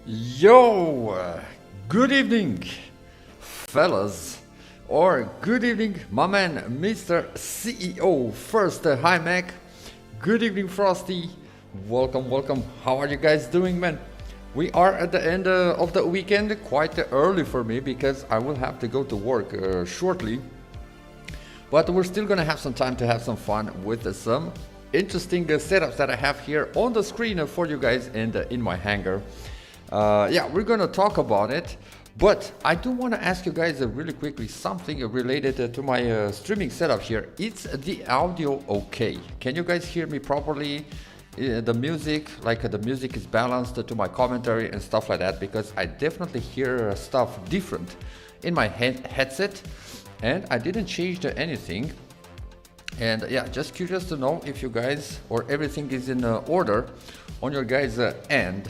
Yo, good evening, fellas, or good evening, my man, Mr. CEO. First, hi, Mac. Good evening, Frosty. Welcome, welcome. How are you guys doing, man? We are at the end of the weekend, quite early for me because I will have to go to work shortly. But we're still gonna have some time to have some fun with some interesting setups that I have here on the screen for you guys and in my hangar. Yeah, we're gonna talk about it, but I do want to ask you guys really quickly something related to my streaming setup here. It's the audio okay? Can you guys hear me properly? The music, the music is balanced to my commentary and stuff like that, because I definitely hear stuff different in my headset, and I didn't change anything. And yeah, just curious to know if you guys or everything is in order on your guys' end.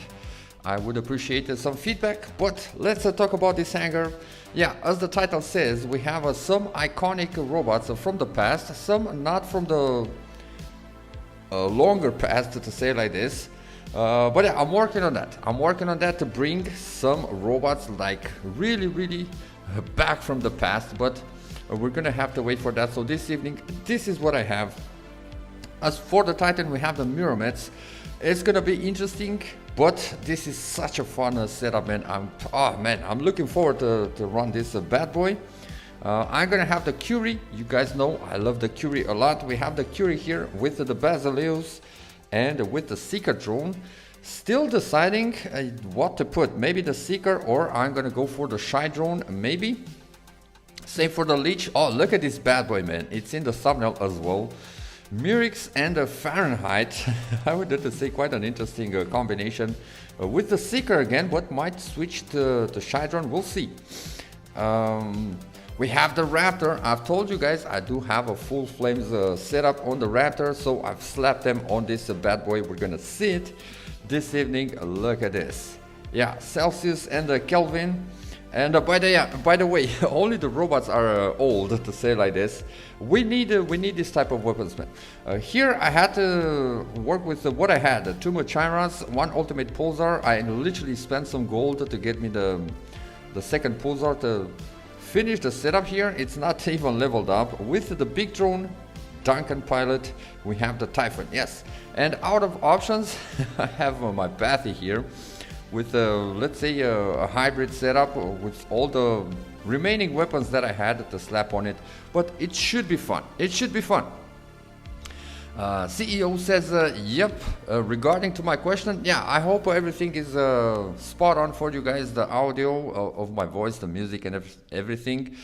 I would appreciate some feedback, but let's talk about this hangar. Yeah, as the title says, we have some iconic robots from the past, some not from the longer past, to say like this. But yeah, I'm working on that. I'm working on that to bring some robots like really back from the past, but we're gonna have to wait for that. So this evening, this is what I have. As for the Titan, we have the Mirrormets. It's gonna be interesting, but this is such a fun setup, man. I'm looking forward to run this bad boy. I'm gonna have the Curie. You guys know I love the Curie a lot. We have the Curie here with the Basileus and with the Seeker drone. Still deciding what to put. Maybe the Seeker, or I'm gonna go for the Shy drone, maybe. Same for the Leech. Oh, look at this bad boy, man. It's in the thumbnail as well. Murix and Fahrenheit. I would have to say quite an interesting combination with the Seeker again, but might switch to Shydron. We'll see. We have the Raptor. I've told you guys I do have a full flames setup on the Raptor, so I've slapped them on this bad boy. We're gonna see it this evening. Look at this. Yeah, Celsius and Kelvin. And by the way, only the robots are old, to say like this. We need this type of weapons, man. Here I had to work with what I had: 2 Machiras, 1 Ultimate Pulsar. I literally spent some gold to get me the second Pulsar to finish the setup here. It's not even leveled up. With the big drone, Duncan Pilot, we have the Typhon. Yes, and out of options, I have my Bathy here, with let's say a hybrid setup with all the remaining weapons that I had to slap on it. But it should be fun. It should be fun. CEO says, yep, regarding to my question, yeah, I hope everything is spot on for you guys, the audio of my voice, the music and everything.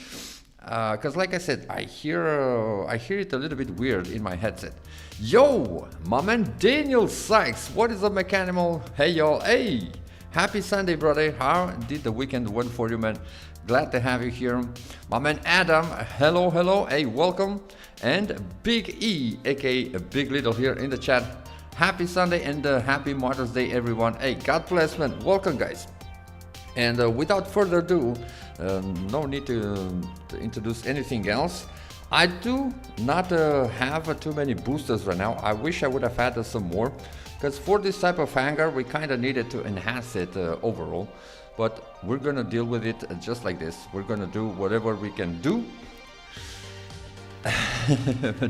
Because like I said, I hear it a little bit weird in my headset. Yo, my man Daniel Sykes, what is up, Mechanimal? Hey y'all, hey! Happy Sunday, brother. How did the weekend went for you, man? Glad to have you here. My man Adam, hello, hello. Hey, welcome. And Big E, aka Big Little, here in the chat. Happy Sunday and happy Mother's Day, everyone. Hey, God bless, man. Welcome, guys. And without further ado, no need to introduce anything else. I do not have too many boosters right now. I wish I would have had some more, because for this type of hangar we kind of needed to enhance it overall. But we're gonna deal with it just like this. We're gonna do whatever we can do.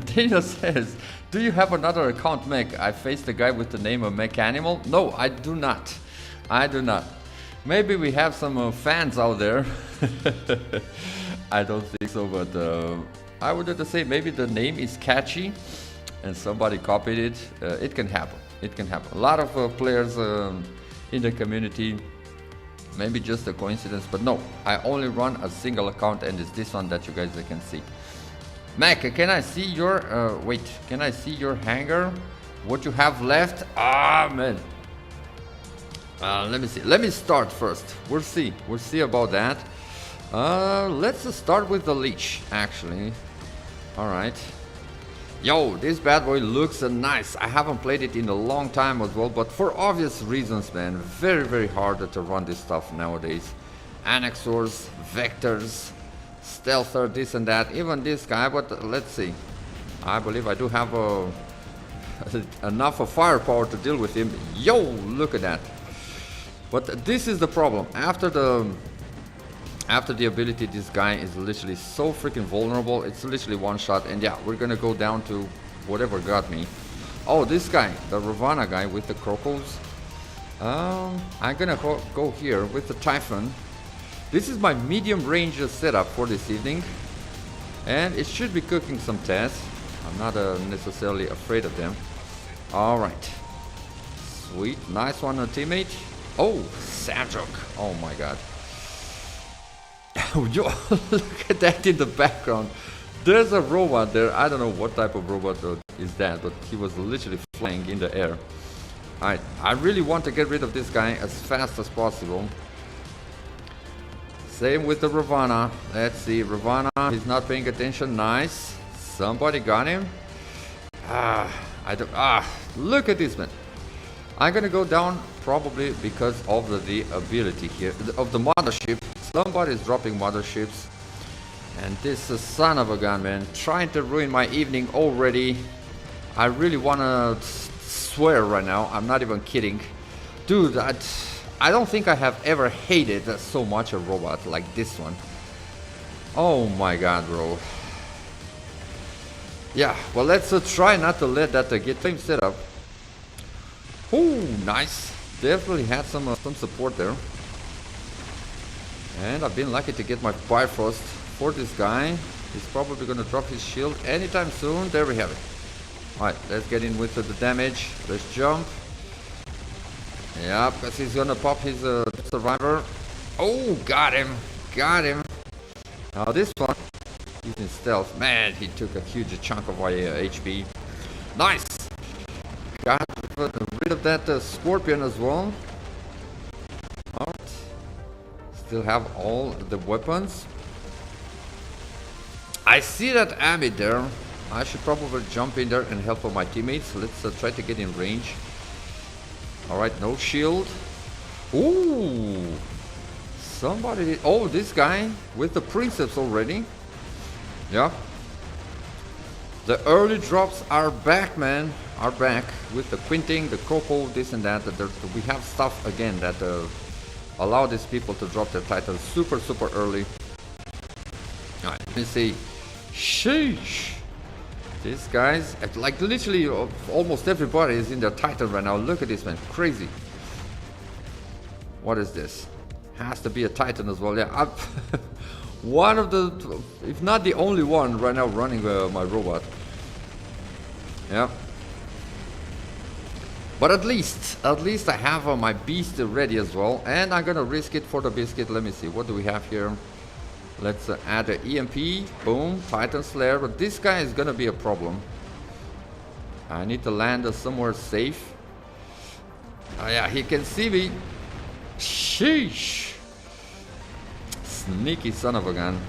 Daniel says, do you have another account, Mech? I faced the guy with the name of Mechanimal. No, I do not. I do not. Maybe we have some fans out there. I don't think so, but I would have to say maybe the name is catchy and somebody copied it. It can happen. It can happen. A lot of players in the community. Maybe just a coincidence, but no. I only run a single account, and it's this one that you guys can see. Mac, can I see your wait? Can I see your hangar? What you have left? Ah, man. Let me see. Let me start first. We'll see. We'll see about that. Let's start with the Leech, actually. All right. Yo, this bad boy looks nice. I haven't played it in a long time as well, but for obvious reasons, man. Very hard to run this stuff nowadays. Annexors, vectors, stealther, this and that. Even this guy, but let's see. I believe I do have enough of firepower to deal with him. Yo, look at that. But this is the problem. After the ability, this guy is literally so freaking vulnerable. It's literally one shot, and yeah, we're gonna go down to whatever got me. Oh, this guy, the Ravana guy with the crocos. I'm gonna go here with the Typhon. This is my medium range setup for this evening, and it should be cooking some tests. I'm not necessarily afraid of them. All right, sweet, nice one, teammate. Oh, Samjuk. Oh my god. Yo, look at that in the background. There's a robot there. I don't know what type of robot is that, but he was literally flying in the air. Alright, I really want to get rid of this guy as fast as possible. Same with the Ravana. Let's see, Ravana, he's not paying attention. Nice. Somebody got him. Look at this man. I'm gonna go down probably because of the ability here of the mothership. Somebody's dropping motherships, and this son of a gun, man, trying to ruin my evening already. I really wanna swear right now. I'm not even kidding, dude. I don't think I have ever hated so much a robot like this one. Oh my god, bro. Yeah, well, let's try not to let that get him set up. Oh, nice. Definitely had some support there. And I've been lucky to get my Bifrost for this guy. He's probably going to drop his shield anytime soon. There we have it. Alright, let's get in with the damage. Let's jump. Yeah, because he's going to pop his survivor. Oh, got him. Got him. Now this one, he's in stealth. Man, he took a huge chunk of my HP. Nice. Got rid of that Scorpion as well. Alright. Still have all the weapons. I see that Ami there. I should probably jump in there and help my teammates. Let's try to get in range. Alright, no shield. Ooh. Somebody. Oh, this guy with the Princeps already. Yeah. The early drops are back, man. Are back with the Quinting, the Coco, this and that. We have stuff again that allow these people to drop their titles super early. Alright, let me see. Sheesh. These guys, like literally almost everybody is in their title right now. Look at this, man. Crazy. What is this? Has to be a Titan as well. Yeah, I'm one of the, if not the only one right now running my robot. Yeah. But at least I have my beast ready as well, and I'm gonna risk it for the biscuit. Let me see, what do we have here? Let's add an EMP. Boom, Titan Slayer. But this guy is gonna be a problem. I need to land somewhere safe. Oh yeah, he can see me. Sheesh. Sneaky son of a gun.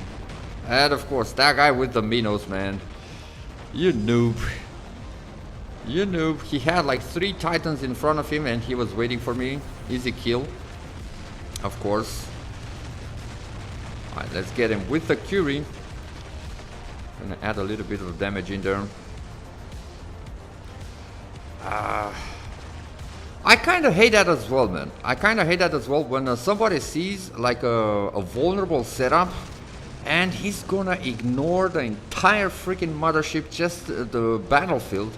And of course, that guy with the Minos, man. You noob. You noob. He had like 3 Titans in front of him and he was waiting for me. Easy kill. Of course. Alright, let's get him with the Curie. Gonna add a little bit of damage in there. I kind of hate that as well, man. I kind of hate that as well when somebody sees like a vulnerable setup and he's gonna ignore the entire freaking mothership, just the battlefield,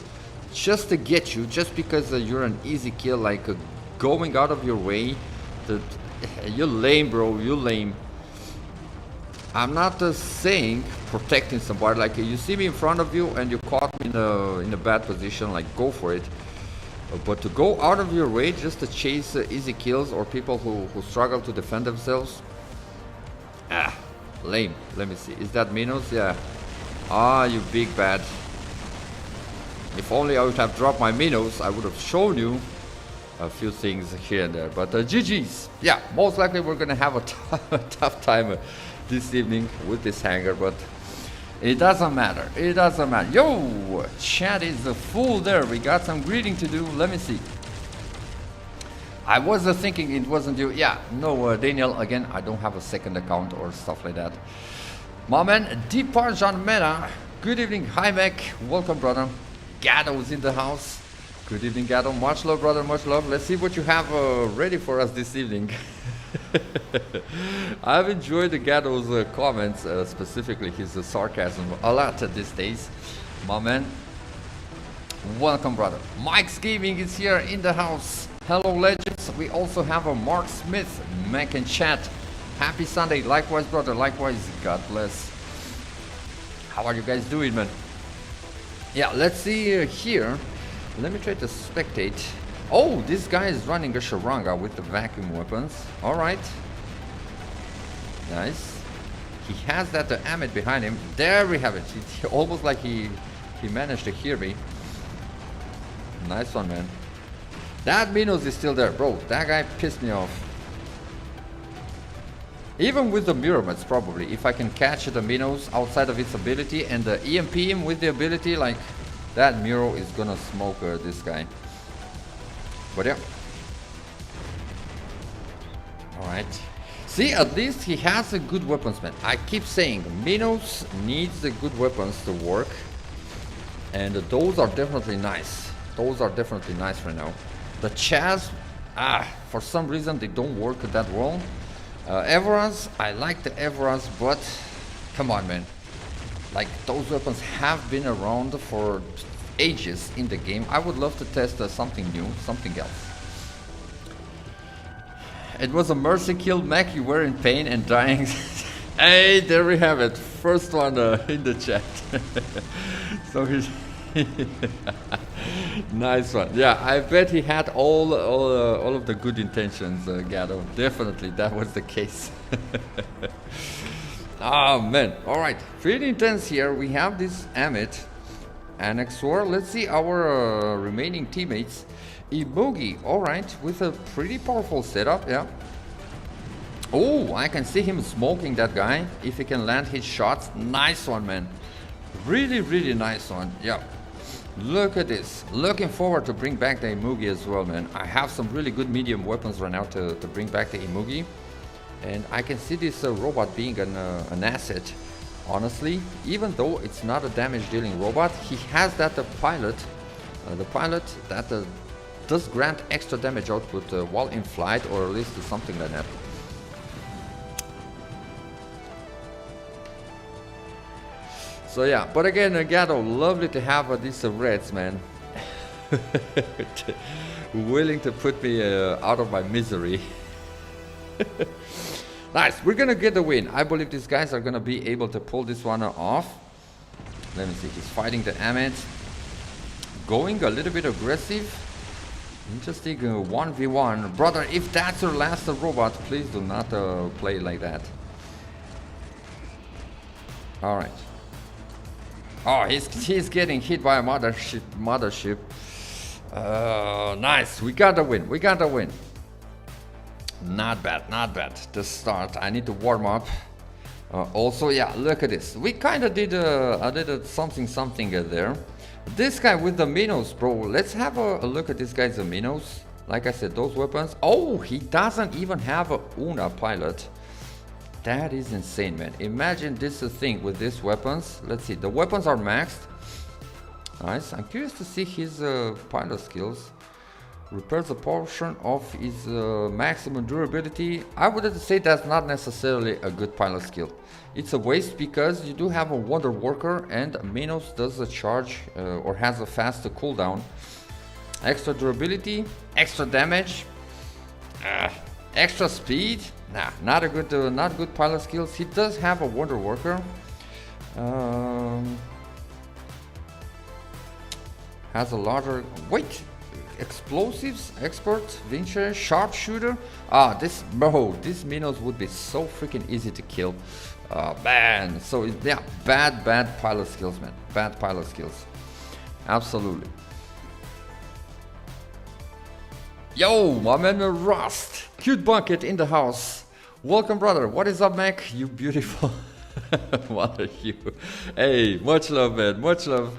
just to get you, just because you're an easy kill, like going out of your way. You're lame, bro. You're lame. I'm not saying protecting somebody, like you see me in front of you and you caught me in a bad position, like go for it. But to go out of your way just to chase easy kills or people who struggle to defend themselves, lame. Let me see, is that Minos? Yeah. Ah, you big bad. If only I would have dropped my Minos, I would have shown you a few things here and there. But GG's. Yeah, most likely we're gonna have a tough time this evening with this Hangar, but it doesn't matter. It doesn't matter. Yo, chat is full there. We got some greeting to do. Let me see. I was thinking it wasn't you. Yeah, no, Daniel. Again, I don't have a second account or stuff like that. My man, Deeparjan Meta. Good evening. Hi, Mac. Welcome, brother. Gado's in the house. Good evening, Gato. Much love, brother. Much love. Let's see what you have ready for us this evening. I've enjoyed the Gato's comments, specifically his sarcasm, a lot these days. My man. Welcome, brother. Mike's Gaming is here in the house. Hello, legends. We also have a Mark Smith, Mac and Chat. Happy Sunday. Likewise, brother. Likewise. God bless. How are you guys doing, man? Yeah, let's see here. Let me try to spectate. Oh, this guy is running a Sharanga with the vacuum weapons. All right. Nice. He has that Amit behind him. There we have it. It's almost like he managed to hear me. Nice one, man. That Minos is still there, bro. That guy pissed me off. Even with the Muromets, probably. If I can catch the Minos outside of its ability and the EMP him with the ability, like that Muro is gonna smoke this guy. But yeah. Alright. See, at least he has a good weapons, man. I keep saying, Minos needs the good weapons to work. And those are definitely nice. Those are definitely nice right now. The Chaz, for some reason they don't work that well. Everaz, I like the Everaz, but come on, man. Like, those weapons have been around for ages in the game. I would love to test something new, something else. It was a mercy kill, Mac. You were in pain and dying. Hey, there we have it. First one in the chat. So he's nice one. Yeah, I bet he had all of the good intentions, Gato. Definitely, that was the case. Oh man, all right, pretty intense here. We have this Amit, Annexor. Let's see our remaining teammates. Ibugi, all right, with a pretty powerful setup, yeah. Oh, I can see him smoking that guy if he can land his shots. Nice one, man. Really, really nice one. Yeah. Look at this. Looking forward to bring back the Imugi as well, man. I have some really good medium weapons right now to bring back the Imugi. And I can see this robot being an asset, honestly. Even though it's not a damage-dealing robot, he has that pilot. The pilot that does grant extra damage output while in flight, or at least something like that. So yeah, but again, Gato, lovely to have these Reds, man. Willing to put me out of my misery. Nice, we're gonna get the win. I believe these guys are gonna be able to pull this one off. Let me see, he's fighting the Amit. Going a little bit aggressive. Interesting 1v1. Brother, if that's your last robot, please do not play like that. Alright. Oh, he's getting hit by a mothership. Nice, we got the win, we got the win. Not bad, not bad. To start, I need to warm up. Also, yeah, look at this. We kind of did something there. This guy with the Minos, bro. Let's have a look at this guy's Minos. Like I said, those weapons. Oh, he doesn't even have a Una pilot. That is insane, man. Imagine this thing with these weapons. Let's see, the weapons are maxed. Nice. I'm curious to see his pilot skills. Repairs a portion of his maximum durability. I would say that's not necessarily a good pilot skill. It's a waste because you do have a Wonder Worker, and Minos does a charge or has a fast cooldown. Extra durability, extra damage, extra speed. Nah, not good pilot skills. He does have a Wonder Worker. Has a larger weight. Explosives, expert, Vincher, sharpshooter. This Minos would be so freaking easy to kill. Man, so yeah, bad pilot skills, man. Bad pilot skills. Absolutely. Yo, my man Rust. Cute Bucket in the house. Welcome, brother. What is up, Mac? You beautiful. What are you? Hey, much love, man. Much love.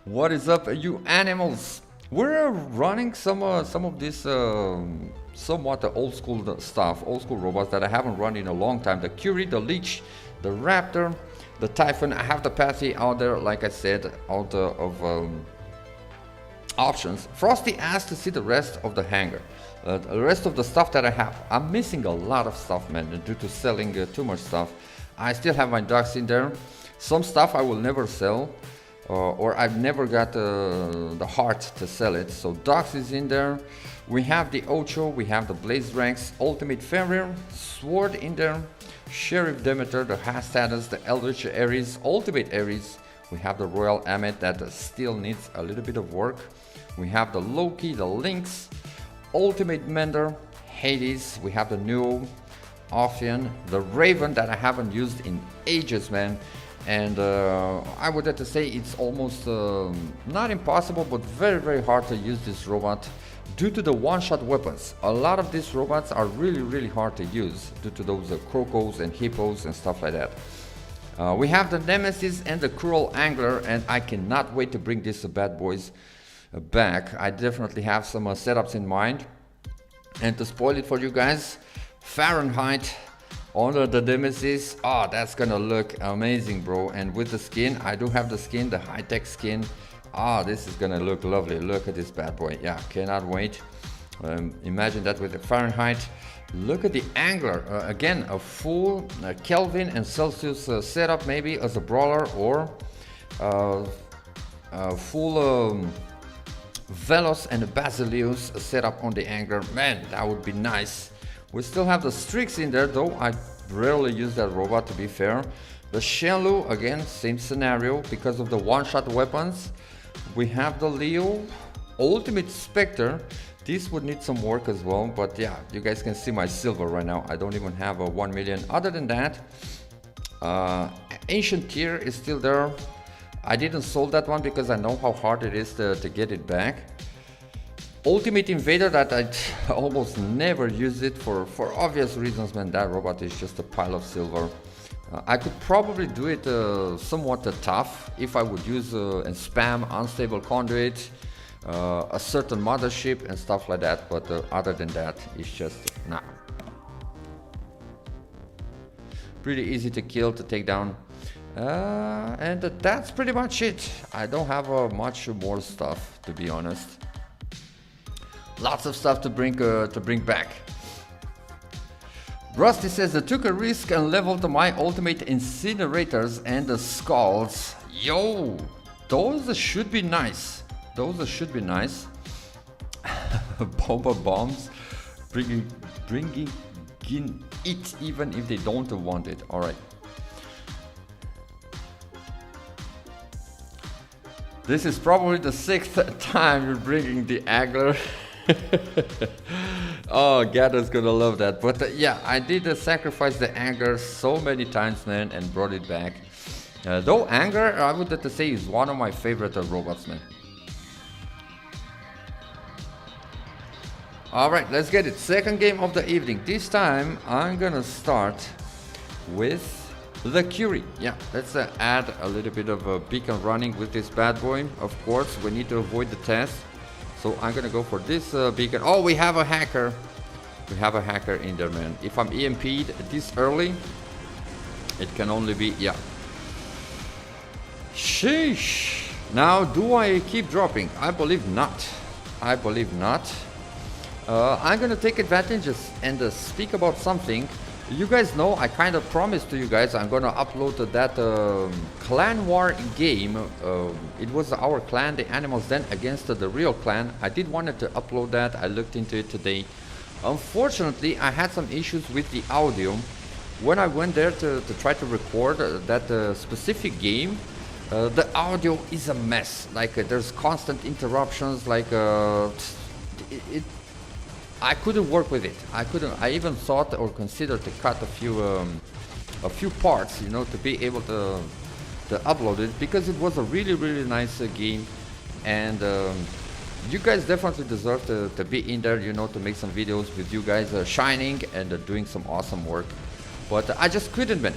What is up, you animals? We're running some of this somewhat old school stuff, old school robots that I haven't run in a long time. The Curie, the Leech, the Raptor, the Typhon. I have the Pathy out there, like I said, out of options. Frosty asked to see the rest of the hangar. The rest of the stuff that I have. I'm missing a lot of stuff, man, due to selling too much stuff. I still have my ducks in there. Some stuff I will never sell, or I've never got the heart to sell it. So ducks is in there. We have the Ocho, we have the Blaze Ranks, Ultimate Fenrir, Sword in there, Sheriff Demeter, the Hastatus, the Eldritch Ares, Ultimate Ares. We have the Royal Amet that still needs a little bit of work. We have the Loki, the Lynx, Ultimate Mender, Hades. We have the new Ophion, the Raven that I haven't used in ages, man. And I would have to say it's almost not impossible, but very, very hard to use this robot due to the one-shot weapons. A lot of these robots are really, really hard to use due to those crocos and hippos and stuff like that. We have the Nemesis and the Cruel Angler, and I cannot wait to bring these bad boys back. I definitely have some setups in mind. And to spoil it for you guys, Fahrenheit under the Nemesis. Oh, that's gonna look amazing, bro. And with the skin, I do have the skin, the high-tech skin. Ah, this is gonna look lovely. Look at this bad boy. Yeah, cannot wait. Imagine that with the Fahrenheit. Look at the Angler. Again, a full Kelvin and Celsius setup, maybe as a brawler, or full Velos and Basileus setup on the Angler. Man, that would be nice. We still have the Strix in there, though I rarely use that robot, to be fair. The Shenlu, again, same scenario because of the one-shot weapons. We have the Leo, Ultimate Spectre. This would need some work as well, but yeah, you guys can see my silver right now. I don't even have a 1 million. Other than that, Ancient Tier is still there. I didn't sold that one because I know how hard it is to get it back. Ultimate Invader, that I almost never use it for obvious reasons, man. That robot is just a pile of silver. I could probably do it somewhat tough if I would use and spam Unstable Conduit, a certain mothership and stuff like that, but other than that, it's just nah. Pretty easy to kill, to take down. And that's pretty much it. I don't have much more stuff, to be honest. Lots of stuff to bring back. Rusty says, I took a risk and leveled my ultimate incinerators and the skulls. Yo, those should be nice. Those should be nice. Bomber bombs, bringing it even if they don't want it. All right. This is probably the 6th time you're bringing the Angler. Oh, Gather's gonna love that. But yeah, I did sacrifice the Angler so many times, man, and brought it back. Though Angler, I would have to say, is one of my favorite robots, man. Alright, let's get it. Second game of the evening. This time, I'm gonna start with the Curie. Yeah, let's add a little bit of beacon running with this bad boy. Of course, we need to avoid the test. So I'm gonna go for this beacon. Oh, we have a hacker. We have a hacker in there, man. If I'm EMP'd this early, it can only be, yeah. Sheesh. Now, do I keep dropping? I believe not. I believe not. I'm gonna take advantage and speak about something. You guys know, I kind of promised to you guys I'm gonna upload that clan war game. It was our clan, the Animals Den, against the real clan. I did wanted to upload that. I looked into it today. Unfortunately, I had some issues with the audio. When I went there to try to record that specific game, the audio is a mess. Like there's constant interruptions, like I couldn't work with it. I even thought or considered to cut a few parts, you know, to be able to upload it, because it was a really, really nice game, and you guys definitely deserve to be in there, you know, to make some videos with you guys shining and doing some awesome work. But I just couldn't, man.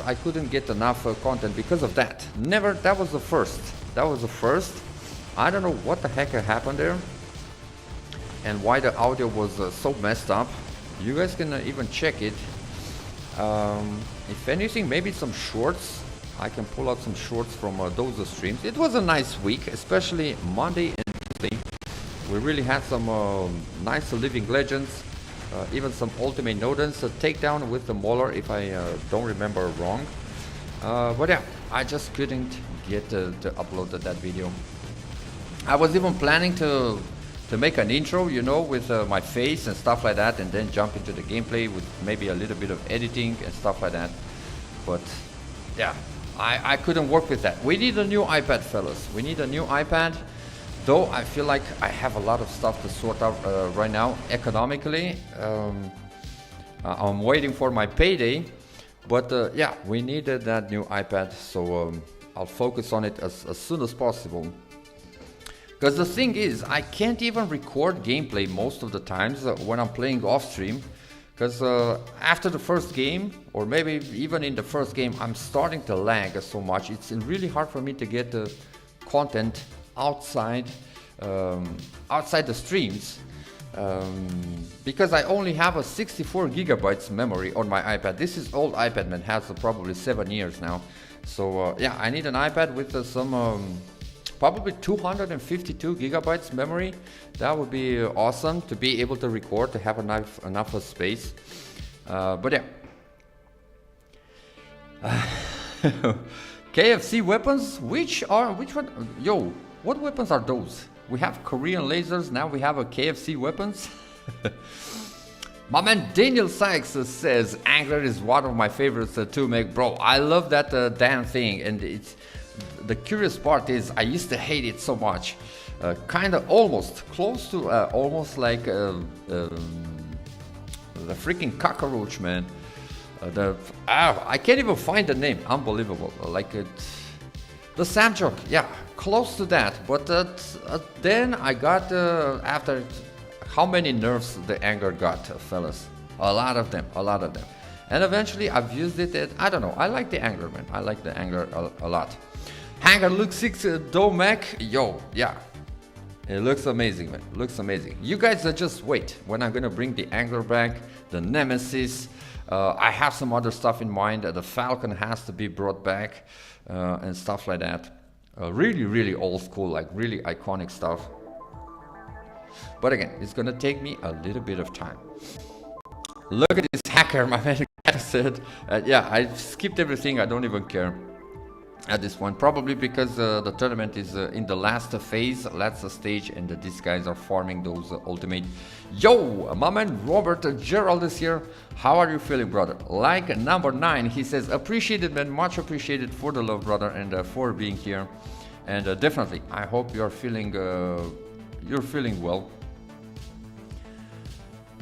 I couldn't get enough content because of that. Never. That was the first. That was the first. I don't know what the heck happened there, and why the audio was so messed up. You guys can even check it. If anything, maybe some shorts. I can pull out some shorts from those streams. It was a nice week, especially Monday and Tuesday. We really had some nice living legends, even some ultimate Nodens to take down with the Mauler, if I don't remember wrong. But yeah, I just couldn't get to upload that video. I was even planning to make an intro, you know, with my face and stuff like that, and then jump into the gameplay with maybe a little bit of editing and stuff like that. But yeah, I couldn't work with that. We need a new iPad, fellas. We need a new iPad. Though I feel like I have a lot of stuff to sort out right now economically. I'm waiting for my payday. But yeah, we needed that new iPad. So I'll focus on it as soon as possible. Because the thing is, I can't even record gameplay most of the times when I'm playing off stream. Because after the first game, or maybe even in the first game, I'm starting to lag so much. It's really hard for me to get the content outside the streams. Because I only have a 64 gigabytes memory on my iPad. This is old iPad, man, has probably 7 years now. So yeah, I need an iPad with some... probably 252 gigabytes memory. That would be awesome to be able to record, to have enough of space. But yeah. KFC weapons? Which one? Yo, what weapons are those? We have Korean lasers, now we have a KFC weapons. My man Daniel Sykes says Hangar is one of my favorites to make. Bro, I love that damn thing, and it's... The curious part is I used to hate it so much, kind of almost close to almost like the freaking cockroach, man. I can't even find the name. Unbelievable. Like the Samchok, yeah, close to that. But then I got after how many nerfs the Hangar got, fellas? A lot of them. And eventually I've used it. I don't know. I like the Hangar, man. I like the Hangar a lot. Hangar Luke 6 Domek, yo, yeah, it looks amazing, man, looks amazing. You guys just wait when I'm gonna bring the Hangar back, the Nemesis. I have some other stuff in mind. The Falcon has to be brought back and stuff like that. Really old school, like really iconic stuff. But again, it's gonna take me a little bit of time. Look at this hacker, my man said. Yeah, I skipped everything, I don't even care at this point, probably because the tournament is in the last phase, last stage, and these guys are farming those ultimate. Yo, my man Robert Gerald is here. How are you feeling, brother? Like number 9, he says, appreciated, man, much appreciated for the love, brother, and for being here. And definitely, I hope you're feeling well.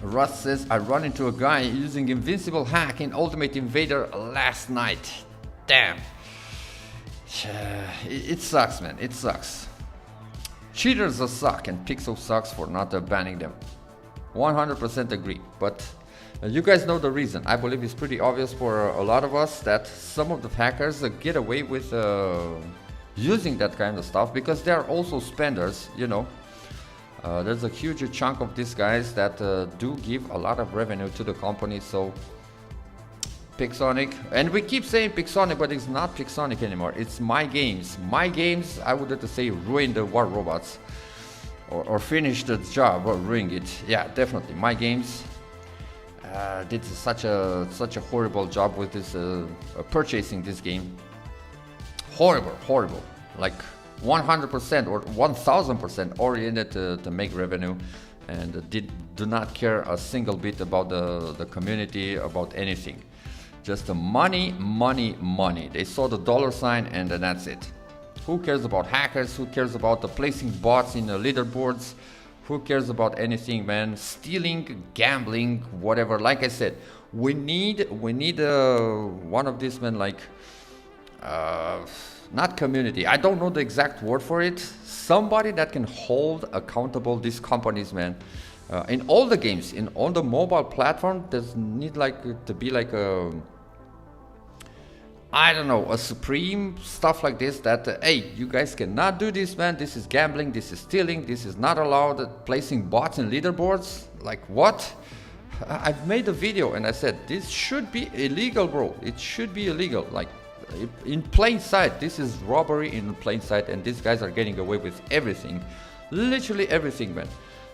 Russ says, I run into a guy using invincible hack in Ultimate Invader last night. Damn. It sucks, man, it sucks. Cheaters suck, and Pixel sucks for not banning them. 100% agree, but you guys know the reason. I believe it's pretty obvious for a lot of us that some of the hackers get away with using that kind of stuff because they are also spenders, you know. There's a huge chunk of these guys that do give a lot of revenue to the company, so... Pixonic, and we keep saying Pixonic, but it's not Pixonic anymore. It's My Games. My Games, I would have to say, ruined the War Robots, or finished the job, or ruined it. Yeah, definitely. My Games did such a horrible job with this purchasing this game. Horrible. Like 100% or 1000% oriented to make revenue, and do not care a single bit about the community, about anything. Just the money. They saw the dollar sign and then that's it. Who cares about hackers? Who cares about the placing bots in the leaderboards? Who cares about anything, man? Stealing, gambling, whatever. Like I said, we need one of these men, like not community. I don't know the exact word for it. Somebody that can hold accountable these companies, man. In all the games, on the mobile platform, there's need like to be like a, I don't know, a supreme stuff like this that, hey, you guys cannot do this, man. This is gambling, this is stealing, this is not allowed. Placing bots in leaderboards, like what? I've made a video and I said, this should be illegal, bro. It should be illegal, like in plain sight. This is robbery in plain sight, and these guys are getting away with everything. literally everything, man.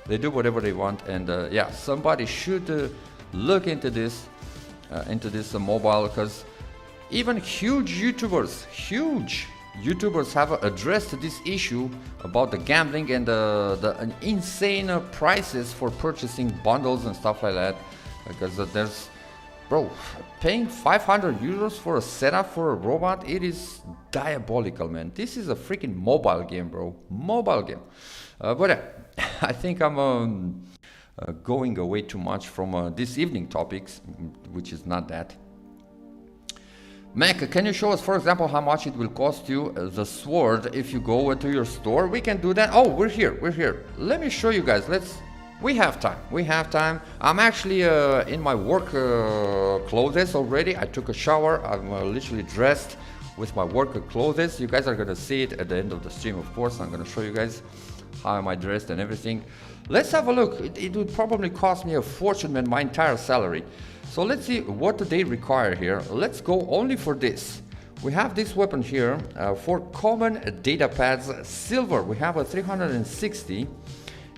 They do whatever they want, and yeah, somebody should look into this mobile, because even huge YouTubers have addressed this issue about the gambling and the insane prices for purchasing bundles and stuff like that, because there's, bro, paying 500 euros for a setup for a robot, it is diabolical, man. This is a freaking mobile game, bro. Mobile game. But I think I'm going away too much from this evening topics, which is not that. Mac, can you show us, for example, how much it will cost you the sword if you go to your store? We can do that. Oh, we're here. Let me show you guys. We have time. I'm actually in my work clothes already. I took a shower. I'm literally dressed with my work clothes. You guys are gonna see it at the end of the stream, of course. I'm gonna show you guys how am I dressed and everything. Let's have a look. It would probably cost me a fortune, man, my entire salary. So let's see what they require here. Let's go only for this. We have this weapon here for common data pads silver. We have a 360,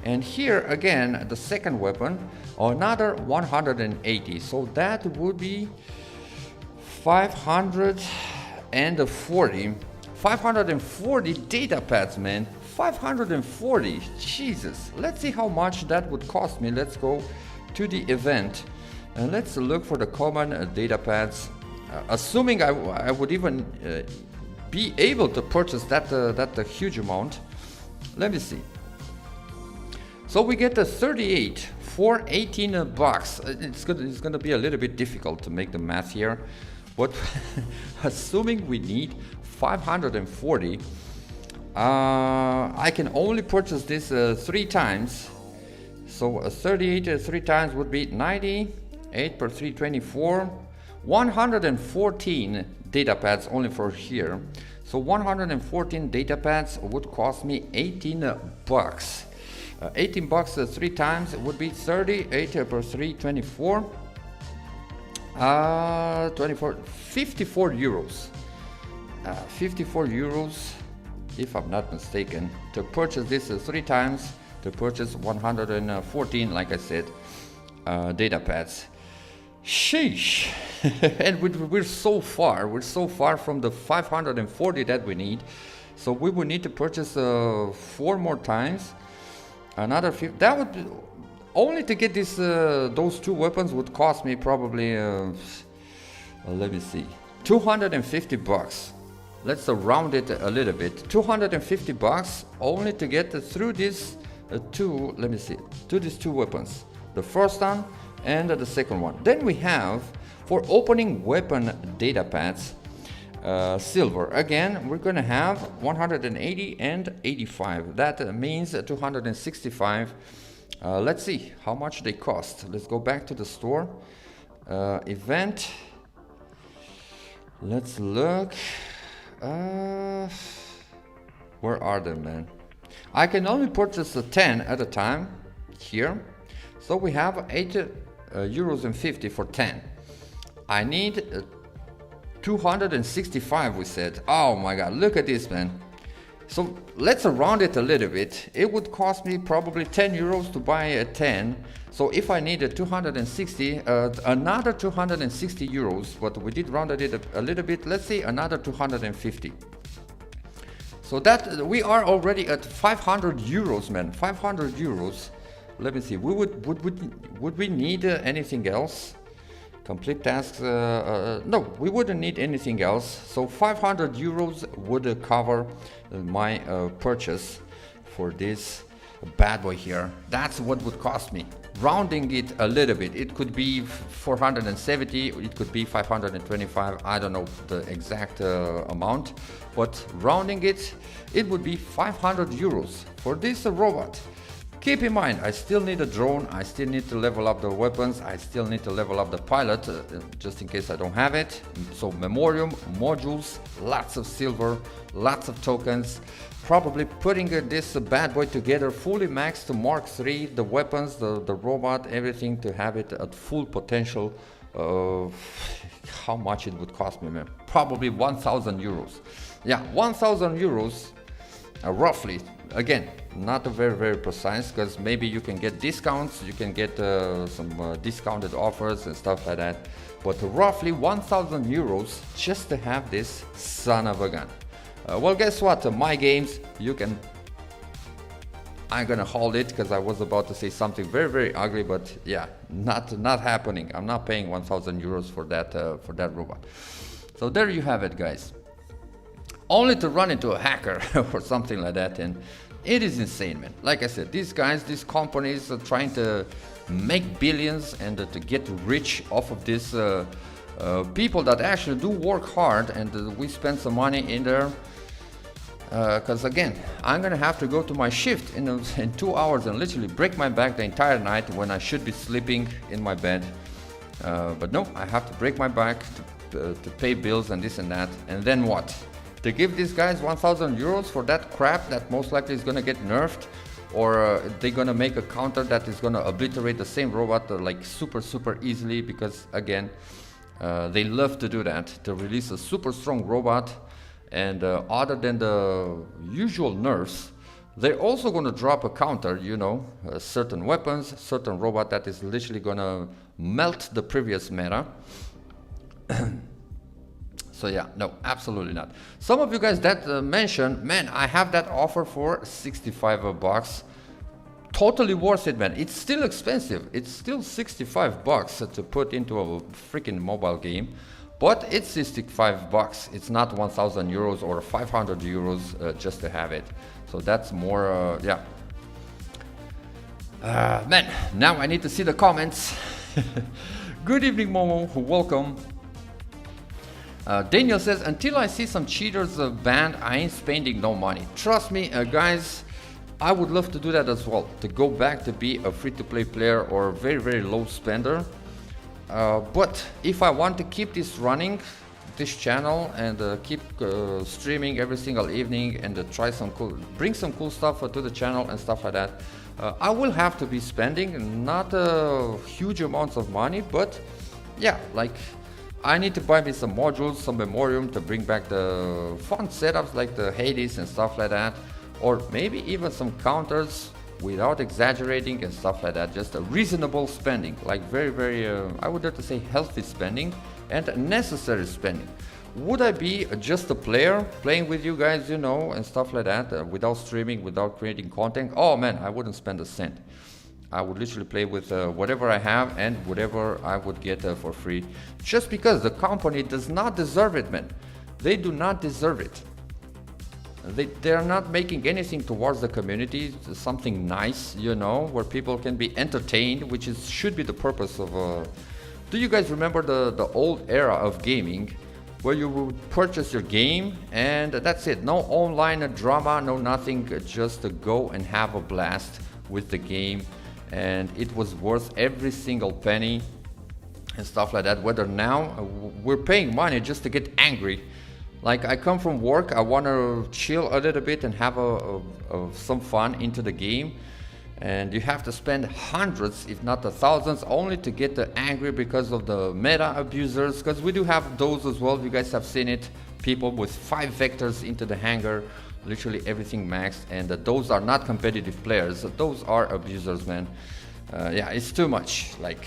and here again the second weapon, another 180. So that would be 540 data pads, man. 540. Jesus. Let's see how much that would cost me. Let's go to the event. And let's look for the common data pads, assuming I would even be able to purchase that huge amount. Let me see. So we get the 38 for 18 bucks. It's gonna be a little bit difficult to make the math here, but assuming we need 540, I can only purchase this 3 times. So 38 3 times would be 90. 8 per 3, 24, 114 data pads only for here. So 114 data pads would cost me 18 bucks. 18 bucks 3 times would be 30, 8 per 3, 24, 54 euros. 54 euros, if I'm not mistaken, to purchase this 3 times, to purchase 114, like I said, data pads. Sheesh. And we're so far from the 540 that we need. So we would need to purchase 4 more times, another 50. That would be, only to get this those 2 weapons would cost me probably let me see, 250 bucks. Let's round it a little bit. 250 bucks only to get through these 2, let me see, to these 2 weapons. The first one and the second one. Then we have, for opening weapon data pads, silver. Again, we're gonna have 180 and 85. That means 265. Let's see how much they cost. Let's go back to the store. Event. Let's look. Where are they, man? I can only purchase 10 at a time here. So we have 8 euros and 50 for 10. I need 265, we said. Oh my god, look at this, man. So let's round it a little bit. It would cost me probably 10 euros to buy a 10. So if I needed 260, another 260 euros, but we did round it a little bit. Let's say another 250. So that we are already at 500 euros, man. 500 euros. Let me see. Would we need anything else? Complete tasks. No, we wouldn't need anything else. So 500 euros would cover my purchase for this bad boy here. That's what would cost me. Rounding it a little bit, it could be 470, it could be 525. I don't know the exact amount, but rounding it, it would be 500 euros for this robot. Keep in mind, I still need a drone, I still need to level up the weapons, I still need to level up the pilot, just in case I don't have it. So memorium, modules, lots of silver, lots of tokens, probably putting this bad boy together fully maxed to Mark III, the weapons, the robot, everything to have it at full potential. How much it would cost me, man? Probably 1,000 euros. Yeah, 1,000 euros, roughly. Again, not very precise, because maybe you can get discounts, you can get some discounted offers and stuff like that, but roughly 1,000 euros just to have this son of a gun. Well, guess what? My games, you can... I'm gonna hold it because I was about to say something very ugly, but yeah, not happening. I'm not paying 1,000 euros for that robot. So there you have it, guys. Only to run into a hacker or something like that, and it is insane, man. Like I said, these guys, these companies are trying to make billions and to get rich off of this people that actually do work hard, and we spend some money in there. Because again, I'm gonna have to go to my shift in 2 hours and literally break my back the entire night when I should be sleeping in my bed. But no, I have to break my back to pay bills and this and that. And then what? To give these guys 1,000 euros for that crap that most likely is gonna get nerfed, or they're gonna make a counter that is gonna obliterate the same robot like super easily, because again, they love to do that, to release a super strong robot. And other than the usual nerfs, they're also going to drop a counter, you know, certain weapons, certain robot that is literally going to melt the previous meta. So yeah, no, absolutely not. Some of you guys that mentioned, man, I have that offer for 65 bucks. Totally worth it, man. It's still expensive. It's still 65 bucks to put into a freaking mobile game. But it's 65 bucks. It's not 1,000 euros or 500 euros just to have it. So that's more, yeah. Man, now I need to see the comments. Good evening, Momo. Welcome. Daniel says, until I see some cheaters banned, I ain't spending no money. Trust me, guys, I would love to do that as well. To go back to be a free-to-play player or a very low spender. But if I want to keep this running, this channel, and keep streaming every single evening, and try some bring some cool stuff to the channel and stuff like that, I will have to be spending not huge amounts of money, but yeah, like I need to buy me some modules, some memoriam to bring back the fun setups like the Hades and stuff like that, or maybe even some counters. Without exaggerating and stuff like that, just a reasonable spending, like very I would dare to say healthy spending and necessary spending. Would I be just a player playing with you guys, you know, and stuff like that, without streaming, without creating content? Oh man, I wouldn't spend a cent. I would literally play with whatever I have and whatever I would get for free, just because the company does not deserve it, man. They do not deserve it. They are not making anything towards the community, something nice, you know, where people can be entertained, which should be the purpose of... Do you guys remember the old era of gaming, where you would purchase your game and that's it? No online drama, no nothing, just to go and have a blast with the game, and it was worth every single penny and stuff like that. Whether now we're paying money just to get angry. Like I come from work, I want to chill a little bit and have some fun into the game, and you have to spend hundreds, if not the thousands, only to get angry because of the meta abusers, because we do have those as well. You guys have seen it, people with 5 vectors into the hangar, literally everything maxed, and those are not competitive players, those are abusers, man. Yeah, it's too much. Like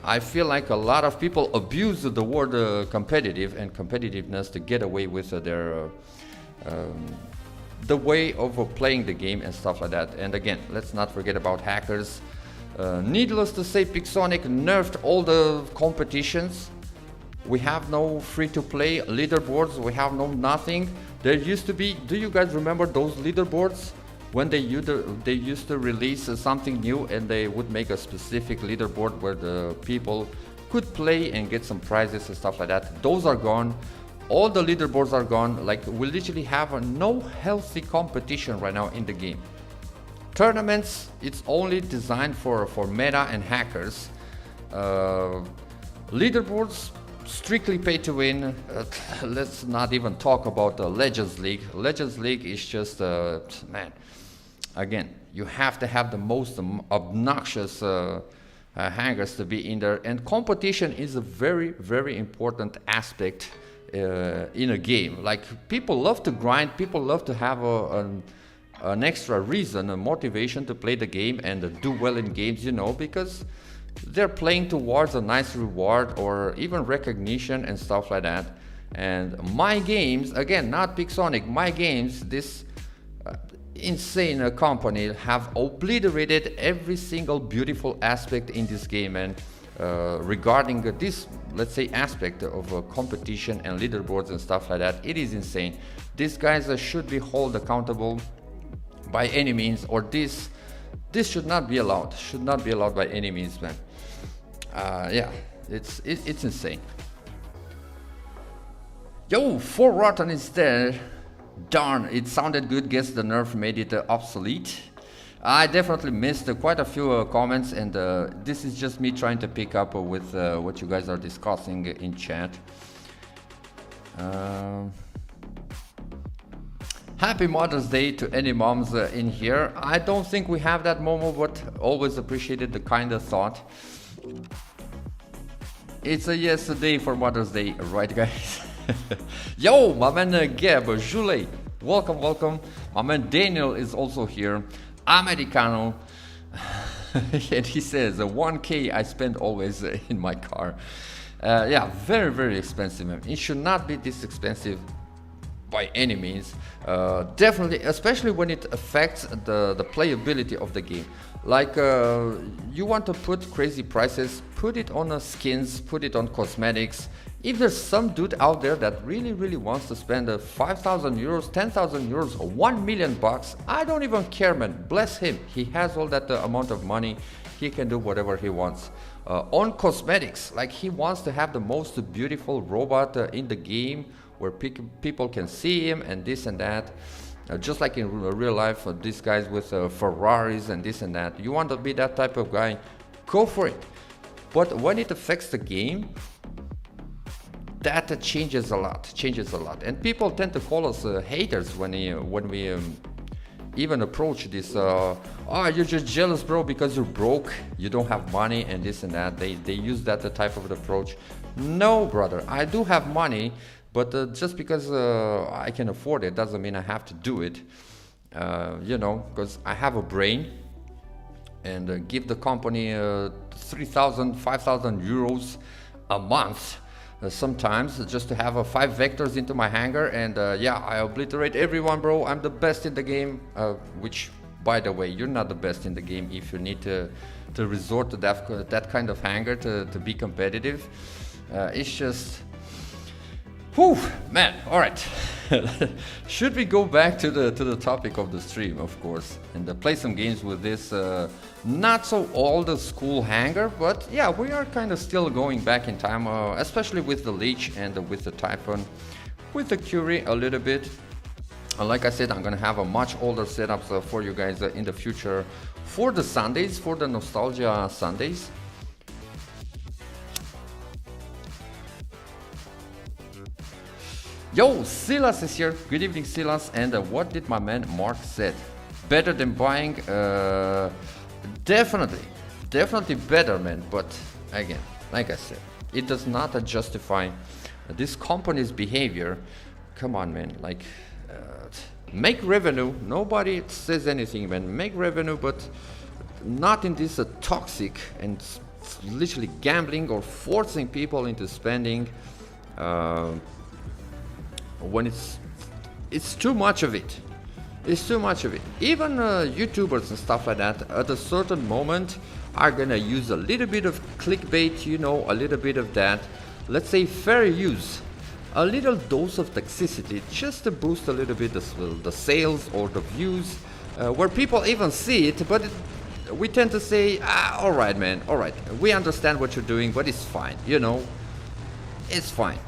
I feel like a lot of people abuse the word competitive and competitiveness to get away with their the way of playing the game and stuff like that. And again, let's not forget about hackers. Needless to say, Pixonic nerfed all the competitions. We have no free-to-play leaderboards, we have no nothing. There used to be, do you guys remember those leaderboards? When they used to release something new, and they would make a specific leaderboard where the people could play and get some prizes and stuff like that. Those are gone. All the leaderboards are gone. Like we literally have no healthy competition right now in the game. Tournaments, it's only designed for meta and hackers. Leaderboards, strictly pay to win. Let's not even talk about the Legends League. Legends League is just, man, again, you have to have the most obnoxious hangars to be in there. And competition is a very important aspect in a game. Like people love to grind, people love to have an extra reason, a motivation to play the game and do well in games, you know, because they're playing towards a nice reward or even recognition and stuff like that. And my games, again, not Pixonic, my games, this insane company have obliterated every single beautiful aspect in this game. And regarding this, let's say, aspect of competition and leaderboards and stuff like that, it is insane. These guys should be held accountable by any means, or this should not be allowed. Should not be allowed by any means, man. Yeah, it's insane. Yo, 4 Rotten is there. Darn, it sounded good. Guess the nerf made it obsolete. I definitely missed quite a few comments, and this is just me trying to pick up with what you guys are discussing in chat. Happy Mother's Day to any moms in here. I don't think we have that, Momo, but always appreciated the kind of thought. It's a yes day for Mother's Day, right, guys? Yo, my man Gab, Julie, welcome. My man Daniel is also here. Americano. And he says, 1K I spend always in my car. Yeah, very, very expensive, man. It should not be this expensive by any means. Definitely, especially when it affects the playability of the game. Like, you want to put crazy prices, put it on skins, put it on cosmetics. If there's some dude out there that really wants to spend 5,000 euros, 10,000 euros, 1 million bucks, I don't even care, man. Bless him. He has all that amount of money. He can do whatever he wants. On cosmetics, like he wants to have the most beautiful robot in the game where people can see him and this and that. Just like in real life, these guys with Ferraris and this and that. You want to be that type of guy, go for it. But when it affects the game, that changes a lot. And people tend to call us haters when we even approach this. Oh, you're just jealous, bro, because you're broke, you don't have money and this and that. They use that type of approach. No, brother, I do have money. But just because I can afford it doesn't mean I have to do it, you know, because I have a brain, and give the company 3,000, 5,000 euros a month sometimes just to have 5 vectors into my hangar, and yeah, I obliterate everyone, bro. I'm the best in the game, which, by the way, you're not the best in the game if you need to resort to that kind of hangar to be competitive. It's just... Whew, man, all right. Should we go back to the topic of the stream, of course, and play some games with this not so old school hangar, but yeah, we are kind of still going back in time, especially with the Leech and with the Typhoon, with the Curie a little bit. Like I said, I'm gonna have a much older setups for you guys in the future for the Sundays, for the Nostalgia Sundays. Yo, Silas is here. Good evening, Silas. And what did my man Mark said? Better than buying? Definitely better, man. But again, like I said, it does not justify this company's behavior. Come on, man. Like, make revenue. Nobody says anything, man. Make revenue, but not in this toxic and literally gambling or forcing people into spending. When it's too much of it. It's too much of it. Even YouTubers and stuff like that at a certain moment are gonna use a little bit of clickbait, you know, a little bit of that. Let's say fair use, a little dose of toxicity just to boost a little bit the sales or the views, where people even see it, but we tend to say, all right, man, all right, we understand what you're doing, but it's fine, you know, it's fine.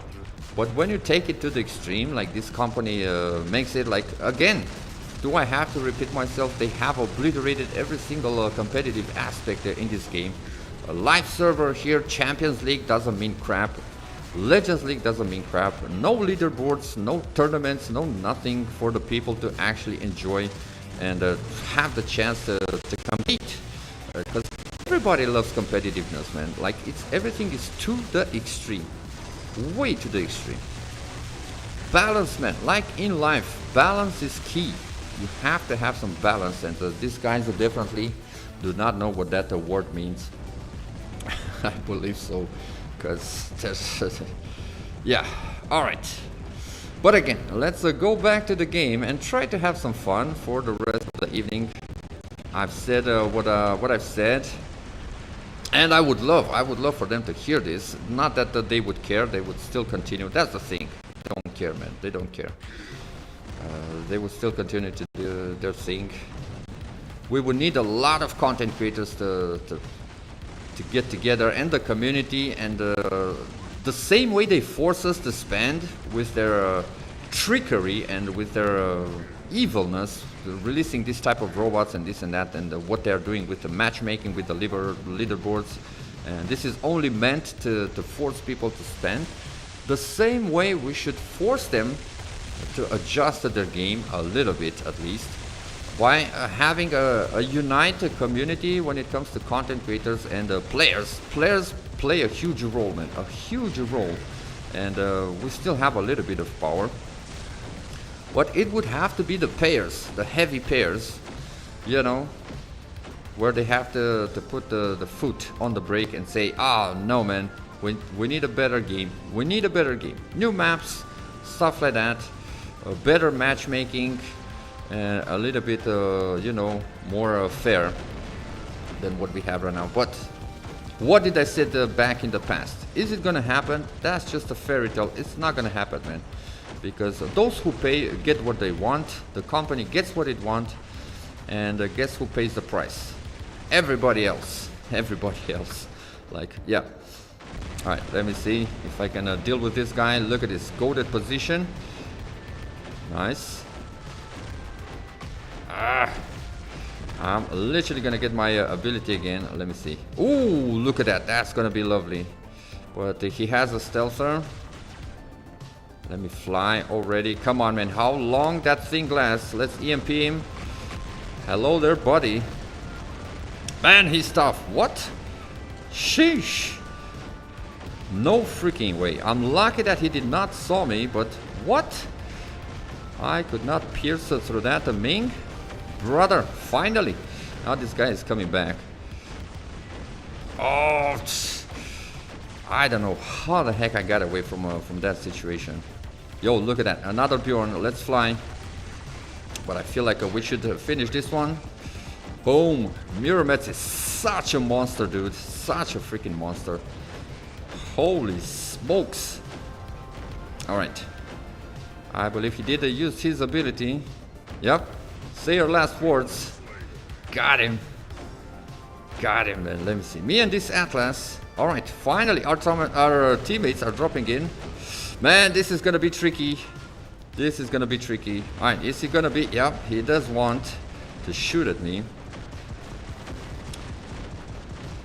But when you take it to the extreme, like this company makes it, like, again, do I have to repeat myself? They have obliterated every single competitive aspect in this game. A live server here, Champions League doesn't mean crap. Legends League doesn't mean crap. No leaderboards, no tournaments, no nothing for the people to actually enjoy and have the chance to compete. Because everybody loves competitiveness, man. Like, everything is to the extreme. Way to the extreme. Balance, man. Like in life, balance is key. You have to have some balance, and these guys definitely do not know what that word means. I believe so, because there's yeah, all right. But again, let's go back to the game and try to have some fun for the rest of the evening. I've said what I've said, and I would love for them to hear this. Not that they would care; they would still continue. That's the thing. They don't care, man. They don't care. They would still continue to do their thing. We would need a lot of content creators to get together, and the community, and the same way they force us to spend with their trickery and with their evilness, releasing this type of robots and this and that, and what they're doing with the matchmaking, with the leaderboards, and this is only meant to force people to spend. The same way we should force them to adjust their game a little bit, at least, by having a united community when it comes to content creators and players. Players play a huge role, man, a huge role, and we still have a little bit of power. But it would have to be the payers, the heavy payers, you know, where they have to put the foot on the brake and say, ah, no, man, we need a better game. We need a better game. New maps, stuff like that, better matchmaking, a little bit, you know, more fair than what we have right now. But what did I say back in the past? Is it gonna happen? That's just a fairy tale. It's not gonna happen, man. Because those who pay get what they want. The company gets what it wants, and guess who pays the price? Everybody else. Everybody else. Like, yeah. All right, let me see if I can deal with this guy. Look at his goated position. Nice. I'm literally gonna get my ability again. Let me see. Ooh, look at that. That's gonna be lovely. But he has a stealther. Let me fly already. Come on, man. How long that thing lasts? Let's EMP him. Hello there, buddy. Man, he's tough. What? Sheesh. No freaking way. I'm lucky that he did not saw me, but what? I could not pierce through that. Ming? Brother, finally. Now this guy is coming back. Oh, I don't know how the heck I got away from that situation. Yo, look at that. Another Bjorn. Let's fly. But I feel like we should finish this one. Boom. Mirrormets is such a monster, dude. Such a freaking monster. Holy smokes. Alright. I believe he did use his ability. Yep. Say your last words. Got him. Got him, man. Let me see. Me and this Atlas. Alright, finally our teammates are dropping in. Man, this is gonna be tricky. This is gonna be tricky. Alright, is he gonna be... Yep, he does want to shoot at me.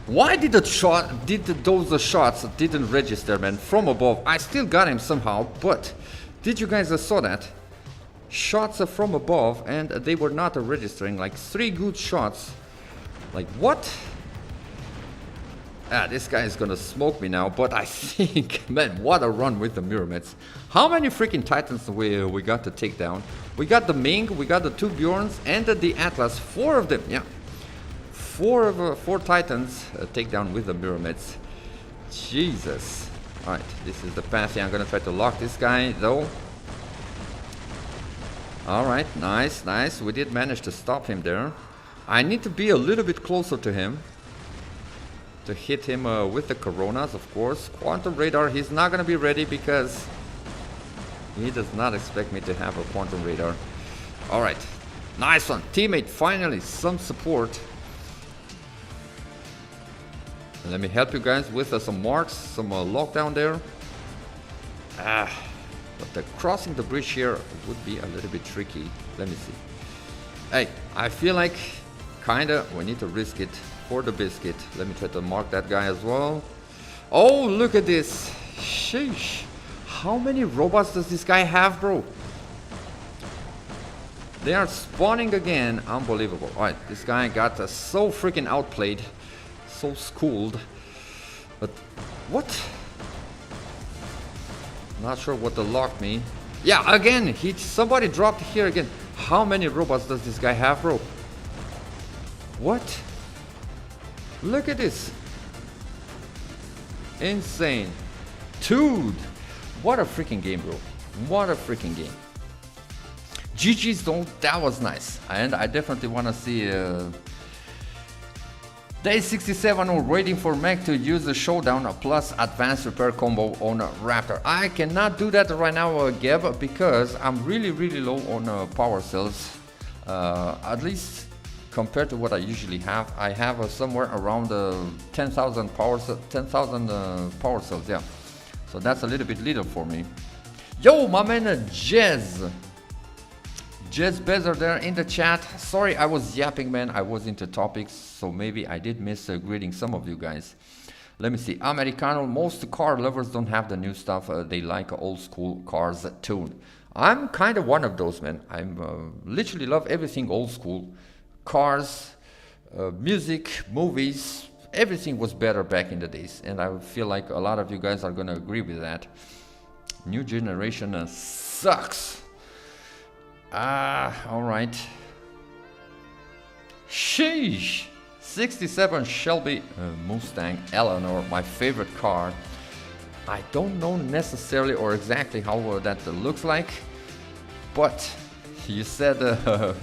Why did those shots didn't register, man, from above? I still got him somehow, but did you guys saw that? Shots from above, and they were not registering. Like 3 good shots. Like, what? Ah, this guy is gonna smoke me now, but I think, man, what a run with the Mirrormets. How many freaking Titans we got to take down? We got the Ming, we got the 2 Bjorns, and the Atlas. 4 of them, yeah. 4 Titans take down with the Mirrormets. Jesus. Alright, this is the path here. I'm gonna try to lock this guy, though. Alright, nice, nice. We did manage to stop him there. I need to be a little bit closer to him. To hit him with the Coronas, of course. Quantum Radar, he's not gonna be ready because he does not expect me to have a Quantum Radar. Alright, nice one. Teammate, finally, some support. And let me help you guys with some marks, some lockdown there. But crossing the bridge here would be a little bit tricky. Let me see. Hey, I feel like kinda we need to risk it for the biscuit. Let me try to mark that guy as well. Oh, look at this. Sheesh. How many robots does this guy have, bro? They are spawning again. Unbelievable. Alright, this guy got so freaking outplayed. So schooled. But what? Not sure what to lock me. Yeah, again, somebody dropped here again. How many robots does this guy have, bro? What? Look at this. Insane. Dude, what a freaking game, bro. What a freaking game. GG's though, that was nice. And I definitely want to see Day 67, we're waiting for Mech to use the showdown plus advanced repair combo on Raptor. I cannot do that right now, Geb, because I'm really low on power cells. At least compared to what I usually have. I have somewhere around 10,000 power cells, yeah. So that's a little bit little for me. Yo, my man Jez Bezer there in the chat. Sorry, I was yapping, man. I was into topics, so maybe I did miss greeting some of you guys. Let me see. Americano, most car lovers don't have the new stuff. They like old school cars tuned. I'm kind of one of those, man. I'm literally love everything old school. Cars, music, movies, everything was better back in the days. And I feel like a lot of you guys are going to agree with that. New generation sucks. All right. Sheesh. 67 Shelby Mustang Eleanor, my favorite car. I don't know necessarily or exactly how that looks like, but you said a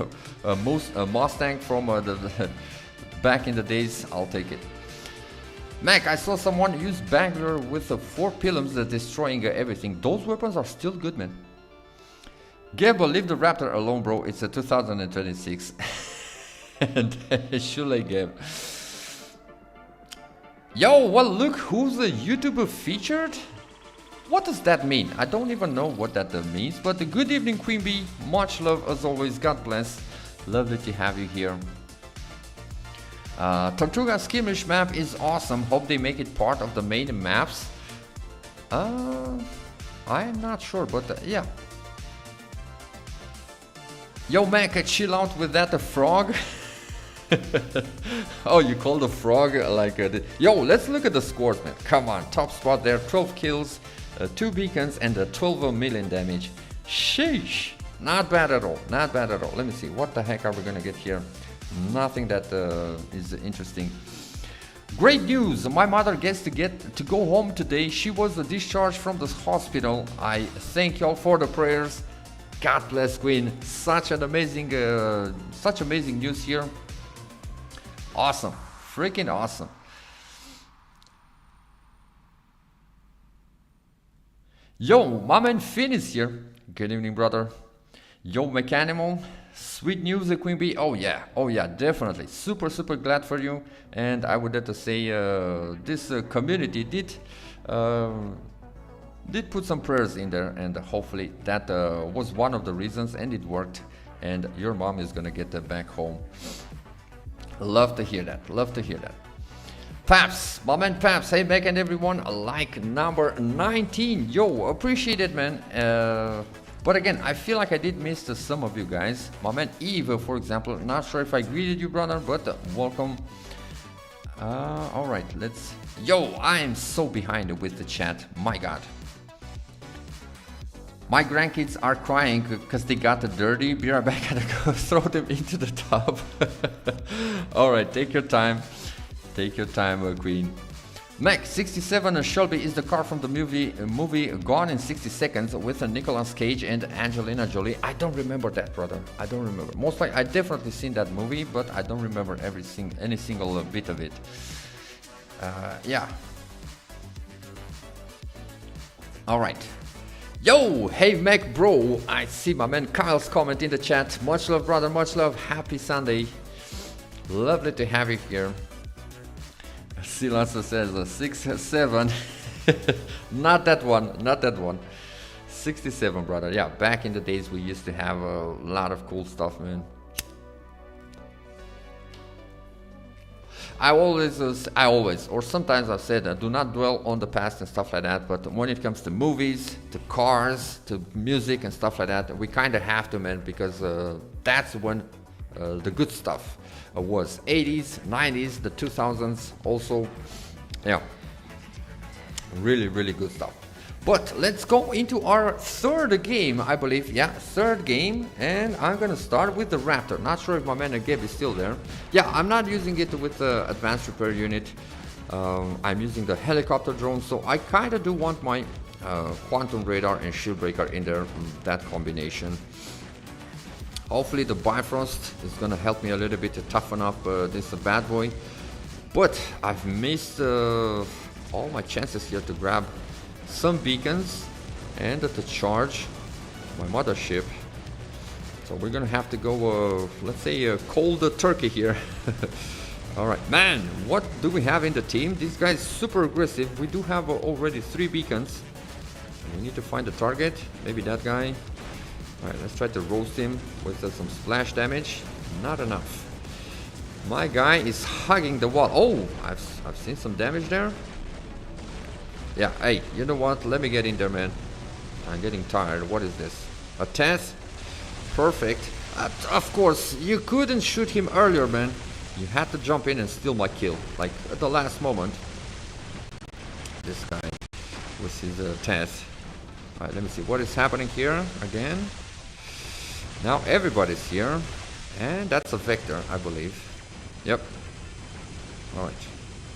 Mustang from the back in the days. I'll take it. Mac, I saw someone use Bangalore with 4 pillars destroying everything. Those weapons are still good, man. Gable, leave the Raptor alone, bro. It's a 2026. And Shule Gab. Yo, well, look who's the YouTuber featured. What does that mean? I don't even know what that means. But good evening, Queen Bee. Much love as always. God bless. Lovely to have you here. Tortuga Skirmish map is awesome. Hope they make it part of the main maps. I'm not sure, but yeah. Yo, Mac, chill out with that frog. Oh, you call the frog like yo, let's look at the scores, man. Come on, top spot there, 12 kills, 2 beacons, and 12 million damage. Sheesh, not bad at all, not bad at all. Let me see, what the heck are we gonna get here? Nothing that is interesting. Great news, my mother gets to go home today. She was discharged from the hospital. I thank y'all for the prayers. God bless, Queen. Such amazing news here. Awesome, freaking awesome. Yo, my man Finn is here. Good evening, brother. Yo, Mechanimal. Sweet news, Queen Bee. Oh yeah, definitely. Super glad for you. And I would have to say, this community did put some prayers in there, and hopefully that was one of the reasons, and it worked, and your mom is gonna get back home. Love to hear that, love to hear that. Paps, my man Paps, hey back and everyone, like number 19. Yo, appreciate it, man. But again, I feel like I did miss some of you guys. My man Eve, for example, not sure if I greeted you, brother, but welcome. All right, let's. Yo, I am so behind with the chat, my god. My grandkids are crying because they got dirty. Be right back, I gotta go throw them into the tub. All right, take your time. Take your time, Queen. Mac 67 Shelby is the car from the movie Gone in 60 Seconds with Nicolas Cage and Angelina Jolie. I don't remember that, brother. I don't remember. Most likely, I definitely seen that movie, but I don't remember any single bit of it. Yeah. All right. Yo, hey Mac bro, I see my man Kyle's comment in the chat. Much love, brother, much love. Happy Sunday. Lovely to have you here. Silas says 67. Not that one, not that one. 67, brother. Yeah, back in the days we used to have a lot of cool stuff, man. I always, or sometimes I've said, do not dwell on the past and stuff like that. But when it comes to movies, to cars, to music and stuff like that, we kind of have to, man, because that's when the good stuff was. 80s, 90s, the 2000s also. Yeah, really good stuff. But let's go into our third game, I believe. Yeah, third game. And I'm gonna start with the Raptor. Not sure if my man Gabe is still there. Yeah, I'm not using it with the advanced repair unit. I'm using the helicopter drone. So I kind of do want my quantum radar and shield breaker in there. That combination. Hopefully the Bifrost is gonna help me a little bit to toughen up this bad boy. But I've missed all my chances here to grab some beacons and to charge my mothership. So we're gonna have to go, let's say, cold turkey here. Alright, man, what do we have in the team? This guy's super aggressive. We do have already 3 beacons. We need to find the target. Maybe that guy. Alright, let's try to roast him with some splash damage. Not enough. My guy is hugging the wall. Oh, I've seen some damage there. Yeah, hey, you know what? Let me get in there, man. I'm getting tired. What is this? A test? Perfect. Of course, you couldn't shoot him earlier, man. You had to jump in and steal my kill. Like, at the last moment. This guy with his test. Alright, let me see. What is happening here again? Now everybody's here. And that's a Vector, I believe. Yep. Alright.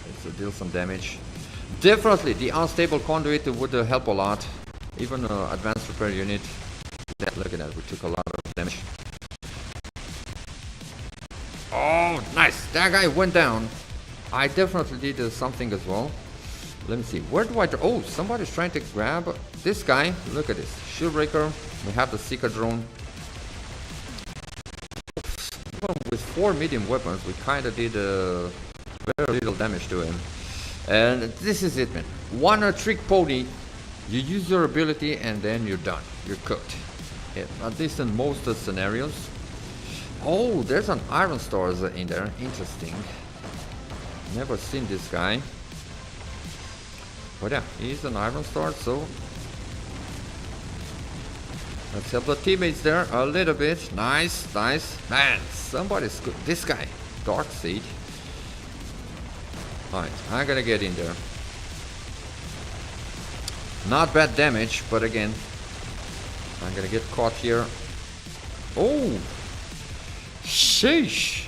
Let's deal some damage. Definitely, the unstable conduit would help a lot. Even advanced repair unit. Yeah, look at that, we took a lot of damage. Oh, nice! That guy went down. I definitely did something as well. Let me see, where do I... Oh, somebody's trying to grab this guy. Look at this. Shield breaker. We have the Seeker drone. Even with 4 medium weapons, we kind of did very little damage to him. And this is it, man. One trick pony. You use your ability and then you're done. You're cooked. Yeah, at least in most scenarios. Oh, there's an Iron Stars in there. Interesting. Never seen this guy. But yeah, he's an Iron Star, so let's help the teammates there a little bit. Nice, nice. Man, somebody's good. This guy, Darkseid. Alright, I'm gonna get in there. Not bad damage, but again, I'm gonna get caught here. Oh! Sheesh!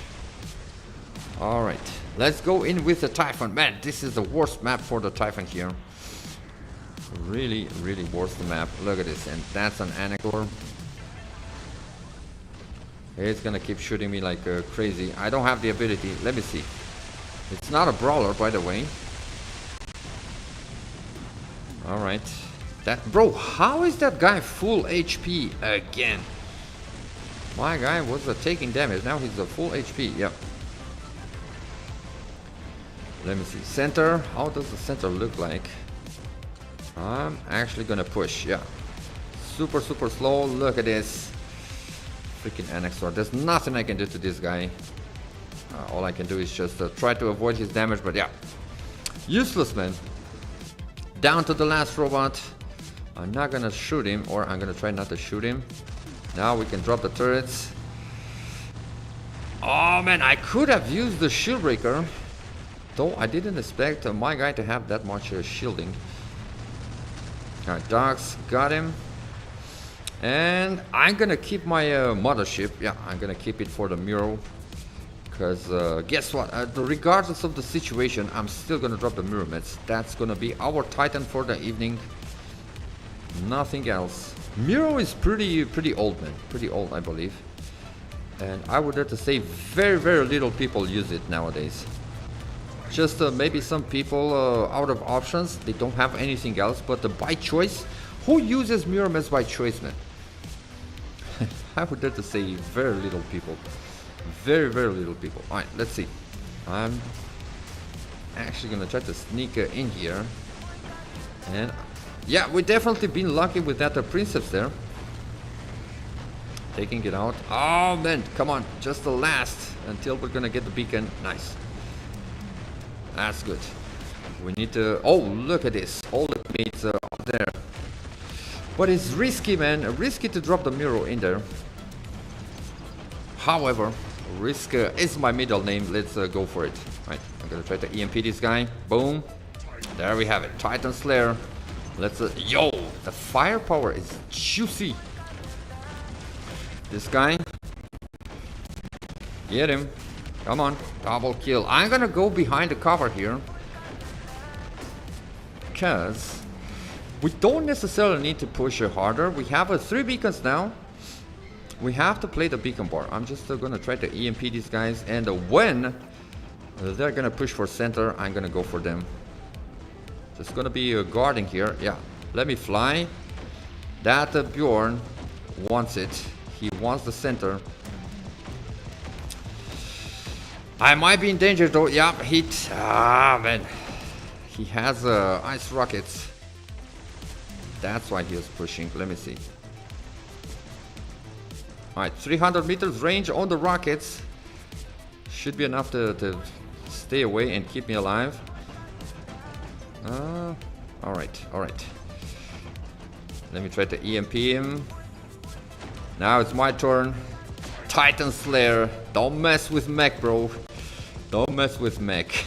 Alright, let's go in with the Typhon. Man, this is the worst map for the Typhon here. Really, really worst map. Look at this, and that's an Anacor. It's gonna keep shooting me like crazy. I don't have the ability. Let me see. It's not a brawler, by the way. Alright. That bro, how is that guy full HP again? My guy was taking damage. Now he's a full HP. Yep. Let me see. Center. How does the center look like? I'm actually gonna push. Yeah. Super, super slow. Look at this. Freaking Annexor. There's nothing I can do to this guy. All I can do is just try to avoid his damage, but yeah. Useless, man. Down to the last robot. I'm not gonna shoot him, or I'm gonna try not to shoot him. Now we can drop the turrets. Oh man, I could have used the shield breaker. Though I didn't expect my guy to have that much shielding. Alright, dogs, got him. And I'm gonna keep my mothership. Yeah, I'm gonna keep it for the mural. Because guess what? Regardless of the situation, I'm still gonna drop the Myrmidons. That's gonna be our Titan for the evening. Nothing else. Miro is pretty old, man. Pretty old, I believe. And I would dare to say very, very little people use it nowadays. Just maybe some people out of options. They don't have anything else. But by choice, who uses Myrmidons by choice, man? I would dare to say very little people. Very, very little people. Alright, let's see. I'm actually gonna try to sneak in here. And yeah, we definitely been lucky with that Princess there. Taking it out. Oh man, come on. Just the last until we're gonna get the beacon. Nice. That's good. We need to... Oh, look at this. All the mates are up there. But it's risky, man. Risky to drop the mirror in there. However, Risk is my middle name. Let's go for it. Right, I'm gonna try to EMP this guy. Boom. There we have it. Titan Slayer. Let's yo, the firepower is juicy. This guy, get him. Come on, double kill. I'm gonna go behind the cover here, because we don't necessarily need to push harder. We have 3 beacons now. We have to play the beacon bar. I'm just gonna try to EMP these guys, and when they're gonna push for center, I'm gonna go for them. Just gonna be guarding here. Yeah, let me fly. That Bjorn wants it. He wants the center. I might be in danger though. Yeah, hit. Ah, man. He has ice rockets. That's why he was pushing. Let me see. Alright, 300 meters range on the rockets. Should be enough to stay away and keep me alive. Alright, alright. Let me try to EMP him. Now it's my turn. Titan Slayer. Don't mess with mech, bro. Don't mess with mech.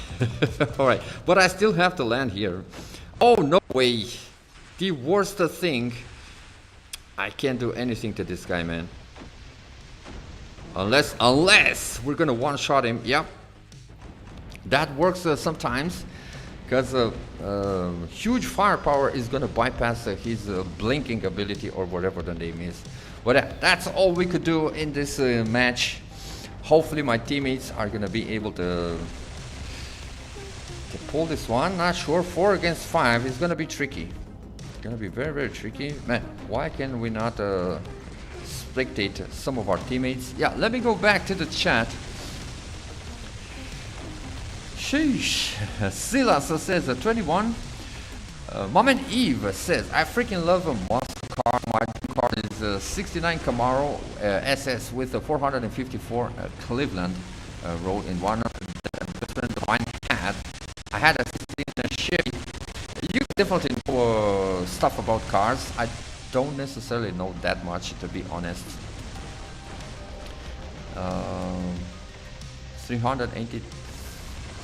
Alright, but I still have to land here. Oh, no way. The worst thing. I can't do anything to this guy, man. Unless we're gonna one-shot him. Yep. That works sometimes. Because huge firepower is gonna bypass his blinking ability or whatever the name is. But that's all we could do in this match. Hopefully my teammates are gonna be able to pull this one. Not sure. 4 against 5 is gonna be tricky. It's gonna be very, very tricky. Man, why can we not spectate some of our teammates? Yeah, let me go back to the chat. Sheesh. Silas says 21. Mom and Eve says, I freaking love a monster car. My car is 69 Camaro SS with a 454 Cleveland road in one of the mine had. I had a 16 Chevy. You definitely know stuff about cars. I don't necessarily know that much, to be honest.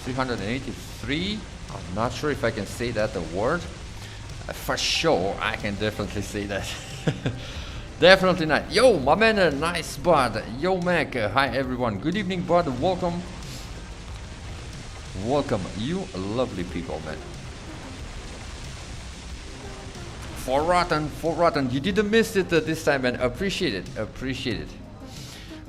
383. I'm not sure if I can say that the word. For sure, I can definitely say that. Definitely not. Yo, my man, nice bud. Yo, Mac. Hi, everyone. Good evening, bud. Welcome. Welcome, you lovely people, man. For rotten. You didn't miss it this time, man. Appreciate it. Appreciate it.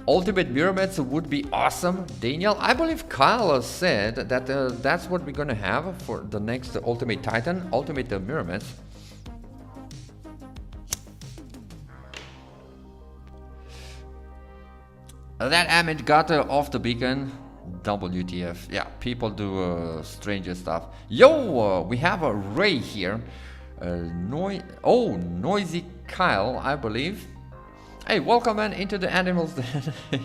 Ultimate mirror mats would be awesome. Daniel, I believe Kyle said that that's what we're gonna have for the next Ultimate Titan, Ultimate mirror mats. That Amit got off the beacon. WTF. Yeah, people do stranger stuff. Yo, we have a Ray here. Noisy Kyle, I believe. Hey, welcome, man, into the animals.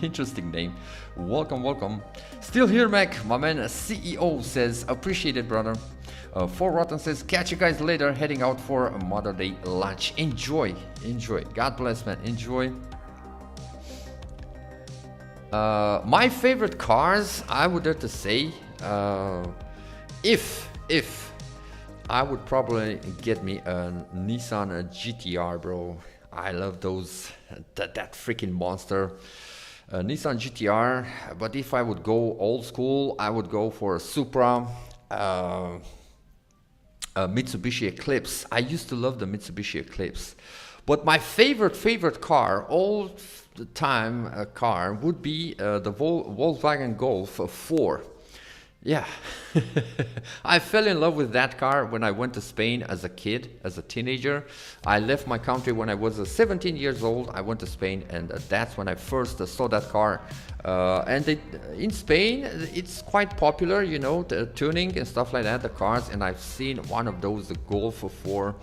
Interesting name. Welcome, welcome. Still here, Mac. My man CEO says, appreciate it, brother. 4 Rotten says, catch you guys later. Heading out for a Mother Day lunch. Enjoy. Enjoy. God bless, man. Enjoy. My favorite cars, I would have to say, if I would probably get me a Nissan GTR, bro. I love those, that freaking monster. Nissan GTR, but if I would go old school, I would go for a Supra, Mitsubishi Eclipse. I used to love the Mitsubishi Eclipse. But my favorite car, all the time car, would be the Volkswagen Golf 4. Yeah, I fell in love with that car when I went to Spain as a kid, as a teenager. I left my country when I was 17 years old. I went to Spain, and that's when I first saw that car. And in Spain, it's quite popular, you know, the tuning and stuff like that, the cars. And I've seen one of those, the Golf 4,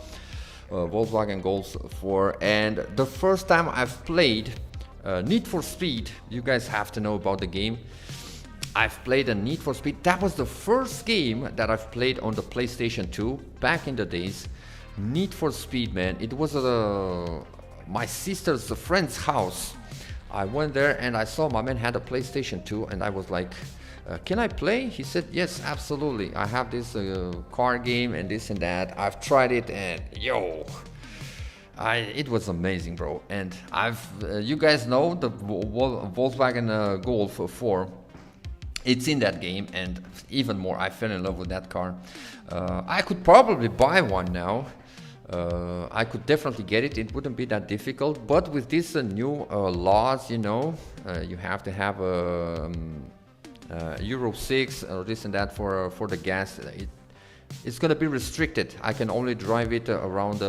Volkswagen Golf 4. And the first time I've played Need for Speed, you guys have to know about the game. I've played a Need for Speed. That was the first game that I've played on the PlayStation 2 back in the days. Need for Speed, man. It was my sister's friend's house. I went there and I saw my man had a PlayStation 2, and I was like, Can I play? He said, yes, absolutely. I have this car game and this and that. I've tried it and yo, it was amazing, bro. And you guys know the Volkswagen Golf 4. It's in that game, and even more, I fell in love with that car. I could probably buy one now. I could definitely get it. It wouldn't be that difficult. But with these new laws, you know, you have to have a Euro 6 or this and that for the gas. It's gonna be restricted. I can only drive it around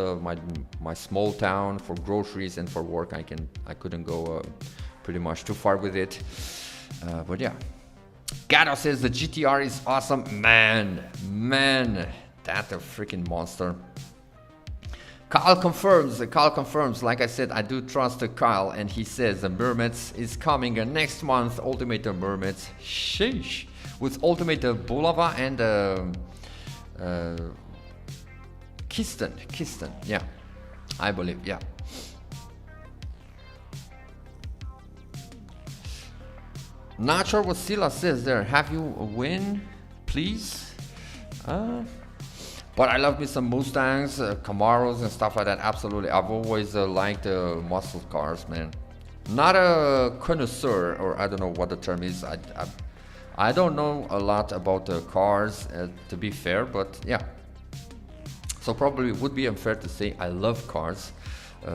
my small town for groceries and for work. I couldn't go pretty much too far with it. But yeah. Gato says the GTR is awesome. Man, that's a freaking monster. Kyle confirms, like I said, I do trust Kyle, and he says the Mermaids is coming next month, Ultimate Mermaids. Sheesh. With Ultimate Bulava and Kisten, yeah. I believe, yeah. Not sure what Sila says there. Have you a win, please? But I love me some Mustangs, Camaros and stuff like that. Absolutely. I've always liked muscle cars, man. Not a connoisseur, or I don't know what the term is. I don't know a lot about cars, to be fair, but yeah. So probably it would be unfair to say I love cars.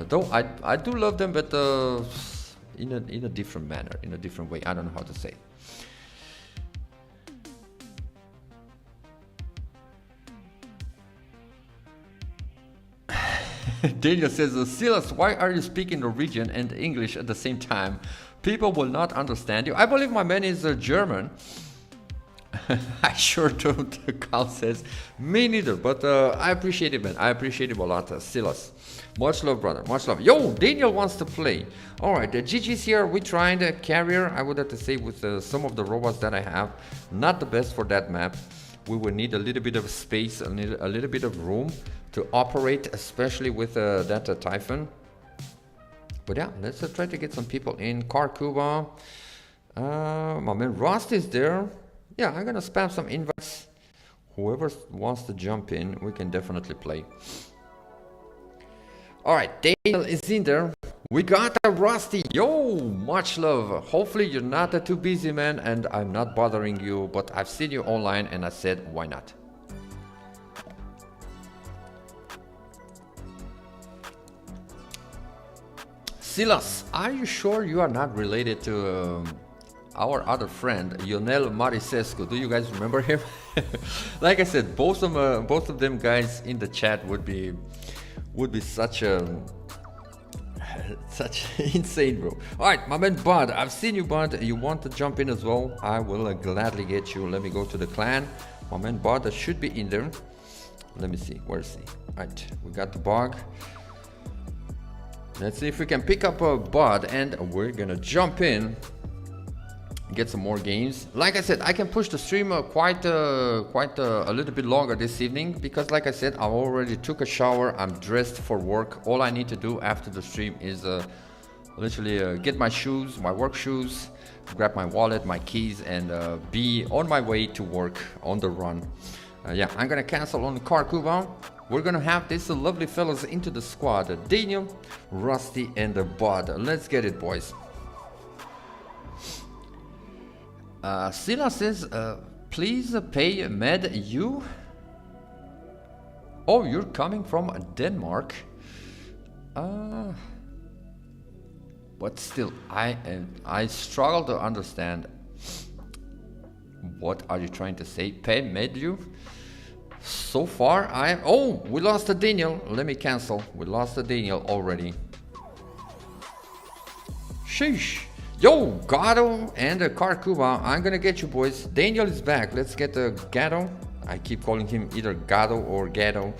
Though I do love them, but in a different manner, in a different way. I don't know how to say. Daniel says, Silas, why are you speaking Norwegian and English at the same time? People will not understand you. I believe my man is German. I sure don't, Carl says. Me neither, but I appreciate it, man. I appreciate it a lot, Silas. Much love, brother. Much love. Yo, Daniel wants to play. All right, Gigi's here. We're trying the carrier, I would have to say, with some of the robots that I have. Not the best for that map. We will need a little bit of space, a little bit of room to operate, especially with that Typhoon. But yeah, let's try to get some people in. Karkuba. My man Rost is there. Yeah, I'm gonna spam some invites. Whoever wants to jump in, we can definitely play. All right, Daniel is in there. We got a Rusty. Yo, much love. Hopefully you're not too busy, man, and I'm not bothering you, but I've seen you online and I said, why not? Silas, are you sure you are not related to our other friend, Lionel Marisescu? Do you guys remember him? Like I said, both of them guys in the chat would be such insane, bro. All right, my man Bud, I've seen you, Bud. You want to jump in as well? I will gladly get you. Let me go to the clan. My man Bud should be in there. Let me see. Where is he? All right, we got the bug. Let's see if we can pick up a Bud, and we're gonna jump in, get some more games. Like I said, I can push the stream quite a little bit longer this evening, because like I said, I already took a shower. I'm dressed for work. All I need to do after the stream is literally get my shoes, my work shoes, grab my wallet, my keys, and be on my way to work on the run. Yeah, I'm gonna cancel on Karkuba. We're gonna have these lovely fellas into the squad, Daniel, Rusty, and Bud. Let's get it, boys. Sila says, please pay med you. Oh, you're coming from Denmark. But still, I struggle to understand. What are you trying to say? Pay med you? So far, oh, we lost a Daniel. Let me cancel. We lost a Daniel already. Sheesh. Yo, Gato and Karkuba, I'm gonna get you, boys. Daniel is back. Let's get Gato. I keep calling him either Gato or Gato.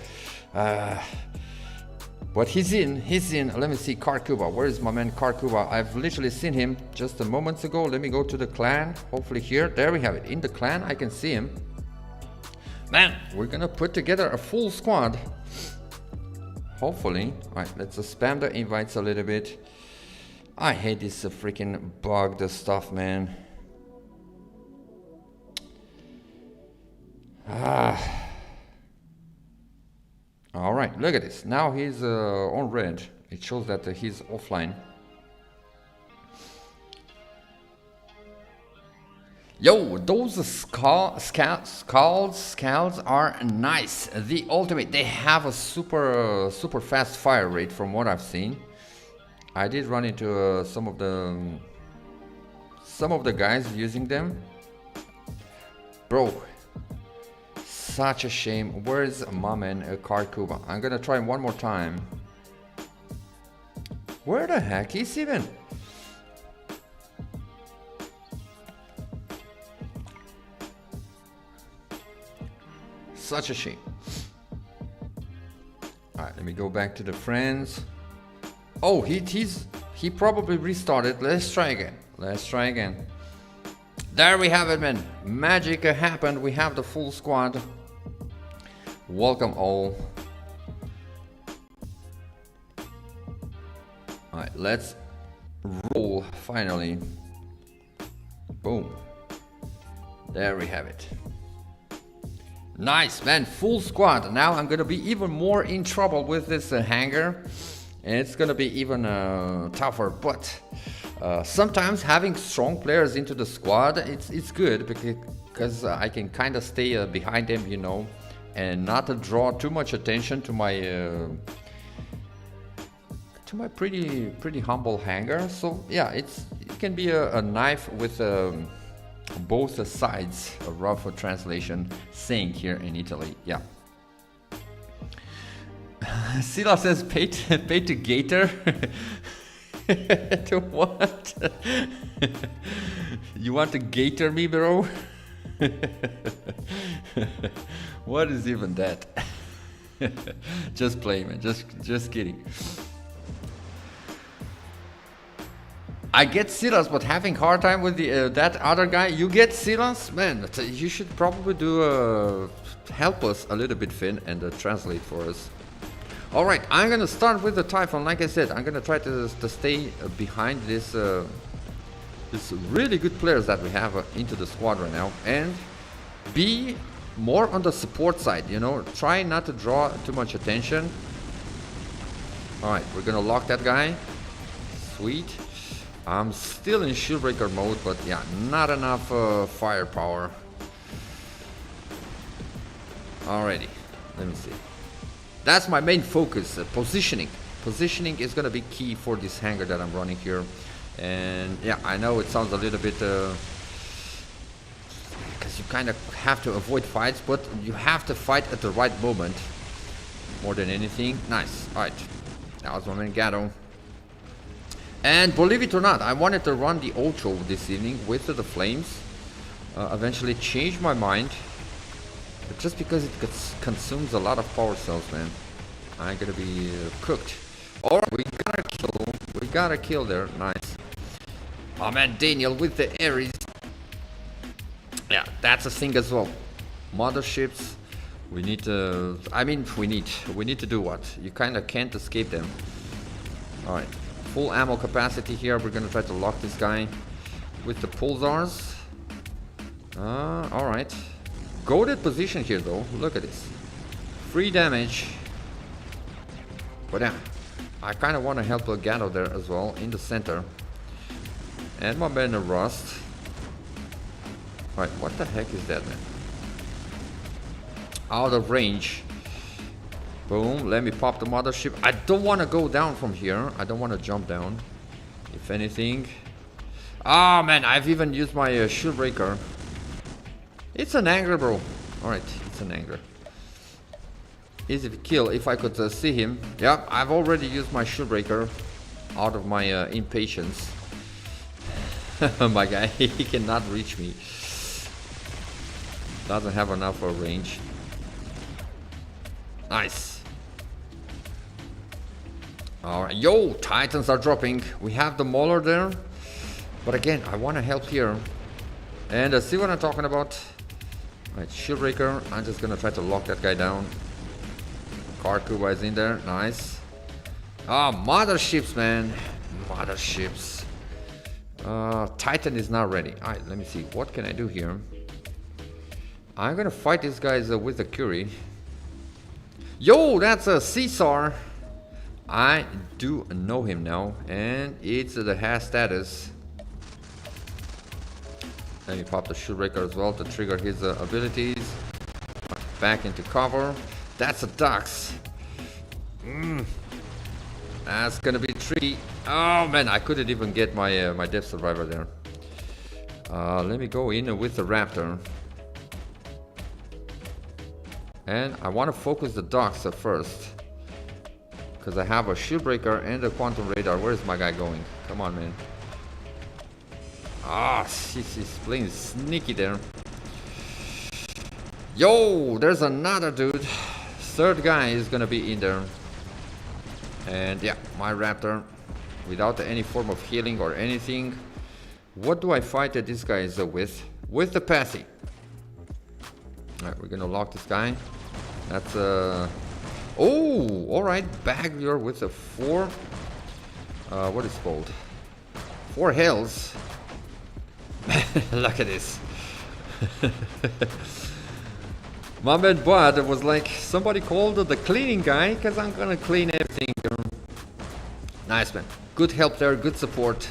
But he's in. Let me see, Karkuba. Where is my man Karkuba? I've literally seen him just a moment ago. Let me go to the clan. Hopefully here. There we have it. In the clan, I can see him. Man, we're gonna put together a full squad. Hopefully. Alright, let's spam the invites a little bit. I hate this freaking bugged stuff, man. All right, look at this. Now he's on red. It shows that he's offline. Yo, those scouts are nice. The ultimate, they have a super fast fire rate from what I've seen. I did run into some of the guys using them. Bro, such a shame. Where's my man Karkuba? I'm gonna try one more time. Where the heck is he even? Such a shame. Alright, let me go back to the friends. Oh, he probably restarted. Let's try again. Let's try again. There we have it, man. Magic happened. We have the full squad. Welcome all. Alright, let's roll finally. Boom. There we have it. Nice, man. Full squad. Now I'm gonna be even more in trouble with this hangar. And it's gonna be even tougher, but sometimes having strong players into the squad, it's good because I can kind of stay behind them, you know, and not draw too much attention to my pretty humble hangar. So yeah, it can be a knife with both sides. A rough translation saying here in Italy. Yeah. Sila says pay to Gator. To what? You want to Gator me, bro? What is even that? Just playing, man. Just kidding. I get Silas, but having hard time with the that other guy. You get Silas, man. You should probably do help us a little bit, Finn, and translate for us. All right, I'm gonna start with the Typhon. Like I said, I'm gonna try to stay behind this really good players that we have into the squad right now, and be more on the support side. You know, try not to draw too much attention. All right, we're gonna lock that guy. Sweet. I'm still in shieldbreaker mode, but yeah, not enough firepower. Alrighty, let me see. That's my main focus, positioning. Positioning is gonna be key for this hangar that I'm running here. And yeah, I know it sounds a little bit because you kind of have to avoid fights, but you have to fight at the right moment more than anything. Nice. Alright, that was my main Gatto. And believe it or not, I wanted to run the Ultra this evening with the flames. Eventually changed my mind. But just because it consumes a lot of power cells, man. I'm gonna be cooked. Alright, we got a kill. We got a kill there. Nice. Oh man, Daniel with the Ares. Yeah, that's a thing as well. Motherships. We need to... we need to do what? You kind of can't escape them. Alright. Full ammo capacity here. We're gonna try to lock this guy with the pulsars. Alright. Goated position here though. Look at this. Free damage. But yeah, I kind of want to help Gatto there as well in the center. And my man Rust. Alright, what the heck is that, man? Out of range. Boom, let me pop the mothership. I don't want to go down from here. I don't want to jump down. If anything. Oh man, I've even used my shield breaker. It's an anger, bro. Alright, it's an anger. Easy to kill if I could see him. Yeah, I've already used my shield breaker out of my impatience. My guy, he cannot reach me. Doesn't have enough range. Nice. Alright, yo, Titans are dropping. We have the Mauler there. But again, I want to help here. And see what I'm talking about? Alright, Shieldbreaker. I'm just gonna try to lock that guy down. Karkuba is in there. Nice. Ah, motherships, man. Motherships. Titan is not ready. Alright, let me see. What can I do here? I'm gonna fight these guys with the Curie. Yo, that's a Caesar. I do know him now, and it's the has status. Let me pop the Shoebreaker as well to trigger his abilities. Back into cover. That's a Dux. That's gonna be tricky. Oh man, I couldn't even get my my Death Survivor there. Let me go in with the Raptor. And I want to focus the Dux first. Because I have a Shieldbreaker and a Quantum Radar. Where's my guy going? Come on, man. Ah, he's playing sneaky there. Yo, there's another dude. Third guy is gonna be in there. And yeah, my Raptor. Without any form of healing or anything. What do I fight that this guy is with? With the Passy. Alright, we're gonna lock this guy. That's oh, alright, Bagger with a 4. What is it called? 4 hells. Look at this. My man Bud was like, somebody called the cleaning guy, because I'm gonna clean everything. Nice, man. Good help there, good support.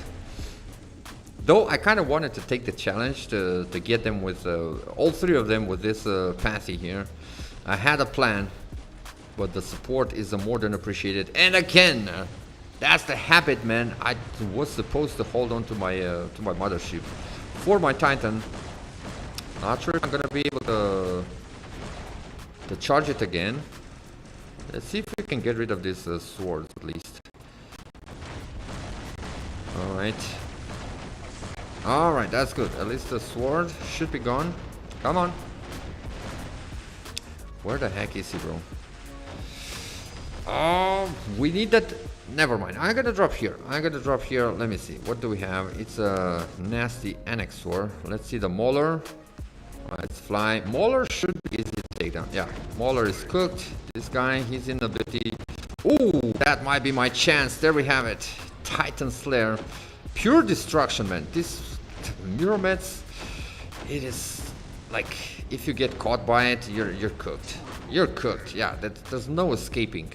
Though I kind of wanted to take the challenge to get them with all 3 of them with this Passy here. I had a plan, but the support is more than appreciated. And again, that's the habit, man. I was supposed to hold on to my mothership for my Titan. Not sure if I'm gonna be able to charge it again. Let's see if we can get rid of this sword at least. All right. Alright, that's good. At least the sword should be gone. Come on. Where the heck is he, bro? Oh, we need that. Never mind. I'm gonna drop here. Let me see. What do we have? It's a nasty Annexor. Let's see the Mauler. Let's fly. Mauler should be easy to take down. Yeah, Mauler is cooked. This guy, he's in ability. Ooh, that might be my chance. There we have it. Titan Slayer. Pure destruction, man. This Muromets, it is like if you get caught by it, you're cooked. You're cooked. Yeah, there's no escaping.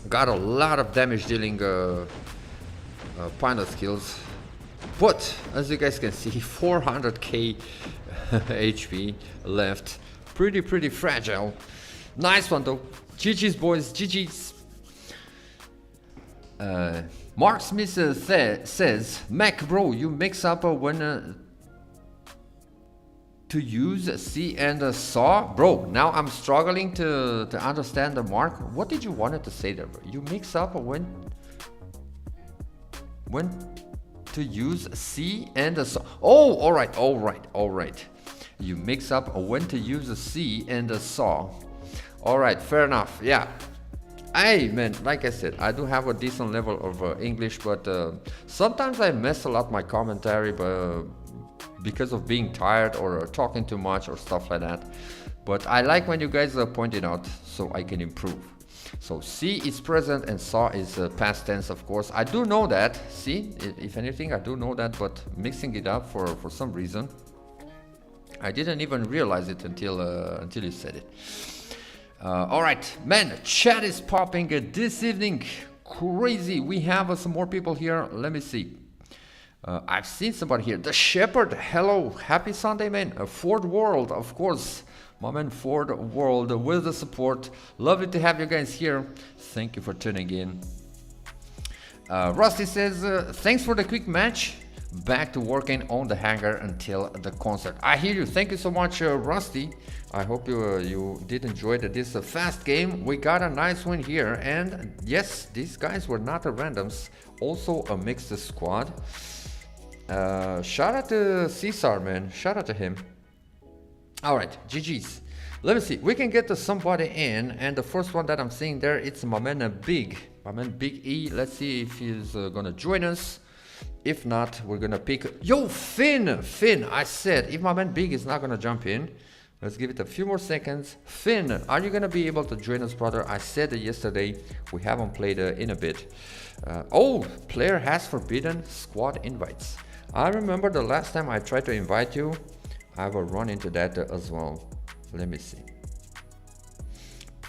Got a lot of damage dealing pilot skills, but as you guys can see, 400k HP left. Pretty fragile. Nice one though. GG's boys. GG's. Mark Smith says, Mac bro, you mix up when to use C and saw? Bro, now I'm struggling to understand the Mark. What did you want to say there, bro? You mix up when to use C and saw. Oh, alright. You mix up when to use a C and a saw. Alright, fair enough. Yeah. Hey man, like I said, I do have a decent level of English, but sometimes I mess a lot my commentary because of being tired or talking too much or stuff like that. But I like when you guys point it out so I can improve. So C is present and saw is past tense, of course. I do know that. See, if anything, I do know that, but mixing it up for some reason, I didn't even realize it until you said it. Alright, man, chat is popping this evening. Crazy. We have some more people here. Let me see. I've seen somebody here. The Shepherd. Hello. Happy Sunday, man. Ford World, of course. My man Ford World with the support. Lovely to have you guys here. Thank you for tuning in. Rusty says, thanks for the quick match. Back to working on the hangar until the concert. I hear you. Thank you so much, Rusty. I hope you did enjoy this fast game. We got a nice win here, and yes, these guys were not randoms. Also a mixed squad. Shout out to Caesar, man. Shout out to him. All right, GG's. Let me see. We can get to somebody in, and the first one that I'm seeing there, it's my man Big E. Let's see if he's gonna join us. If not, we're gonna pick. Yo, Finn. I said if my man Big is not gonna jump in. Let's give it a few more seconds. Finn, are you gonna be able to join us, brother? I said yesterday, we haven't played in a bit. Oh, player has forbidden squad invites. I remember the last time I tried to invite you, I will run into that as well. Let me see.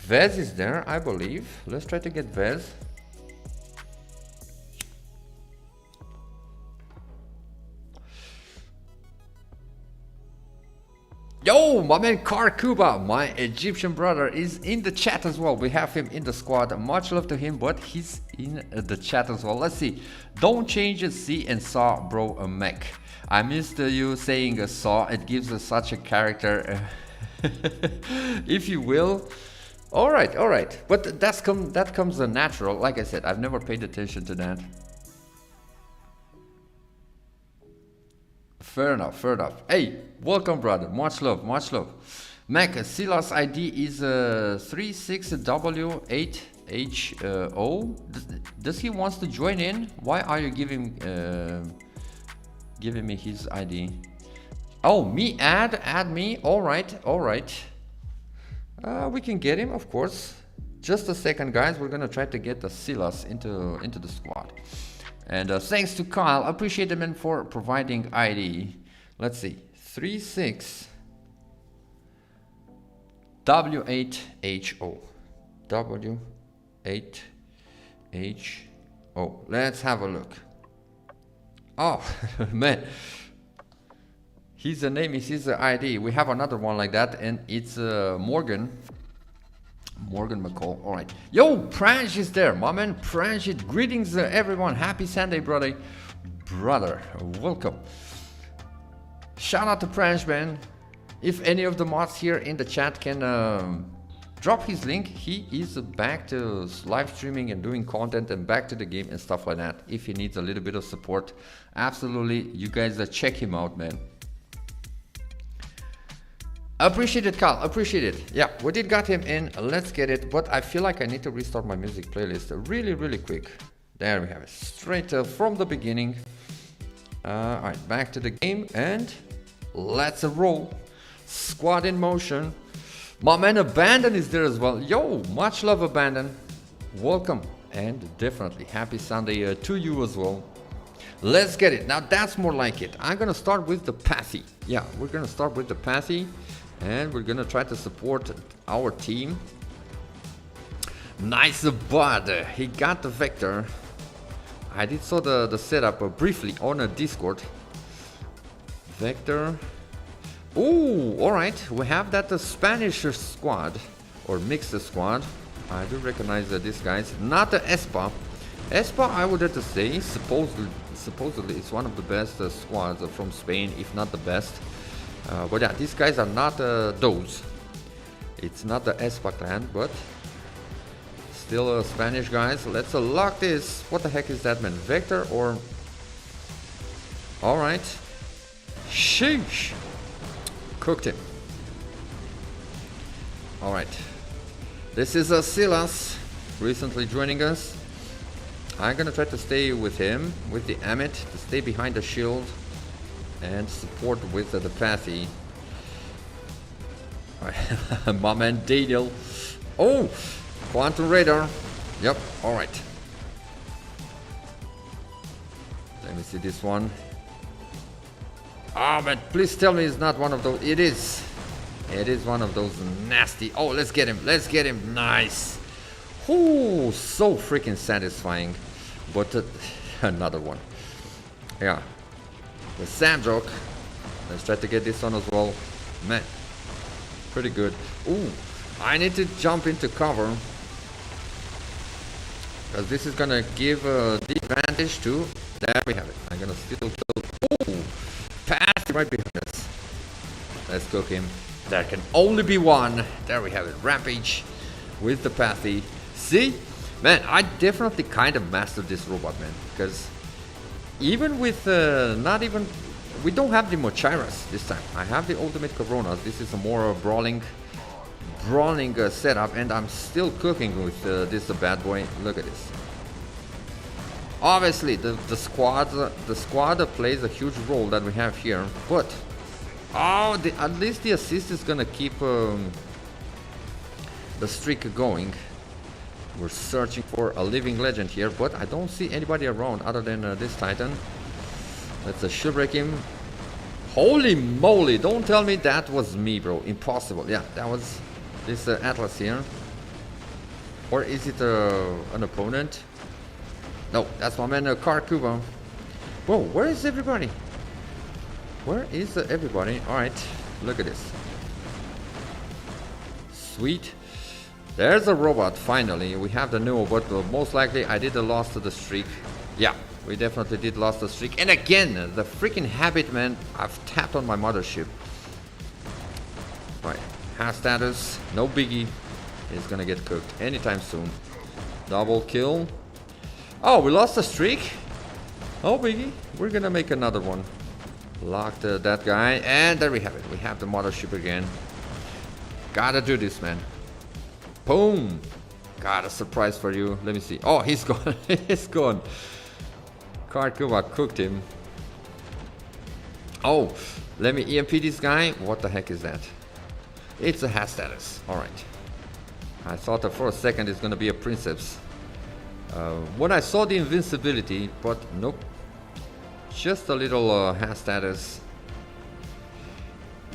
Vez is there, I believe. Let's try to get Vez. Yo, my man Karkuba, my Egyptian brother, is in the chat as well. We have him in the squad. Much love to him, but he's in the chat as well. Let's see. Don't change it, see and saw, bro, a mech. I missed you saying a saw. It gives us such a character, if you will. All right, but that comes natural. Like I said, I've never paid attention to that. Fair enough. Hey, welcome, brother. Much love. Mac, Silas ID is 36W8HO. Does he wants to join in? Why are you giving me his ID? Oh, me add me. All right. We can get him, of course. Just a second, guys. We're gonna try to get the Silas into the squad. And thanks to Kyle, appreciate him for providing ID. Let's see, 36W8HO. W8HO. Let's have a look. Oh, man. His name is his ID. We have another one like that, and it's Morgan McCall. All right. Yo, Pranj is there. My man Pranj. Greetings, everyone. Happy Sunday, brother. Welcome. Shout out to Pranj, man. If any of the mods here in the chat can drop his link, he is back to live streaming and doing content and back to the game and stuff like that. If he needs a little bit of support, absolutely, you guys check him out, man. Appreciate it, Carl. Appreciate it. Yeah, we did got him in. Let's get it. But I feel like I need to restart my music playlist really quick. There we have it. Straight from the beginning. All right, back to the game and let's roll. Squad in motion. My man Abandon is there as well. Yo, much love, Abandon. Welcome and definitely happy Sunday to you as well. Let's get it. Now that's more like it. I'm gonna start with the Pathy. Yeah, we're gonna start with the Pathy. And we're gonna try to support our team. Nice, bud. He got the Vector. I did saw the setup briefly on a Discord. Vector. Oh, all right. We have that Spanish squad or mixed squad. I do recognize these guys. Not the Espa. Espa, I would have to say, supposedly it's one of the best squads from Spain, if not the best. But yeah, these guys are not those. It's not the Espa clan, but still Spanish guys. Let's lock this. What the heck is that, man? Vector or... Alright. Sheesh. Cooked him. Alright. This is Silas, recently joining us. I'm gonna try to stay with him, with the Amit, to stay behind the shield. And support with the Pathy. My man Daniel. Oh, Quantum Radar. Yep, alright. Let me see this one. Ah, but please tell me it's not one of those. It is. It is one of those nasty. Oh, let's get him. Nice. Oh, so freaking satisfying. But another one. Yeah. The Sandrock. Let's try to get this one as well. Man, pretty good. Ooh, I need to jump into cover because this is gonna give the advantage to. There we have it. I'm gonna still kill. Ooh, pass right behind us. Let's cook him. There can only be one. There we have it. Rampage with the Pathy. See, man, I definitely kind of mastered this robot, man, because. Even with we don't have the Mochiras this time. I have the Ultimate Coronas. This is a more brawling setup, and I'm still cooking with this bad boy. Look at this. Obviously, the squad plays a huge role that we have here, but at least the assist is gonna keep the streak going. We're searching for a living legend here, but I don't see anybody around other than this Titan. Let's shield break him. Holy moly, don't tell me that was me, bro. Impossible. Yeah, that was this Atlas here. Or is it an opponent? No, that's my man Karkuba. Whoa, where is everybody? Where is everybody? Alright, look at this. Sweet. There's a robot, finally. We have the new, but most likely I did lost the streak. Yeah, we definitely did lost the streak. And again, the freaking habit, man. I've tapped on my mothership. Alright, half status, no biggie. He's gonna get cooked anytime soon. Double kill. Oh, we lost the streak? No biggie. We're gonna make another one. Locked that guy, and there we have it. We have the mothership again. Gotta do this, man. Boom. Got a surprise for you. Let me see. Oh, he's gone. He's gone. Karkuba cooked him. Oh, let me EMP this guy. What the heck is that? It's a hat status. Alright. I thought that for a second it's gonna be a Princeps. When I saw the invincibility, but nope. Just a little hat status.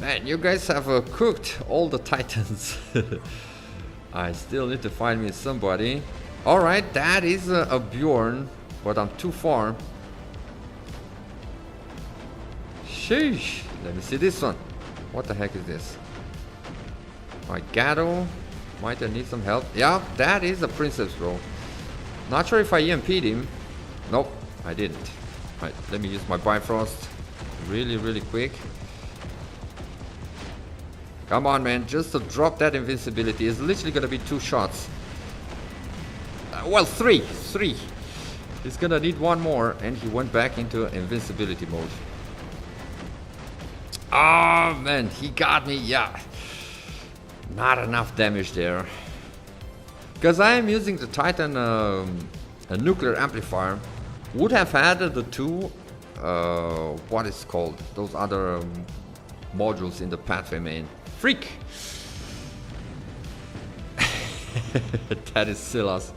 Man, you guys have cooked all the Titans. I still need to find me somebody. Alright, that is a Bjorn, but I'm too far. Sheesh. Let me see this one. What the heck is this? My Gato. Might I need some help? Yeah, that is a Princess, bro. Not sure if I EMP'd him. Nope, I didn't. Right, let me use my Bifrost really quick. Come on, man, just to drop that invincibility is literally gonna be 2 shots. Well, three. He's gonna need one more, and he went back into invincibility mode. Oh man, he got me. Yeah, not enough damage there. Because I am using the Titan a nuclear amplifier. Would have had the two, what is called, those other modules in the pathway main. Freak! That is Silas.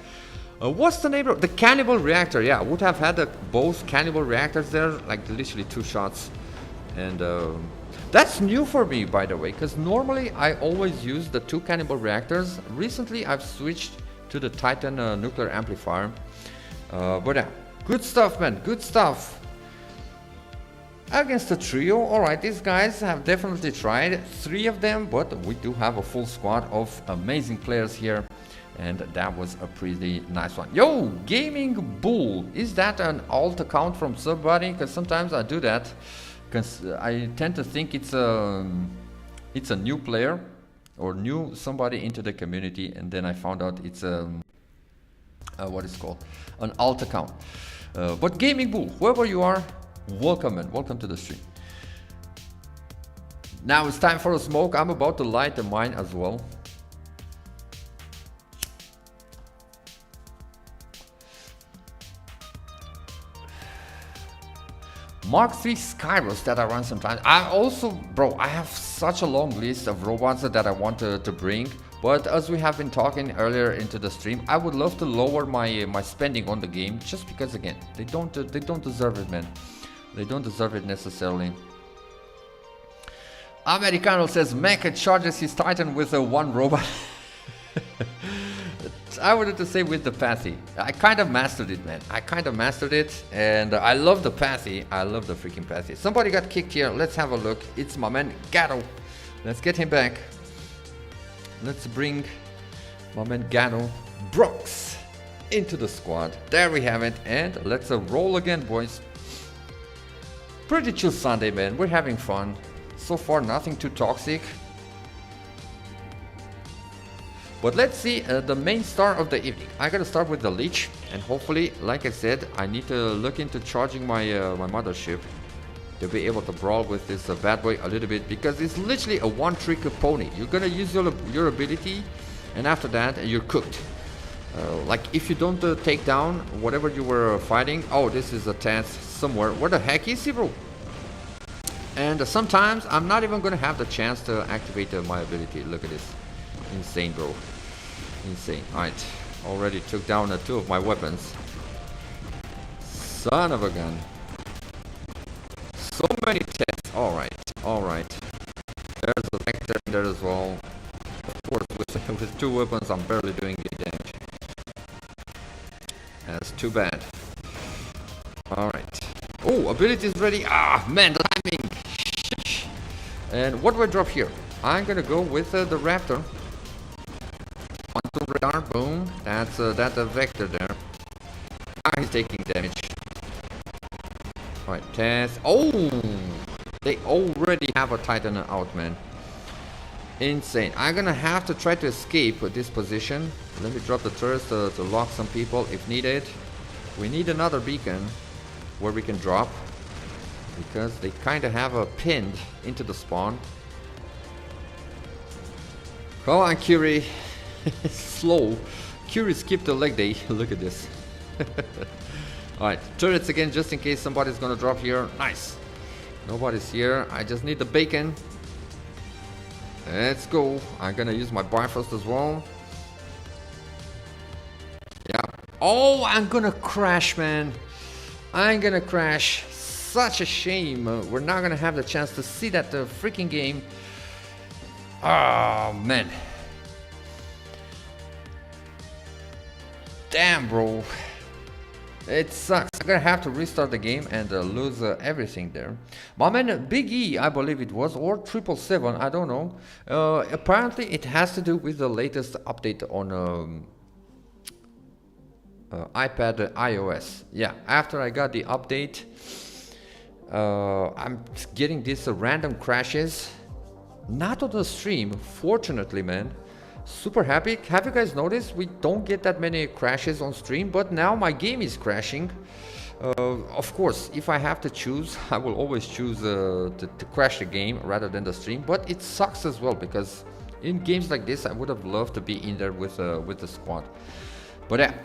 What's the name of the cannibal reactor? Yeah, would have had both cannibal reactors there, like literally 2 shots. And that's new for me, by the way, because normally I always use the 2 cannibal reactors. Recently I've switched to the Titan nuclear amplifier. But yeah, good stuff, man, good stuff. Against the trio, alright, these guys have definitely tried, 3 of them, but we do have a full squad of amazing players here. And that was a pretty nice one. Yo, Gaming Bull, is that an alt account from somebody? Because sometimes I do that, because I tend to think it's a new player or new somebody into the community, and then I found out it's what is called an alt account. But Gaming Bull, whoever you are, welcome, and welcome to the stream. Now it's time for a smoke. I'm about to light mine as well. Mark III Skyros that I run sometimes. I also, bro, I have such a long list of robots that I want to bring. But as we have been talking earlier into the stream, I would love to lower my spending on the game, just because again, they don't deserve it, man. They don't deserve it necessarily. Americano says Mecha charges his Titan with a 1 robot. I wanted to say with the Pathy. I kind of mastered it, man. I kind of mastered it, and I love the Pathy. I love the freaking Pathy. Somebody got kicked here. Let's have a look. It's my man Gato. Let's get him back. Let's bring my man Gato Brooks into the squad. There we have it, and let's roll again, boys. Pretty chill Sunday, man. We're having fun. So far, nothing too toxic. But let's see the main star of the evening. I gotta start with the Leech, and hopefully, like I said, I need to look into charging my my mothership to be able to brawl with this bad boy a little bit, because it's literally a one-trick pony. You're gonna use your ability, and after that, you're cooked. Like if you don't take down whatever you were fighting. Oh, this is a task somewhere. Where the heck is he, bro? And sometimes I'm not even gonna have the chance to activate my ability. Look at this. Insane, bro. Insane. Alright. Already took down 2 of my weapons. Son of a gun. So many tests. Alright, alright. There's a vector in there as well. Of course, with two weapons, I'm barely doing any damage. That's too bad. Alright. Oh, ability is ready. Ah, man, the timing. Sheesh. And what do I drop here? I'm gonna go with the Raptor. Onto radar, boom. That's a vector there. Ah, he's taking damage. Alright, test. Oh! They already have a Titan out, man. Insane. I'm gonna have to try to escape this position. Let me drop the turrets to lock some people if needed. We need another beacon where we can drop, because they kind of have a pinned into the spawn. Come on, Curie. Slow. Curie skipped the leg day. Look at this. Alright, turrets again just in case somebody's gonna drop here. Nice. Nobody's here. I just need the bacon. Let's go. I'm gonna use my Bifrost as well. Yeah. Oh, I'm gonna crash, man. I'm gonna crash. Such a shame. We're not gonna have the chance to see that freaking game. Oh, man. Damn, bro. It sucks. I'm gonna have to restart the game and lose everything there. My man Big E, I believe it was, or 777, I don't know. Apparently it has to do with the latest update on iPad iOS. Yeah, after I got the update, I'm getting these random crashes. Not on the stream, fortunately, man. Super happy. Have you guys noticed we don't get that many crashes on stream, but now my game is crashing. Of course, if I have to choose, I will always choose to crash the game rather than the stream, but it sucks as well, because in games like this I would have loved to be in there with the squad. But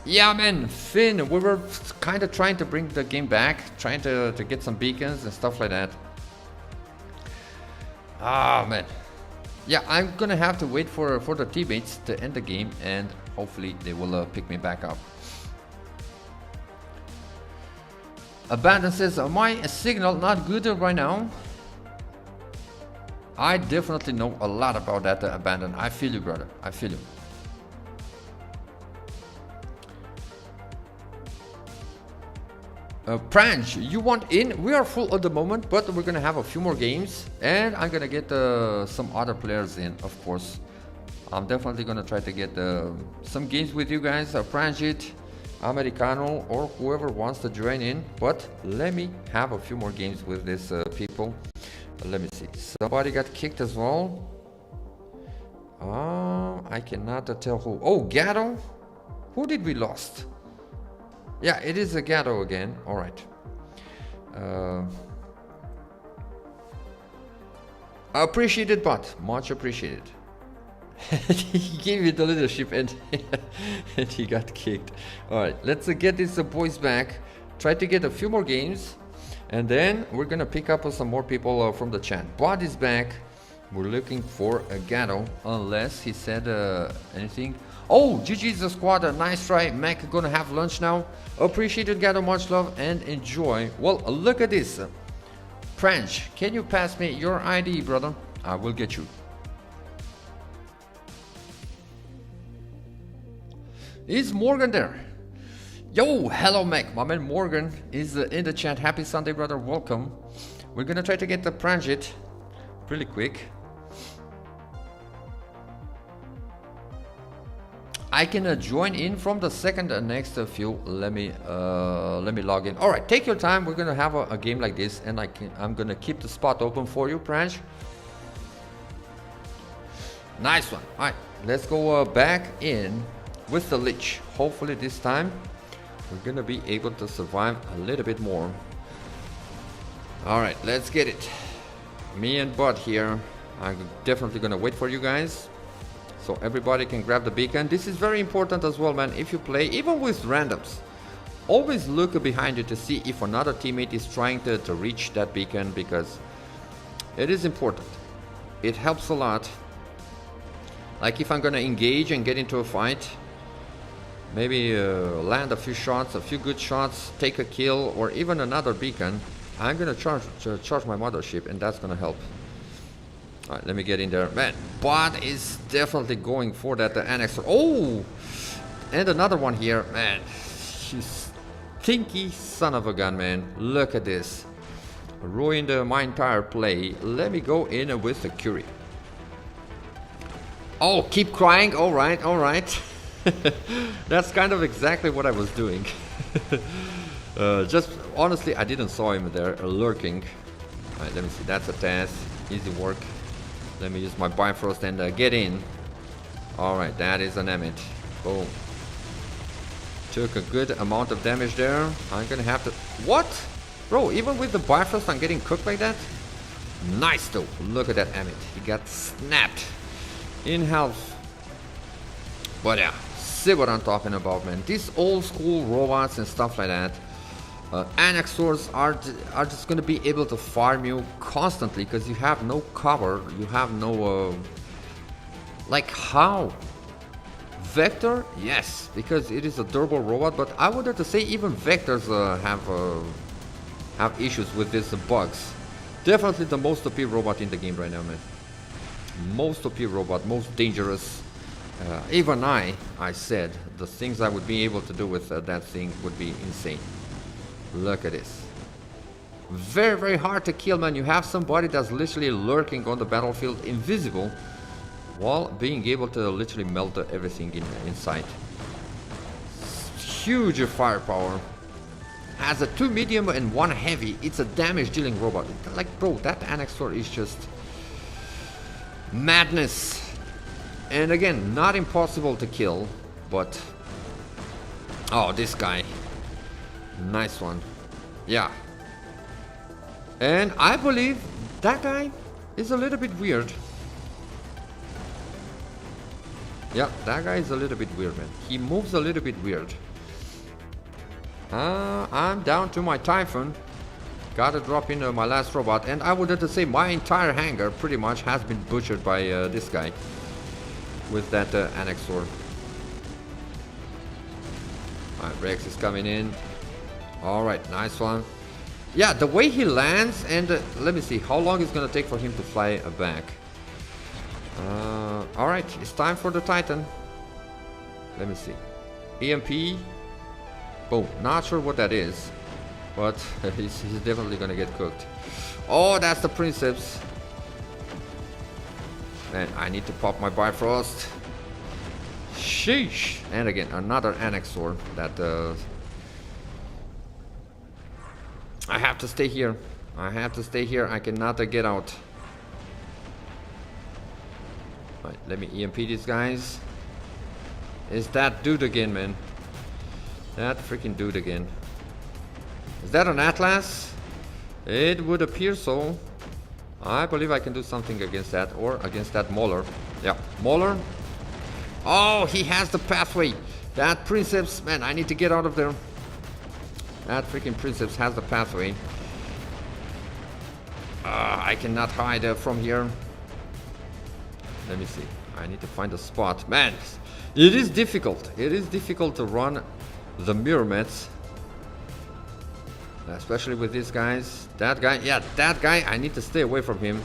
yeah, man, Finn, we were kind of trying to bring the game back, trying to get some beacons and stuff like that. Ah, man. Yeah, I'm gonna have to wait for the teammates to end the game, and hopefully they will pick me back up. Abandon says, my signal not good right now? I definitely know a lot about that, Abandon. I feel you, brother. I feel you. Pranch, you want in? We are full at the moment, but we're gonna have a few more games, and I'm gonna get some other players in, of course. I'm definitely gonna try to get some games with you guys, Pranjit, Americano, or whoever wants to join in. But let me have a few more games with these people. Let me see. Somebody got kicked as well. I cannot tell who. Oh, Gatto? Who did we lost? Yeah, it is a Gatto again. All right. Appreciated, but much appreciated. He gave you the leadership and and he got kicked. All right, let's get these boys back. Try to get a few more games, and then we're gonna pick up some more people from the chat. Bot is back. We're looking for a Gatto, unless he said anything. Oh, GG's the squad, nice try. Mac gonna have lunch now. Appreciated, Gatto, much love and enjoy. Well, look at this. French, can you pass me your ID, brother? I will get you. Is Morgan there? Yo, hello, Mac. My man Morgan is in the chat. Happy Sunday, brother. Welcome. We're gonna try to get the Pranjit really quick. I can join in from the second next few. Let me log in. All right, take your time. We're gonna have a game like this, and I'm gonna keep the spot open for you, Pranj. Nice one. All right, let's go back in with the Lich. Hopefully this time we're gonna be able to survive a little bit more. All right, let's get it. Me and Bud here. I'm definitely gonna wait for you guys, so everybody can grab the beacon. This is very important as well, man. If you play, even with randoms, always look behind you to see if another teammate is trying to reach that beacon, because it is important. It helps a lot. Like if I'm gonna engage and get into a fight, maybe land a few shots, a few good shots, take a kill, or even another beacon, I'm gonna charge my mothership, and that's gonna help. All right, let me get in there. Man, bot is definitely going for that annexer. Oh, and another one here. Man, you stinky son of a gun, man. Look at this. Ruined my entire play. Let me go in with the Curie. Oh, keep crying. All right, all right. That's kind of exactly what I was doing. Just honestly, I didn't saw him there lurking. All right, let me see. That's a task. Easy work. Let me use my Bifrost and get in. All right, that is an Emmet. Boom. Took a good amount of damage there. I'm gonna have to. What, bro? Even with the Bifrost, I'm getting cooked like that. Nice though. Look at that Emmet. He got snapped in health. But yeah, see what I'm talking about, man. These old school robots and stuff like that. Annexors are just going to be able to farm you constantly because you have no cover, you have no like how Vector, yes, because it is a durable robot, but I would have to say even Vectors have issues with these bugs. Definitely the most OP robot in the game right now, man. Most OP robot, most dangerous. Even I said the things I would be able to do with that thing would be insane. Look at this. Very, very hard to kill, man. You have somebody that's literally lurking on the battlefield, invisible, while being able to literally melt everything inside. Huge firepower. Has a 2 medium and 1 heavy. It's a damage dealing robot. Like, bro, that Annexor is just madness. And again, not impossible to kill, but oh, this guy. Nice one. Yeah. And I believe that guy is a little bit weird. Yeah, that guy is a little bit weird, man. He moves a little bit weird. I'm down to my Typhoon. Gotta drop in my last robot. And I would have to say my entire hangar pretty much has been butchered by this guy. With that Annexor. Alright, Rex is coming in. Alright, nice one. Yeah, the way he lands and let me see how long it's gonna take for him to fly back. Alright, it's time for the Titan. Let me see. EMP. Boom. Not sure what that is, but he's definitely gonna get cooked. Oh, that's the Princeps. Man, I need to pop my Bifrost. Sheesh. And again, another Annexor that I have to stay here. I have to stay here. I cannot get out. Right, let me EMP these guys. Is that dude again, man? That freaking dude again. Is that an Atlas? It would appear so. I believe I can do something against that, or against that Mauler. Yeah, Mauler. Oh, he has the pathway. That Princeps, man, I need to get out of there. That freaking Princeps has the pathway. I cannot hide from here. Let me see. I need to find a spot. Man, it is difficult. It is difficult to run the Mirrormets. Especially with these guys. That guy, yeah, that guy, I need to stay away from him.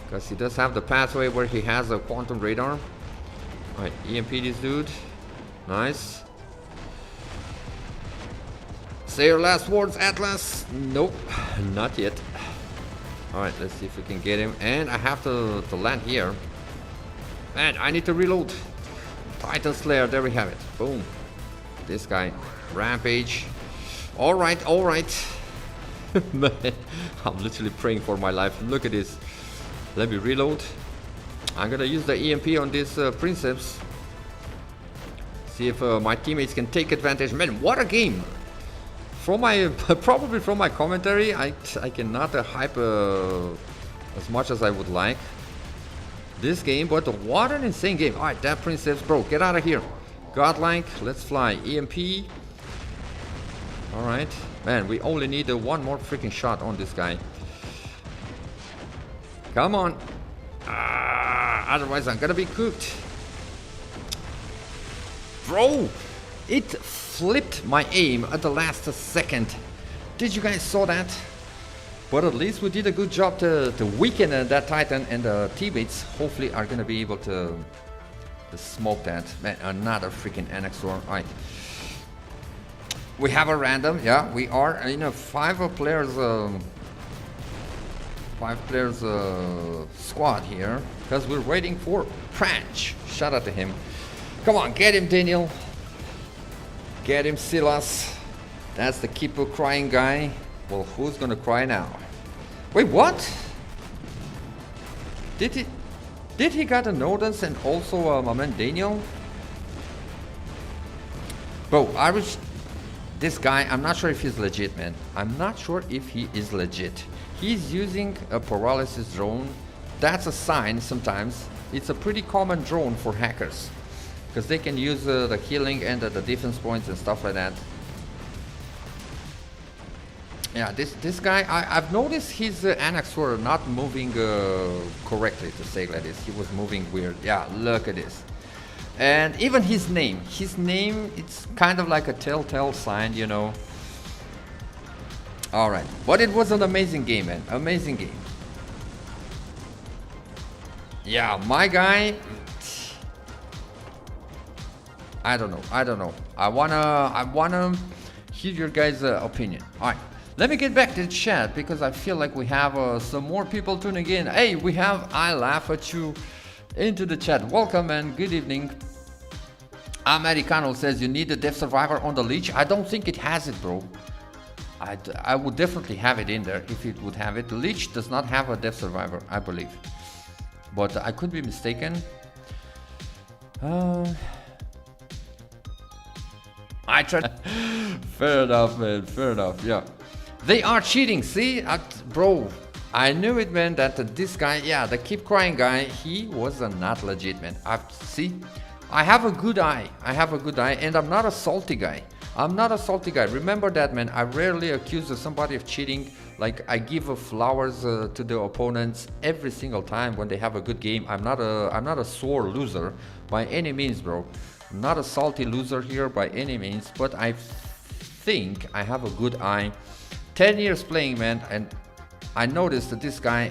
Because he does have the pathway where he has a quantum radar. Alright, EMP this dude. Nice. Say your last words, Atlas. Nope, not yet. Alright, let's see if we can get him. And I have to land here. Man, I need to reload. Titan Slayer, there we have it. Boom. This guy. Rampage. Alright, alright. Man, I'm literally praying for my life. Look at this. Let me reload. I'm gonna use the EMP on this Princeps. See if my teammates can take advantage. Man, what a game! From my probably from my commentary, I cannot hype as much as I would like this game, but what an insane game! All right, that Princeps, bro, get out of here! Godlike, let's fly. EMP. All right, man, we only need one more freaking shot on this guy. Come on! Otherwise, I'm gonna be cooked. Bro, it flipped my aim at the last second. Did you guys saw that? But at least we did a good job to weaken that Titan, and the teammates hopefully are gonna be able to smoke that. Man, another freaking Annexor. Alright. We have a random, yeah, we are in a five players squad here, because we're waiting for Pranch. Shout out to him. Come on, get him, Daniel. Get him, Silas. That's the keeper crying guy. Well, who's gonna cry now? Wait, what? Did he got a notice and also my man Daniel? Bro, this guy, I'm not sure if he's legit, man. I'm not sure if he is legit. He's using a paralysis drone. That's a sign sometimes. It's a pretty common drone for hackers, because they can use the healing and the defense points and stuff like that. Yeah, this guy, I've noticed his annex were not moving correctly, to say like this. He was moving weird. Yeah, look at this. And even his name, it's kind of like a telltale sign, you know. All right, but it was an amazing game, man. Amazing game. Yeah, my guy. I don't know. I wanna hear your guys' opinion. All right, let me get back to the chat, because I feel like we have some more people tuning in. Hey, we have I Laugh at You into the chat. Welcome and good evening. Americano says you need a Death Survivor on the Leech. I don't think it has it, bro. I would definitely have it in there if it would have it. The Leech does not have a Death Survivor, I believe, but I could be mistaken. I tried. Fair enough, man. Fair enough. Yeah, they are cheating. See, bro. I knew it, man. That this guy, yeah, the keep crying guy, he was not legit, man. See, I have a good eye. And I'm not a salty guy. Remember that, man. I rarely accuse somebody of cheating. Like, I give flowers to the opponents every single time when they have a good game. I'm not a sore loser by any means, bro. I'm not a salty loser here by any means. But I think I have a good eye. 10 years playing, man, and I noticed that this guy,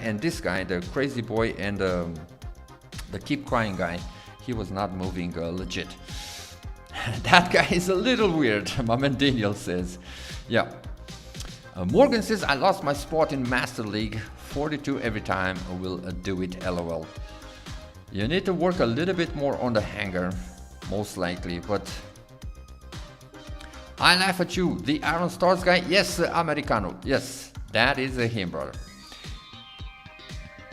the crazy boy and the keep crying guy, he was not moving legit. That guy is a little weird, my man Daniel says. Yeah. Morgan says, I lost my spot in Master League. 42 every time. Will do it, lol. You need to work a little bit more on the Hangar, most likely, but I Laugh at You. The Iron Stars guy? Yes, Americano. Yes, that is him, brother.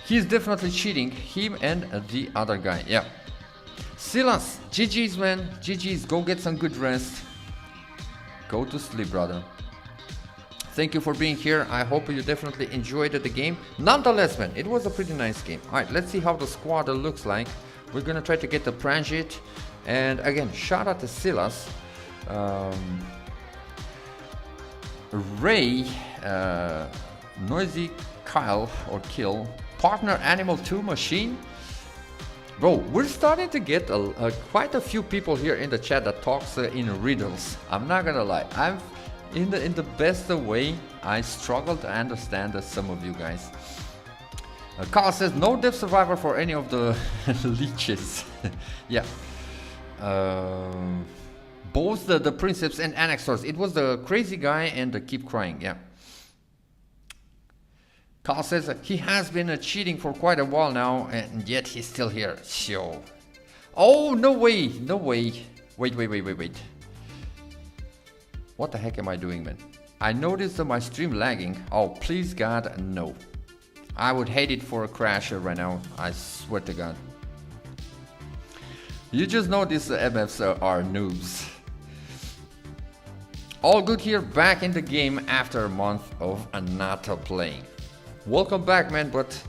He's definitely cheating, him and the other guy. Yeah. Silas, GG's, man. GG's. Go get some good rest. Go to sleep, brother. Thank you for being here. I hope you definitely enjoyed the game. Nonetheless, man, it was a pretty nice game. All right, let's see how the squad looks like. We're gonna try to get the Pranjit. And again, shout out to Silas. Ray, Noisy Kyle or Kill, Partner Animal 2 Machine. Bro, we're starting to get quite a few people here in the chat that talks in riddles. I'm not gonna lie. I'm in the best way. I struggle to understand some of you guys. Carl says no Death Survivor for any of the leeches. Yeah. Both the Princeps and Annexors. It was the crazy guy and the keep crying. Yeah. Carl says he has been cheating for quite a while now, and yet he's still here. Sure. Oh, no way. No way. Wait. What the heck am I doing, man? I noticed my stream lagging. Oh, please God, no. I would hate it for a crash right now. I swear to God. You just know these MFs are noobs. All good here, back in the game after a month of not playing. Welcome back, man, but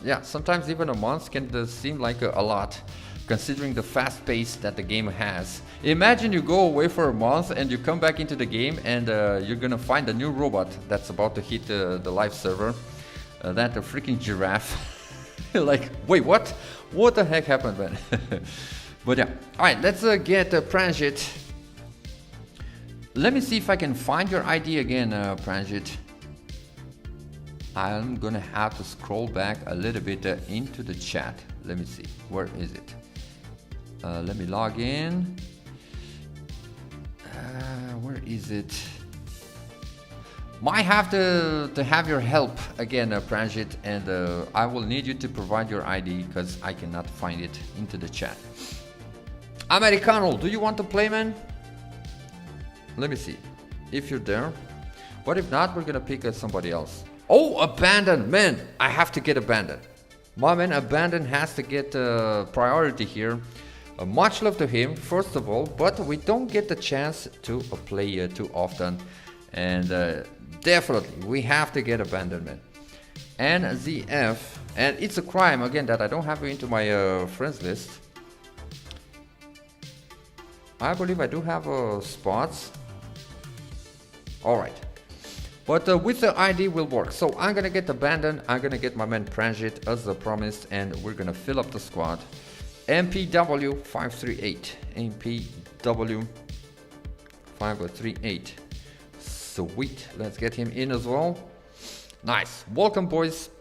yeah, sometimes even a month can seem like a lot, considering the fast pace that the game has. Imagine you go away for a month and you come back into the game and you're gonna find a new robot that's about to hit the live server. That a freaking giraffe. Like, wait, what? What the heck happened, man? But yeah, alright, let's get Pranjit. Let me see if I can find your ID again, Pranjit. I'm gonna have to scroll back a little bit into the chat. Let me see, where is it? Let me log in. Where is it? Might have to have your help again, Pranjit, and I will need you to provide your ID because I cannot find it into the chat. Americano, do you want to play, man? Let me see if you're there. But if not, we're gonna pick somebody else. Oh, Abandon, man! I have to get Abandon. My man, Abandon has to get priority here. Much love to him, first of all, but we don't get the chance to play too often. And definitely, we have to get Abandonment. NZF, and it's a crime, again, that I don't have you into my friends list. I believe I do have spots. Alright. But with the ID will work. So I'm gonna get Abandoned, I'm gonna get my man Pranjit as promised, and we're gonna fill up the squad. MPW 538. MPW 538. Sweet. Let's get him in as well. Nice. Welcome, boys.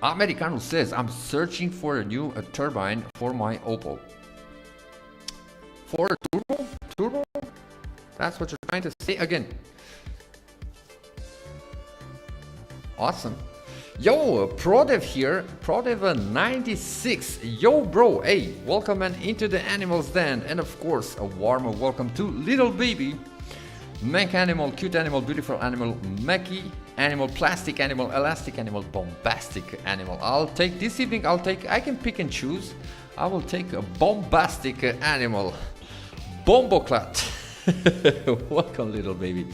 Americano says, I'm searching for a new turbine for my Opel. For a turbo? Turbo? That's what you're trying to say again. Awesome. Yo, Prodev here, Prodev 96. Yo, bro, hey, welcome and into the Animals Den. And of course, a warm welcome to Little Baby. Mech Animal, Cute Animal, Beautiful Animal, Mechie Animal, Plastic Animal, Elastic Animal, Bombastic Animal. I'll take, this evening, I can pick and choose. I will take a Bombastic Animal. Bomboclat. Welcome, Little Baby.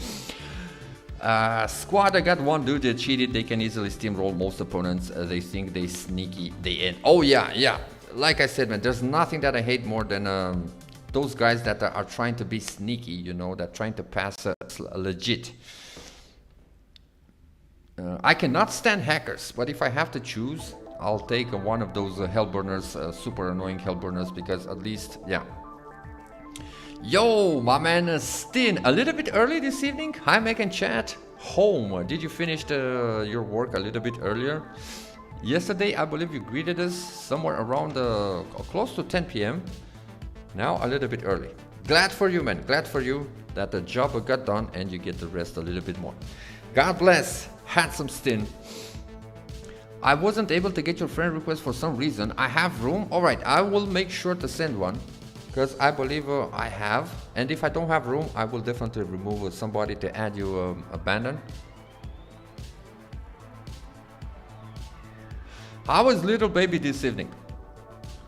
Squad, I got one dude that cheated. They can easily steamroll most opponents. They think they sneaky, they in. Oh yeah. Like I said, man, there's nothing that I hate more than those guys that are trying to be sneaky, you know, that trying to pass legit. I cannot stand hackers, but if I have to choose, I'll take one of those hellburners, super annoying hellburners, because at least, yeah. Yo, my man Stin, a little bit early this evening. Hi, Meg and chat. Home, did you finish your work a little bit earlier? Yesterday, I believe you greeted us somewhere around close to 10 p.m. Now, a little bit early. Glad for you, man. Glad for you that the job got done and you get to rest a little bit more. God bless. Handsome Stin. I wasn't able to get your friend request for some reason. I have room. All right, I will make sure to send one. Because I believe I have, and if I don't have room, I will definitely remove somebody to add you Abandon. How is Little Baby this evening?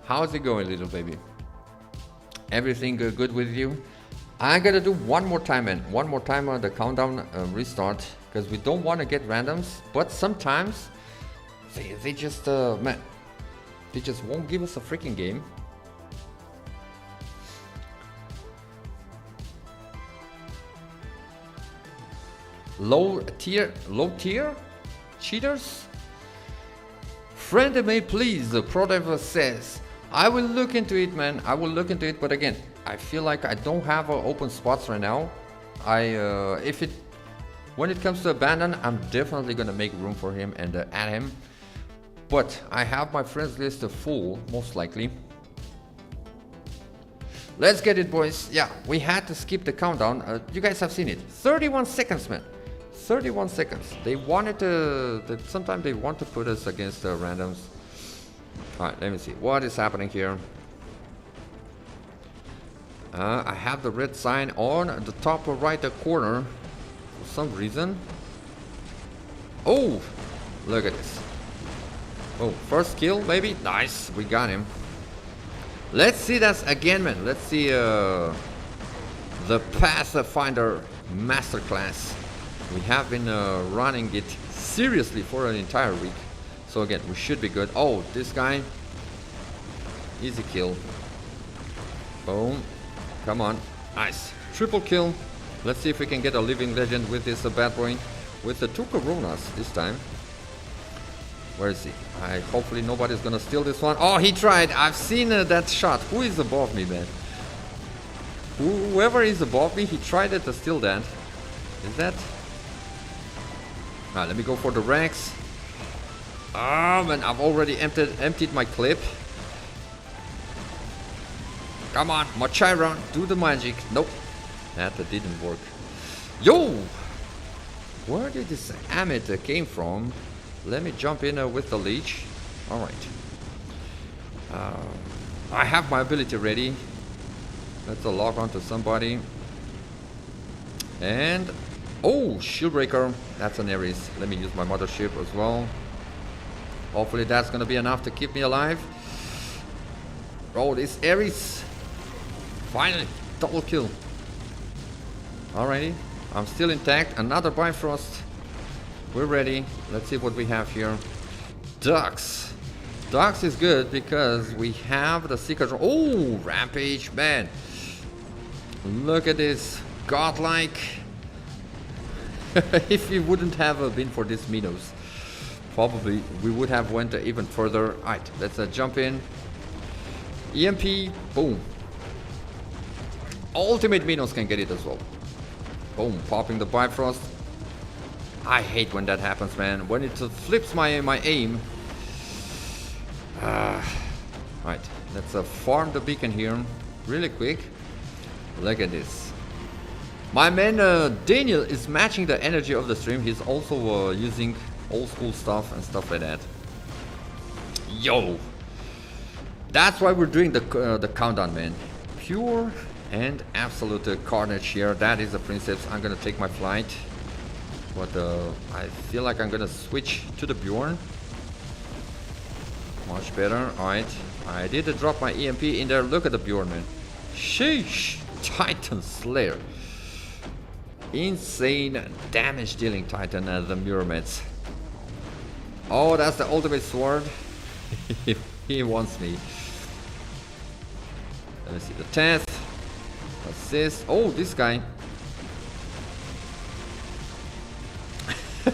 How is it going, Little Baby? Everything good with you? I gotta do one more time, man. One more time on the countdown restart, because we don't want to get randoms, but sometimes they just, man, they just won't give us a freaking game. Low tier cheaters. Friend may please, the Prodev says. I will look into it, man. I will look into it, but again, I feel like I don't have open spots right now. When it comes to Abandon, I'm definitely gonna make room for him and add him. But I have my friends list full, most likely. Let's get it, boys. Yeah, we had to skip the countdown. You guys have seen it. 31 seconds, man. 31 seconds. They wanted to, sometimes they want to put us against randoms. Alright, let me see. What is happening here? I have the red sign on the top right corner for some reason. Oh, look at this. Oh, first kill, maybe? Nice, we got him. Let's see that again, man. Let's see the Pathfinder Masterclass. We have been running it seriously for an entire week. So again, we should be good. Oh, this guy. Easy kill. Boom. Come on. Nice. Triple kill. Let's see if we can get a living legend with this bad boy. With the two Coronas this time. Where is he? Hopefully nobody's gonna steal this one. Oh, he tried. I've seen that shot. Who is above me, man? Whoever is above me, he tried to steal that. Is that? Let me go for the ranks. Man, I've already emptied my clip. Come on, Machiron, do the magic. Nope, that didn't work. Yo! Where did this Amit came from? Let me jump in with the leech. Alright. I have my ability ready. Let's log on to somebody. And... oh, shield breaker. That's an Ares. Let me use my mothership as well. Hopefully that's gonna be enough to keep me alive. Oh, this Ares. Finally, double kill. Alrighty, I'm still intact. Another Bifrost. We're ready. Let's see what we have here. Ducks. Ducks is good because we have the secret. Oh, Rampage, man. Look at this. Godlike. If we wouldn't have been for this Minos, probably we would have went even further. Alright, let's jump in. EMP, boom. Ultimate Minos can get it as well. Boom, popping the Bifrost. I hate when that happens, man. When it flips my aim. Right, let's farm the beacon here really quick. Look at this. My man Daniel is matching the energy of the stream. He's also using old school stuff and stuff like that. Yo! That's why we're doing the countdown, man. Pure and absolute carnage here. That is the Princeps. I'm gonna take my flight. But I feel like I'm gonna switch to the Bjorn. Much better. Alright. I did drop my EMP in there. Look at the Bjorn, man. Sheesh. Titan Slayer. Insane damage dealing Titan, the Muromets. Oh, that's the ultimate sword. He wants me. Let me see the test. Assist. Oh, this guy.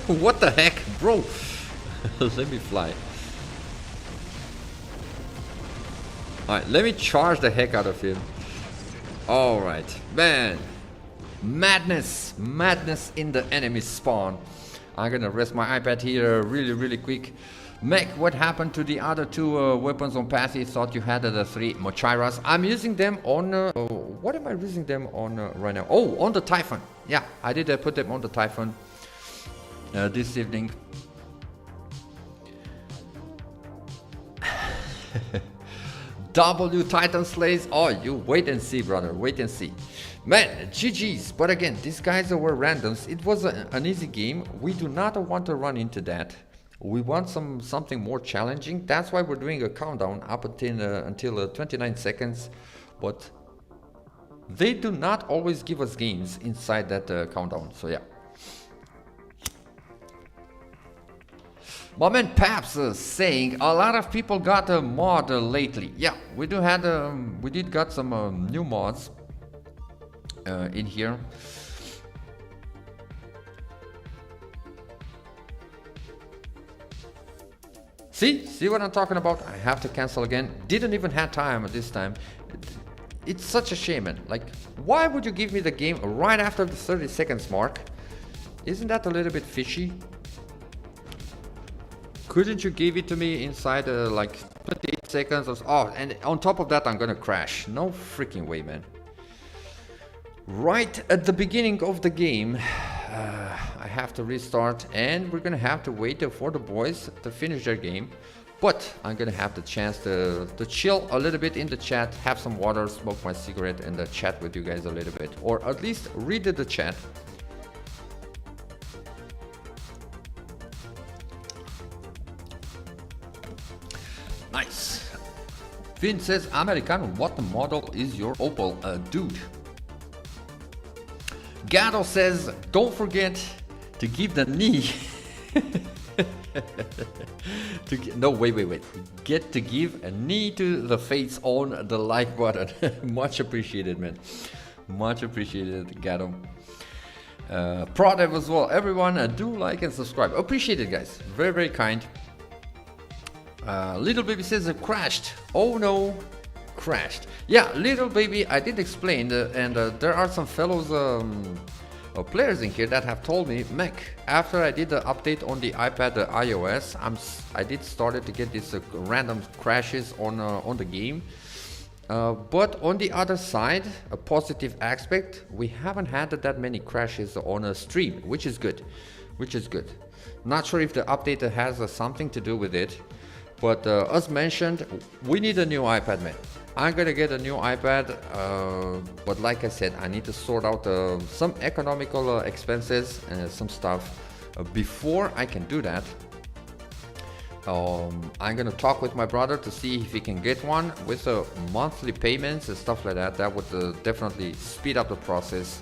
What the heck, bro? Let me fly. Alright, let me charge the heck out of him. Alright, man. Madness. Madness in the enemy spawn. I'm gonna rest my iPad here really quick. Mech, what happened to the other two weapons on path? You thought you had the 3 Mochiras. I'm using them on... what am I using them on right now? Oh, on the Typhon. Yeah, I did put them on the Typhon this evening. W Titan Slays. Oh, you wait and see, brother. Wait and see. Man, GG's. But again, these guys were randoms. It was an easy game. We do not want to run into that. We want something more challenging. That's why we're doing a countdown up until 29 seconds. But they do not always give us games inside that countdown. So yeah. My man Paps saying a lot of people got a mod lately. Yeah, we did got some new mods in here. See what I'm talking about? I have to cancel again. Didn't even have time this time. It's such a shame, man. Like, why would you give me the game right after the 30 seconds mark? Isn't that a little bit fishy? Couldn't you give it to me inside like 28 seconds or so? Oh, and on top of that I'm gonna crash. No freaking way, man. Right at the beginning of the game, I have to restart and we're gonna have to wait for the boys to finish their game. But I'm gonna have the chance to chill a little bit in the chat, have some water, smoke my cigarette and chat with you guys a little bit. Or at least read the chat. Nice. Finn says, Americano, what model is your Opel? Dude. Gato says, don't forget to give the knee. No, wait. Get to give a knee to the face on the like button. Much appreciated, man. Much appreciated, Gato. Prodev as well. Everyone, do like and subscribe. Appreciate it, guys. Very kind. Little baby says it crashed. Oh no. crashed. Yeah, little baby, I did explain, and there are some fellows players in here that have told me, Mac, after I did the update on the iPad iOS, I did started to get these random crashes on the game. But on the other side, a positive aspect, we haven't had that many crashes on a stream, which is good, Not sure if the update has something to do with it, but as mentioned, we need a new iPad, man. I'm gonna get a new iPad, but like I said, I need to sort out some economical expenses and some stuff before I can do that. I'm gonna talk with my brother to see if he can get one with monthly payments and stuff like that. That would definitely speed up the process.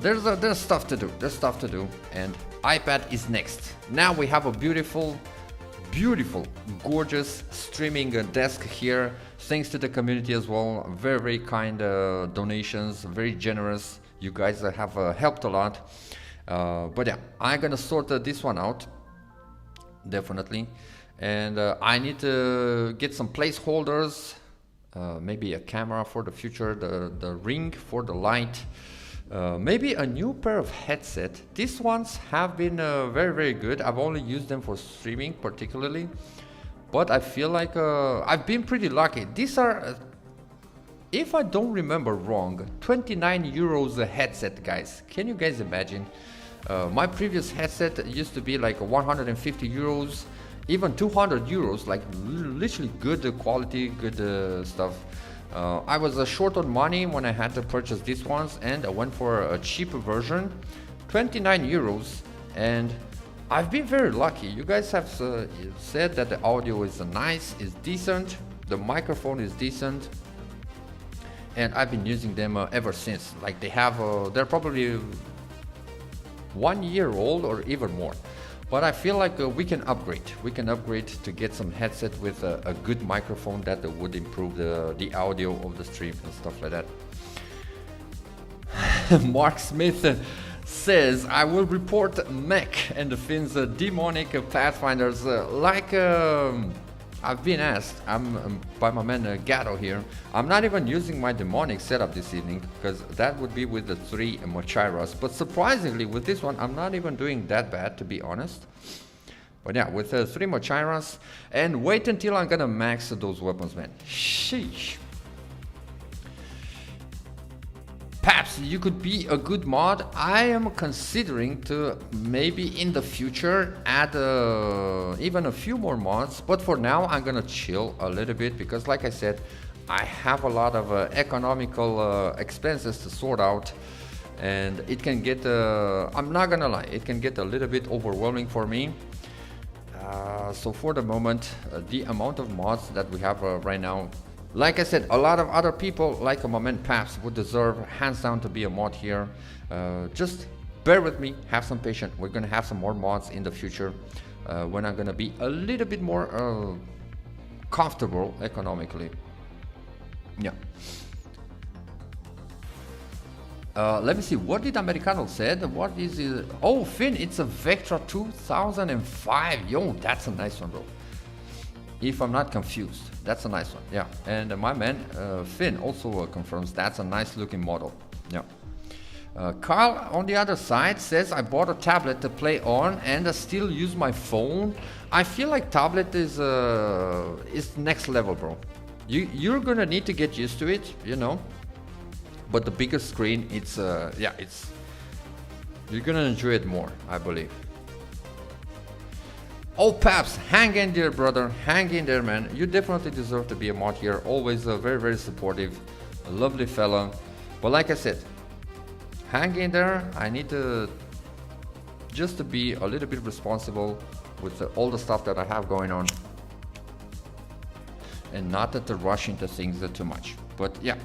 There's stuff to do, and iPad is next. Now we have a beautiful, gorgeous streaming desk here. Thanks to the community as well. Very kind donations, very generous. You guys have helped a lot. But yeah, I'm gonna sort this one out. Definitely. And I need to get some placeholders, maybe a camera for the future, the ring for the light, maybe a new pair of headset. These ones have been very good. I've only used them for streaming particularly, but I feel like I've been pretty lucky. These are, if I don't remember wrong, 29 euros a headset, guys. Can you guys imagine? My previous headset used to be like 150 euros, even 200 euros, like literally good quality, good stuff. I was short on money when I had to purchase these ones, and I went for a cheaper version, 29 euros, and I've been very lucky. You guys have said that the audio is nice, is decent, the microphone is decent, and I've been using them ever since. Like they're probably 1 year old or even more, but I feel like we can upgrade to get some headset with a good microphone that would improve the audio of the stream and stuff like that. Mark Smith says, I will report Mech and the Finn's demonic pathfinders I've been asked. I'm by my man Gatto here. I'm not even using my demonic setup this evening because that would be with the 3 Mochiras. But surprisingly, with this one, I'm not even doing that bad, to be honest. But yeah, with 3 Mochiras, and wait until I'm gonna max those weapons, man. Sheesh. Perhaps you could be a good mod. I am considering to maybe in the future add even a few more mods, but for now I'm gonna chill a little bit because, like I said, I have a lot of economical expenses to sort out, and it can get, I'm not gonna lie, it can get a little bit overwhelming for me. So for the moment, the amount of mods that we have right now, like I said, a lot of other people, like my man Paps, would deserve hands down to be a mod here. Just bear with me, have some patience. We're gonna have some more mods in the future when I'm gonna be a little bit more comfortable economically. Yeah. Let me see, what did Americano said? What is it? Oh, Finn, it's a Vectra 2005. Yo, that's a nice one, bro. If I'm not confused, that's a nice one. Yeah, and my man Finn also confirms that's a nice looking model. Yeah. Carl on the other side says, I bought a tablet to play on and I still use my phone. I feel like tablet is next level, bro. You're gonna need to get used to it, you know. But the bigger screen, it's yeah, you're gonna enjoy it more, I believe. Oh, Paps, hang in there, brother. Hang in there, man. You definitely deserve to be a mod here. Always very supportive, a lovely fella. But like I said, hang in there. I need to just to be a little bit responsible with all the stuff that I have going on, and not to rush into things too much. But yeah.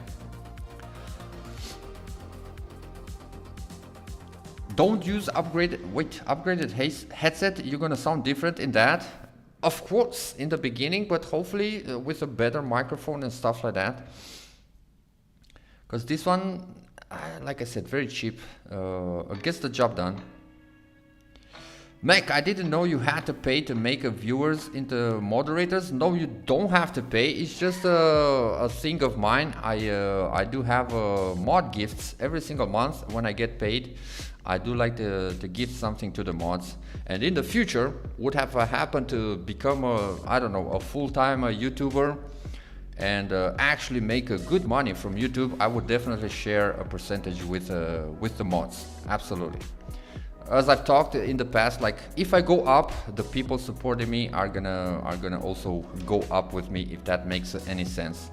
Don't use upgraded headset. You're gonna sound different in that, of course, in the beginning, but hopefully with a better microphone and stuff like that. Because this one, like I said, very cheap, gets the job done. Mac, I didn't know you had to pay to make viewers into moderators. No, you don't have to pay. It's just a thing of mine. I do have mod gifts every single month when I get paid. I do like to give something to the mods. And in the future, would have happened to become I don't know, a full-time YouTuber and actually make good money from YouTube, I would definitely share a percentage with the mods. Absolutely. As I've talked in the past, like if I go up, the people supporting me are gonna also go up with me, if that makes any sense.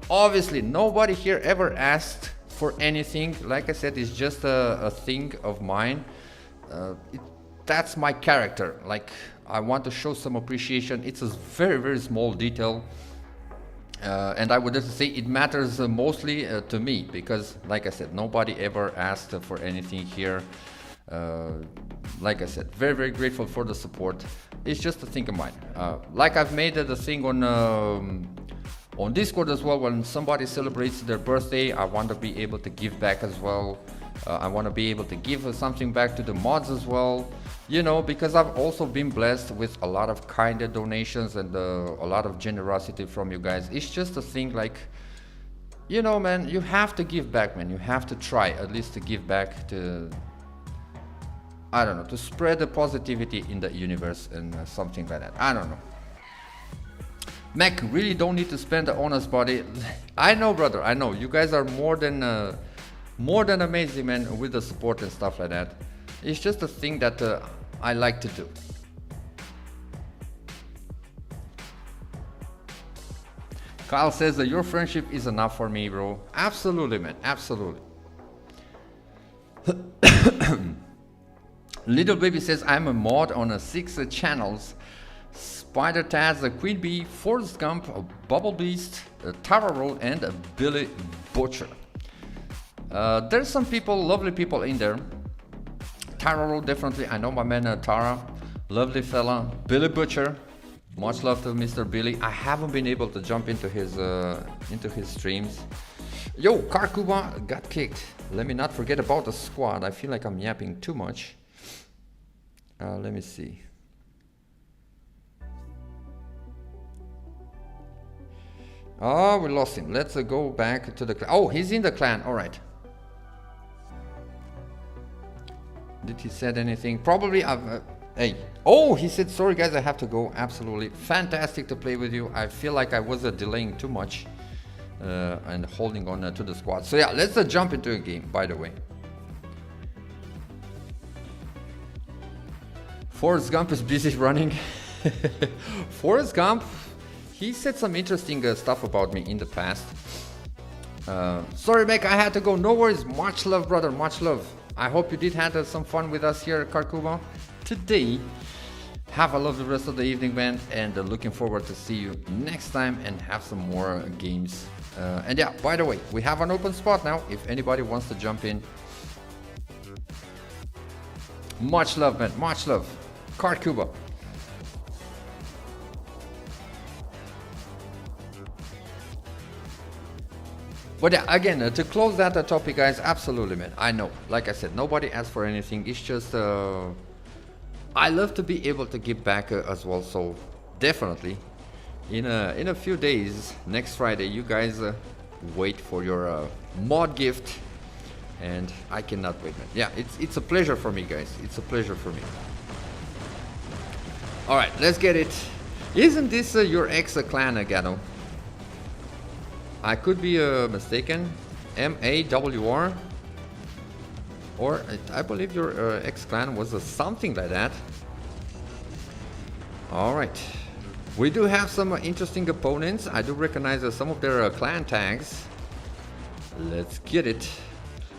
Obviously, nobody here ever asked for anything. Like I said, it's just a thing of mine. That's my character. Like I want to show some appreciation. It's a very, very small detail. And I would have to say it matters mostly to me, because like I said, nobody ever asked for anything here. Like I said, very, very grateful for the support. It's just a thing of mine. Like I've made the thing on Discord as well. When somebody celebrates their birthday, I want to be able to give back as well. I want to be able to give something back to the mods as well, you know, because I've also been blessed with a lot of kind donations and a lot of generosity from you guys. It's just a thing, like, you know, man, you have to give back, man. You have to try at least to give back to, I don't know, to spread the positivity in the universe and something like that. I don't know. Mac, really don't need to spend the honest body. I know, brother, I know. You guys are more than amazing, man, with the support and stuff like that. It's just a thing that I like to do. Kyle says that your friendship is enough for me, bro. Absolutely, man, absolutely. Little Baby says I'm a mod on 6 channels. Spider Taz, a Queen Bee, Forrest Gump, a Bubble Beast, a Tara Roll, and a Billy Butcher. There's some people, lovely people in there. Tara Roll, definitely. I know my man Tara, lovely fella. Billy Butcher, much love to Mr. Billy. I haven't been able to jump into his streams. Yo, Karkuba got kicked. Let me not forget about the squad. I feel like I'm yapping too much. Let me see. Oh, we lost him. Let's go back to the clan. Oh, he's in the clan. All right. Did he said anything? Probably. Hey. Oh, he said, sorry guys, I have to go. Absolutely. Fantastic to play with you. I feel like I was delaying too much and holding on to the squad. So yeah, let's jump into a game, by the way. Forrest Gump is busy running. Forrest Gump, he said some interesting stuff about me in the past. Sorry, Mac, I had to go. No worries. Much love, brother. Much love. I hope you did have some fun with us here at Karkuba today. Have a lovely rest of the evening, man. And looking forward to see you next time and have some more games. And yeah, by the way, we have an open spot now if anybody wants to jump in. Much love, man. Much love. Karkuba. But yeah, again, to close that topic, guys, absolutely, man. I know, like I said, nobody asked for anything. It's just, I love to be able to give back as well. So definitely, in a few days, next Friday, you guys wait for your mod gift, and I cannot wait, man. Yeah, it's a pleasure for me, guys. It's a pleasure for me. All right, let's get it. Isn't this your ex-clan, Gano? I could be mistaken. MAWR, or I believe your ex-clan was something like that. All right, we do have some interesting opponents. I do recognize some of their clan tags. Let's get it.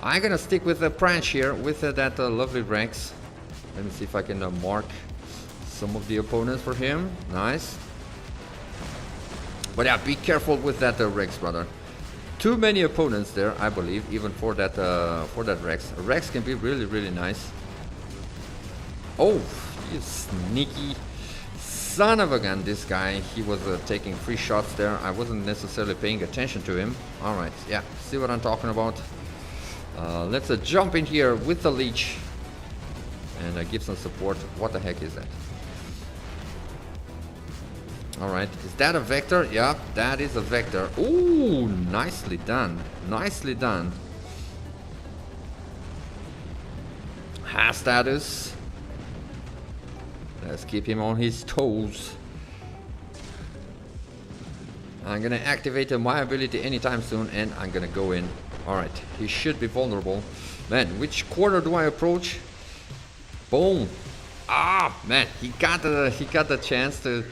I'm gonna stick with the Pranch here with that lovely Rex. Let me see if I can mark some of the opponents for him. Nice. But yeah, be careful with that Rex, brother. Too many opponents there, I believe, even for that Rex. Rex can be really, really nice. Oh, you sneaky son of a gun, this guy. He was taking free shots there. I wasn't necessarily paying attention to him. All right, yeah, see what I'm talking about. Let's jump in here with the leech. and give some support. What the heck is that? Alright, is that a vector? Yeah, that is a vector. Ooh, nicely done. Nicely done. Has status. Let's keep him on his toes. I'm gonna activate my ability anytime soon, and I'm gonna go in. Alright, he should be vulnerable. Man, which corner do I approach? Boom. Ah, man, he got the chance to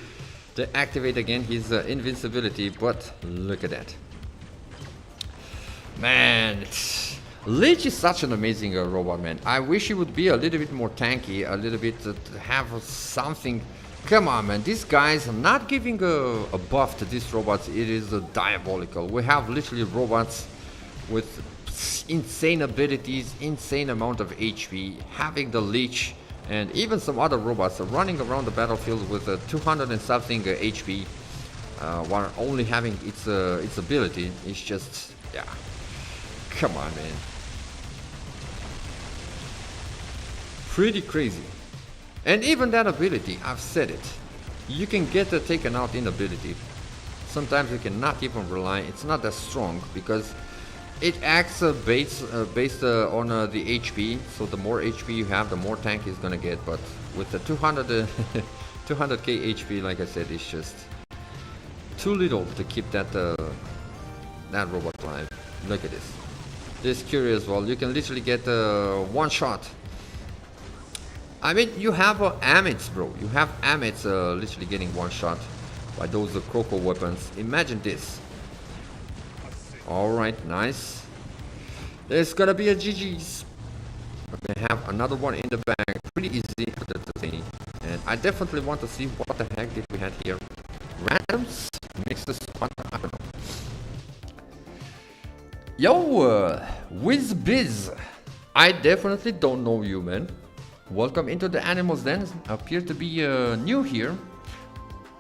activate again his invincibility, but look at that. Man, Lich is such an amazing robot, man. I wish he would be a little bit more tanky, a little bit to have something. Come on, man, these guys are not giving a buff to these robots. It is diabolical. We have literally robots with insane abilities, insane amount of HP, having the Lich, and even some other robots are running around the battlefield with 200 and something HP, while only having its ability. It's just, yeah, come on, man, pretty crazy. And even that ability, I've said it, you can get taken out in ability. Sometimes you cannot even rely. It's not that strong because it acts based on the HP. So the more HP you have, the more tank is gonna get. But with the 200k HP, like I said, it's just too little to keep that that robot alive. Look at this. This curious wall. You can literally get one shot. I mean, you have Amits, bro. You have Amits literally getting one shot by those Croco weapons. Imagine this. Alright, nice. There's gonna be a GG's. We have another one in the bag. Pretty easy for the thing. And I definitely want to see what the heck did we have here. Randoms? Mixes? What? I don't know. Yo, WizBiz. I definitely don't know you, man. Welcome into the Animals Den. Appear to be new here.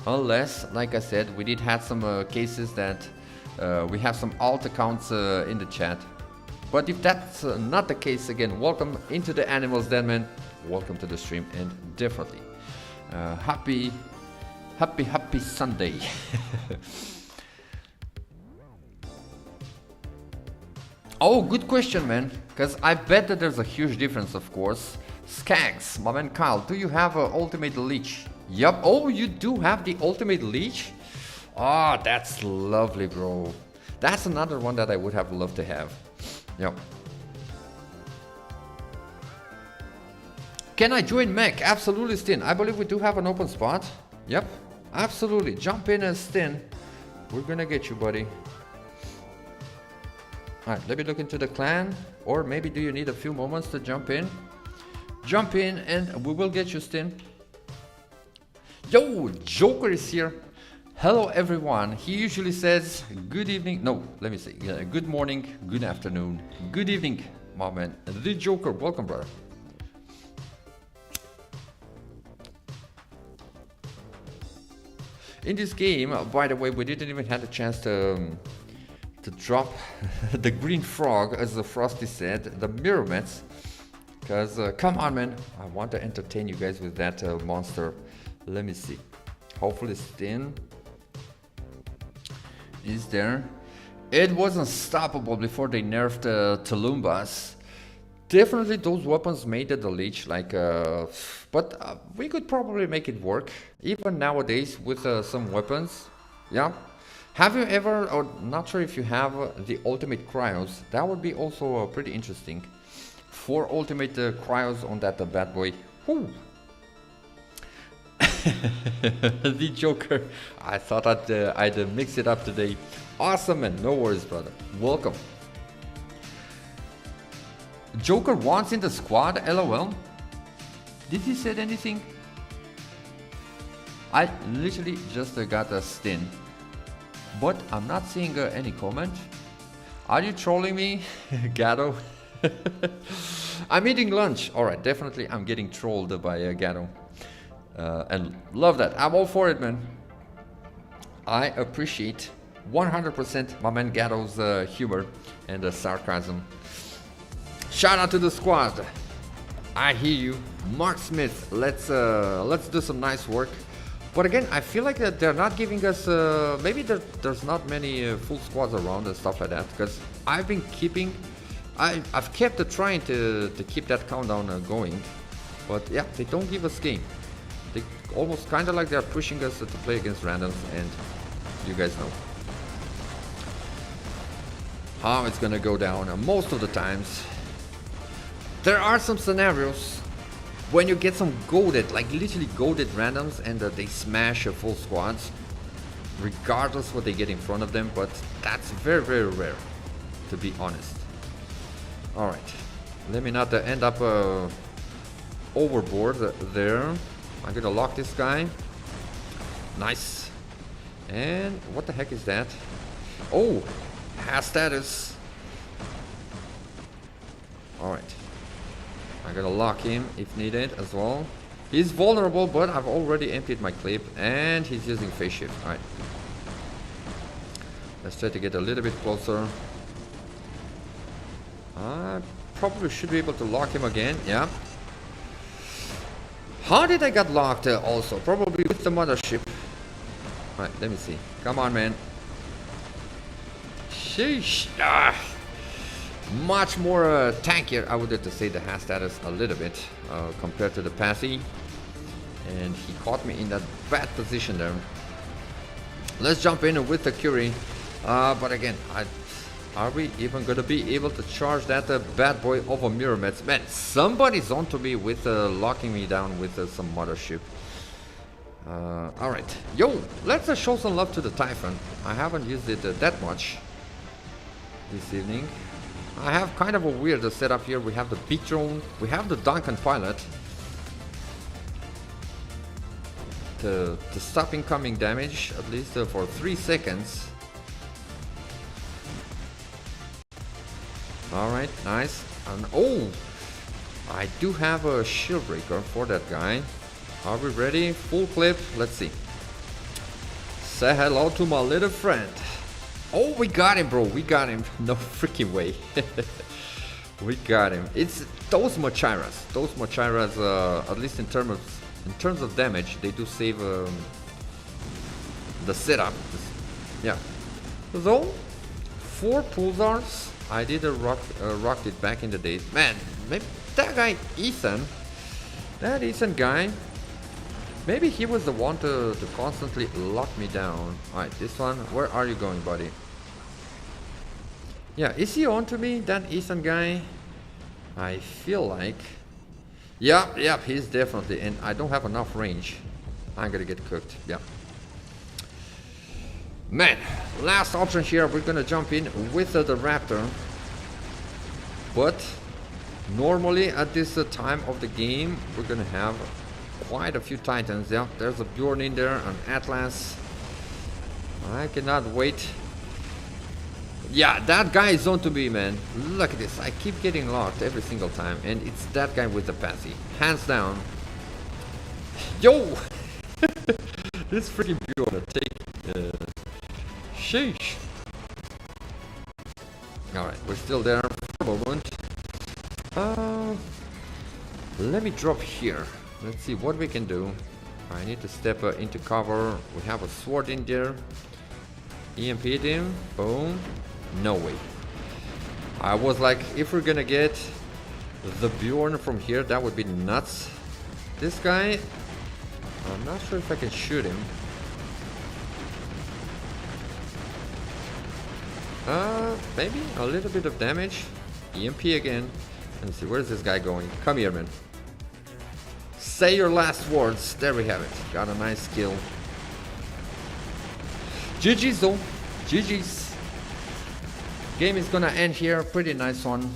Unless, like I said, we did have some cases that we have some alt accounts in the chat. But if that's not the case, again, welcome into the Animals Den, man. Welcome to the stream, and definitely happy Sunday. Oh, good question, man. Because I bet that there's a huge difference, of course. Skags, my man Kyle, do you have an ultimate leech? Yup. Oh, you do have the ultimate leech? Ah, oh, that's lovely, bro. That's another one that I would have loved to have. Yep. Can I join mech? Absolutely, Stin. I believe we do have an open spot. Yep, absolutely. Jump in and Stin. We're gonna get you, buddy. Alright, let me look into the clan. Or maybe do you need a few moments to jump in? Jump in and we will get you, Stin. Yo, Joker is here. Hello, everyone. He usually says good evening. No, let me say good morning, good afternoon, good evening, my man. The Joker, welcome, brother. In this game, by the way, we didn't even have a chance to drop the green frog, as the Frosty said, the mirror mats. Because, come on, man, I want to entertain you guys with that monster. Let me see. Hopefully Stin is there. It was unstoppable before they nerfed Talumbas. Definitely those weapons made the leech, like, but we could probably make it work. Even nowadays with some weapons. Yeah. Have you ever, or not sure if you have the ultimate cryos. That would be also pretty interesting. 4 ultimate cryos on that bad boy. Whew. The Joker. I thought I'd mix it up today. Awesome, man. No worries, brother. Welcome. Joker wants in the squad, LOL. Did he say anything? I literally just got a Stin. But I'm not seeing any comment. Are you trolling me, Gatto? I'm eating lunch. Alright, definitely I'm getting trolled by Gatto. And love that. I'm all for it, man. I appreciate 100% my man Gatto's humor and sarcasm. Shout out to the squad. I hear you. Mark Smith, let's do some nice work. But again, I feel like that they're not giving us, maybe there's not many full squads around and stuff like that, because I've been keeping, I've kept trying to keep that countdown going, but yeah, they don't give us game. They almost kind of like they're pushing us to play against randoms, and you guys know how it's gonna go down most of the times. There are some scenarios when you get some goated, like literally goated randoms, and they smash full squads, regardless what they get in front of them, but that's very, very rare, to be honest. Alright, let me not end up overboard there. I'm gonna lock this guy. Nice. And what the heck is that? Oh, has status. Alright. I'm gonna lock him if needed as well. He's vulnerable, but I've already emptied my clip, and he's using phase shift. Alright. Let's try to get a little bit closer. I probably should be able to lock him again. Yeah. How did I get locked also? Probably with the mothership. Alright, let me see. Come on, man. Sheesh. Ah. Much more tankier, I would have to say, the has status a little bit compared to the Passy, and he caught me in that bad position there. Let's jump in with the Curie, but again, are we even gonna be able to charge that bad boy over mirror mets? Man, somebody's on to me with locking me down with some mothership. Alright, yo, let's show some love to the Typhon. I haven't used it that much this evening. I have kind of a weird setup here. We have the big drone, we have the Duncan pilot to stop incoming damage, at least for 3 seconds. Alright, nice. And oh, I do have a shield breaker for that guy. Are we ready? Full clip, let's see. Say hello to my little friend. Oh, we got him, bro. We got him. No freaking way. We got him. It's those Machiras. Those Machiras, at least in terms of damage, they do save the setup. Yeah. So, 4 pulsars. I did rocked it back in the days. Man, maybe that guy Ethan. That Ethan guy. Maybe he was the one to constantly lock me down. Alright, this one. Where are you going, buddy? Yeah, is he on to me, that Ethan guy? I feel like... Yep, he's definitely... And I don't have enough range. I'm gonna get cooked, yeah. Man, last option here. We're gonna jump in with the Raptor. But normally at this time of the game, we're gonna have quite a few Titans. Yeah, there's a Bjorn in there, an Atlas. I cannot wait. Yeah, that guy is on to me, man. Look at this. I keep getting locked every single time, and it's that guy with the Passy. Hands down. Yo! This freaking Bjorn take. Sheesh. Alright, we're still there for a moment. Let me drop here. Let's see what we can do. I need to step into cover. We have a sword in there. EMP'd him. Boom. No way. I was like, if we're gonna get the Bjorn from here, that would be nuts. This guy, I'm not sure if I can shoot him. Maybe a little bit of damage. EMP again. Let me see, where's this guy going? Come here, man. Say your last words. There we have it. Got a nice kill. GG's though. GG's. Game is gonna end here. Pretty nice one.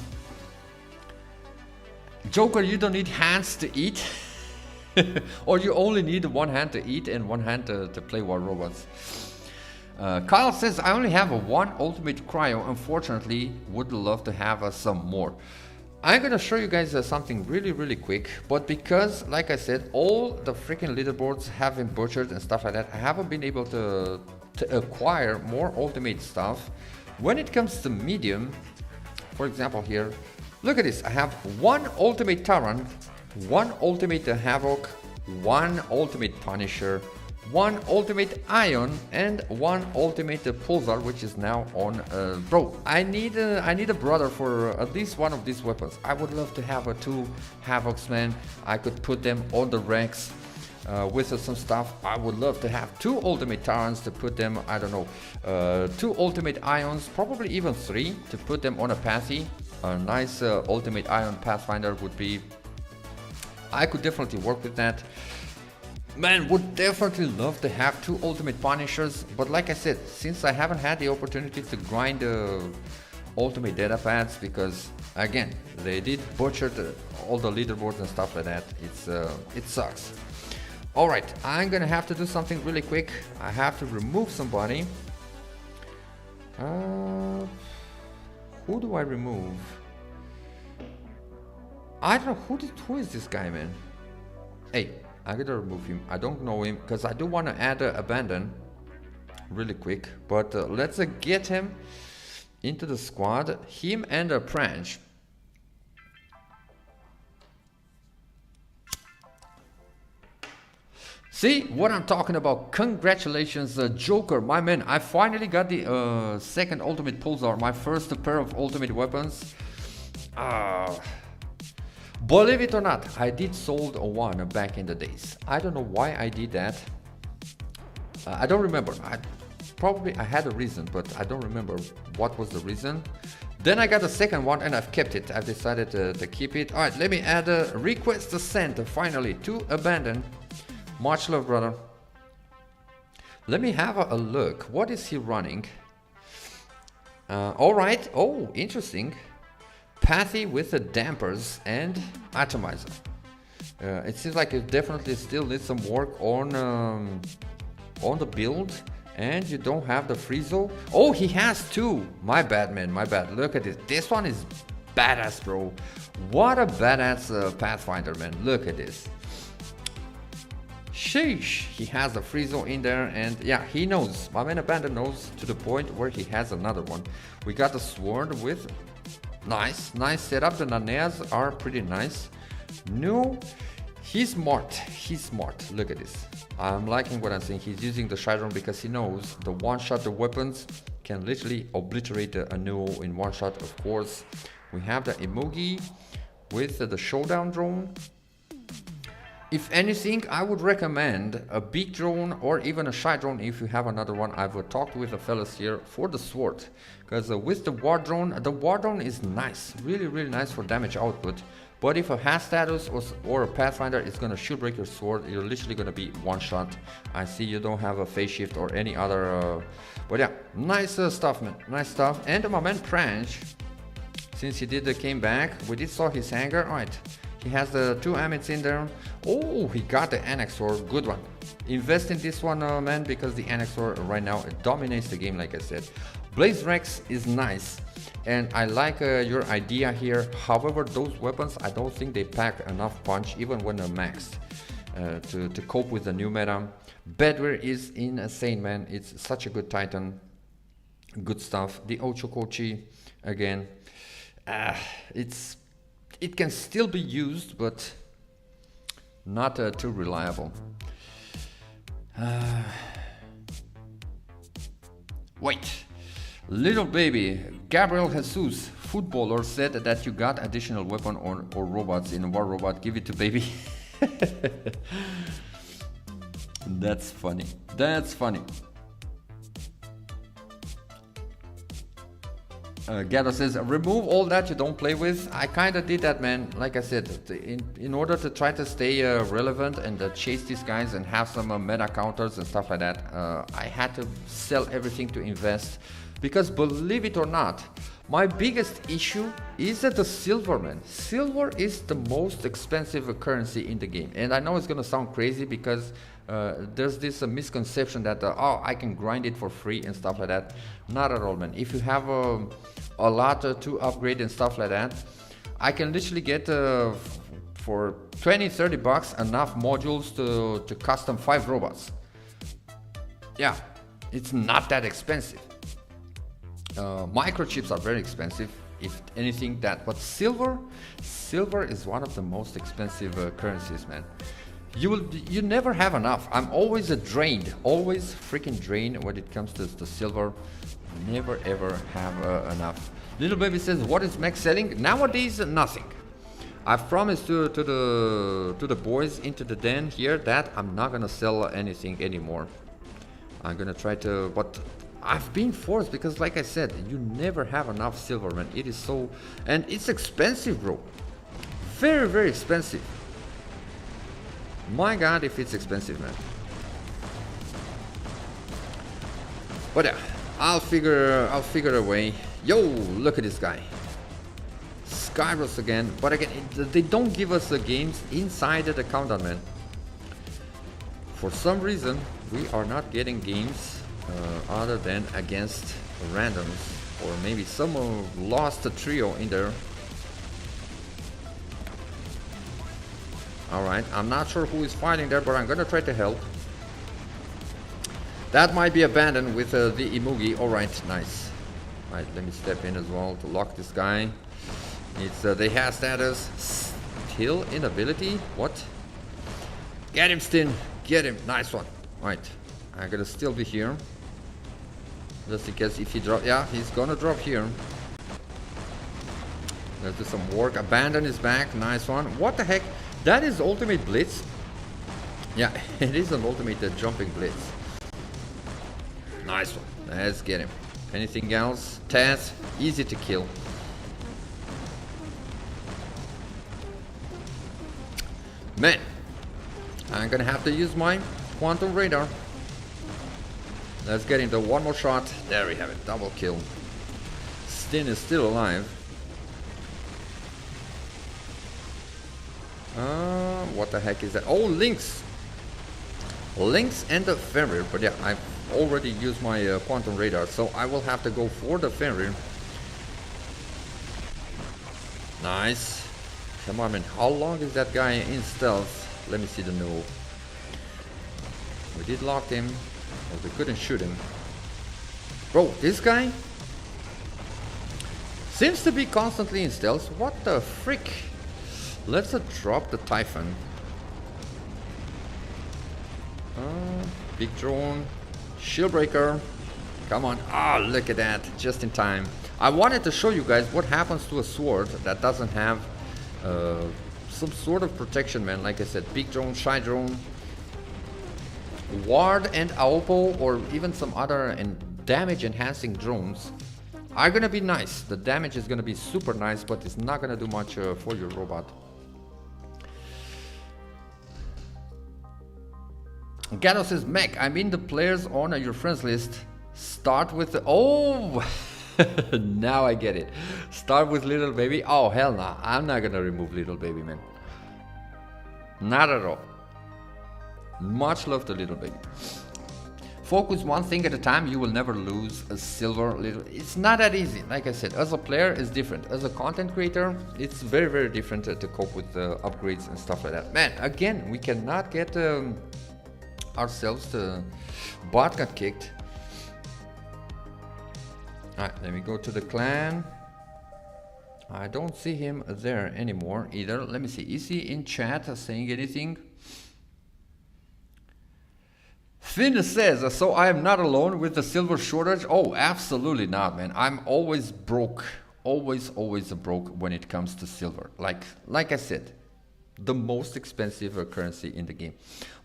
Joker, you don't need hands to eat. Or you only need one hand to eat and one hand to play War Robots. Kyle says, I only have one ultimate cryo. Unfortunately, would love to have some more. I'm gonna show you guys something really quick, but because, like I said, all the freaking leaderboards have been butchered and stuff like that, I haven't been able to acquire more ultimate stuff. When it comes to medium, for example here, Look at this. I have one ultimate Tyrant, one ultimate Havoc, one ultimate Punisher, one ultimate Ion, and one ultimate Pulsar, which is now on. Bro, I need a brother for at least one of these weapons. I would love to have two Havocs, man. I could put them on the Rex. With some stuff. I would love to have two ultimate Tyrants to put them, I don't know, two ultimate Ions, probably even three to put them on a Pathy. A nice ultimate Ion Pathfinder would be, I could definitely work with that. Man, would definitely love to have two ultimate Punishers, but like I said, since I haven't had the opportunity to grind ultimate data pads, because again, they did butcher all the leaderboards and stuff like that, it sucks. Alright, I'm gonna have to do something really quick. I have to remove somebody. Who do I remove? I don't know, who is this guy, man? Hey, I gotta remove him. I don't know him, because I do want to add Abandon really quick. But let's get him into the squad. Him and Pranch. See what I'm talking about? Congratulations, Joker, my man. I finally got the second ultimate Pulsar, my first pair of ultimate weapons. Believe it or not, I did sold one back in the days. I don't know why I did that. I don't remember. I had a reason, but I don't remember what was the reason. Then I got the second one and I've kept it. I've decided to keep it. All right, let me add a request to send finally to Abandon. Much love, brother. Let me have a look. What is he running? All right. Oh, interesting. Pathy with the dampers and atomizer. It seems like it definitely still needs some work on the build. And you don't have the Frizzle. Oh, he has two. My bad, man. My bad. Look at this. This one is badass, bro. What a badass Pathfinder, man. Look at this. Sheesh, he has the Frizzle in there, and yeah, he knows. My man Abandon knows to the point where he has another one. We got the sword with nice setup. The Naneas are pretty nice. No, he's smart. He's smart. Look at this. I'm liking what I'm saying. He's using the Shidron because he knows the one-shot the weapons can literally obliterate a Nuo in one shot. Of course, we have the Emogi with the Showdown drone. If anything, I would recommend a big drone or even a shy drone if you have another one. I've talked with the fellas here for the sword, because with the war drone is nice, really nice for damage output. But if a has status or a Pathfinder is gonna shoot break your sword, you're literally gonna be one shot. I see you don't have a phase shift or any other, but yeah, nice stuff, man, nice stuff. And my man Pranch, since he came back, we did saw his Hangar. All right. He has the two Amits in there. Oh, he got the Annexor. Good one. Invest in this one, man, because the Annexor right now it dominates the game, like I said. Blaze Rex is nice. And I like your idea here. However, those weapons, I don't think they pack enough punch, even when they're maxed, to cope with the new meta. Bedware is insane, man. It's such a good Titan. Good stuff. The Ochokochi, again. It can still be used, but not too reliable. Wait, little baby, Gabriel Jesus, footballer, said that you got additional weapon or robots in War Robot. Give it to baby. That's funny. That's funny. Gato says, remove all that you don't play with. I kind of did that, man. Like I said, in order to try to stay relevant and chase these guys and have some meta counters and stuff like that, I had to sell everything to invest. Because believe it or not, my biggest issue is that the silver, man. Silver is the most expensive currency in the game. And I know it's going to sound crazy because there's this misconception that, oh, I can grind it for free and stuff like that. Not at all, man. If you have a lot to upgrade and stuff like that, I can literally get for 20-30 bucks enough modules to custom 5 robots. Yeah, it's not that expensive. Microchips are very expensive. if anything that. But silver is one of the most expensive currencies, man. You never have enough. I'm always drained, always freaking drained when it comes to silver. Never ever have enough. Little baby says, what is max selling nowadays? Nothing. I've promised to the boys into the den here that I'm not gonna sell anything anymore. I'm gonna try to, but I've been forced because, like I said, you never have enough silver, man. It is so, and it's expensive, bro. Very, very expensive. My God, if it's expensive, man. But yeah, I'll figure a way. Yo, look at this guy. Skyros again, but again, they don't give us the games inside the countdown, man. For some reason, we are not getting games other than against randoms, or maybe someone lost a trio in there. Alright, I'm not sure who is fighting there, but I'm gonna try to help. That might be abandoned with the Imugi. Alright, nice. Alright, let me step in as well to lock this guy. It's they have status. Kill inability? What? Get him, Stin. Get him. Nice one. Alright. I'm gonna still be here. Just in case if he drop. Yeah, he's gonna drop here. Let's do some work. Abandon is back. Nice one. What the heck? That is ultimate blitz. Yeah, it is an ultimate jumping blitz. Nice one. Let's get him. Anything else? Taz, easy to kill. Man, I'm gonna have to use my quantum radar. Let's get into one more shot. There we have it. Double kill. Stin is still alive. What the heck is that? Oh, Lynx. Lynx and the Fenrir. But yeah, I've already used my quantum radar, so I will have to go for the Fenrir. Nice. Come on, man. How long is that guy in stealth? Let me see the no. We did lock him, but we couldn't shoot him. Bro, this guy seems to be constantly in stealth. What the frick? Let's drop the Typhon. Big drone. Shieldbreaker. Come on. Ah, look at that. Just in time. I wanted to show you guys what happens to a sword that doesn't have some sort of protection, man. Like I said, big drone, shy drone, ward and Aopo, or even some other damage enhancing drones are gonna be nice. The damage is gonna be super nice, but it's not gonna do much for your robot. Gato says, Mac, I'm in the players on your friends list. Start with the... Oh! Now I get it. Start with little baby. Oh, hell no. I'm not gonna remove little baby, man. Not at all. Much love to little baby. Focus one thing at a time. You will never lose a silver little. It's not that easy. Like I said, as a player, it's different. As a content creator, it's very, very different to cope with upgrades and stuff like that. Man, again, we cannot get ourselves to... Bot got kicked. Alright, let me go to the clan. I don't see him there anymore either. Let me see. Is he in chat saying anything? Finn says, so I am not alone with the silver shortage. Oh, absolutely not, man. I'm always broke. Always broke when it comes to silver. Like I said, the most expensive currency in the game.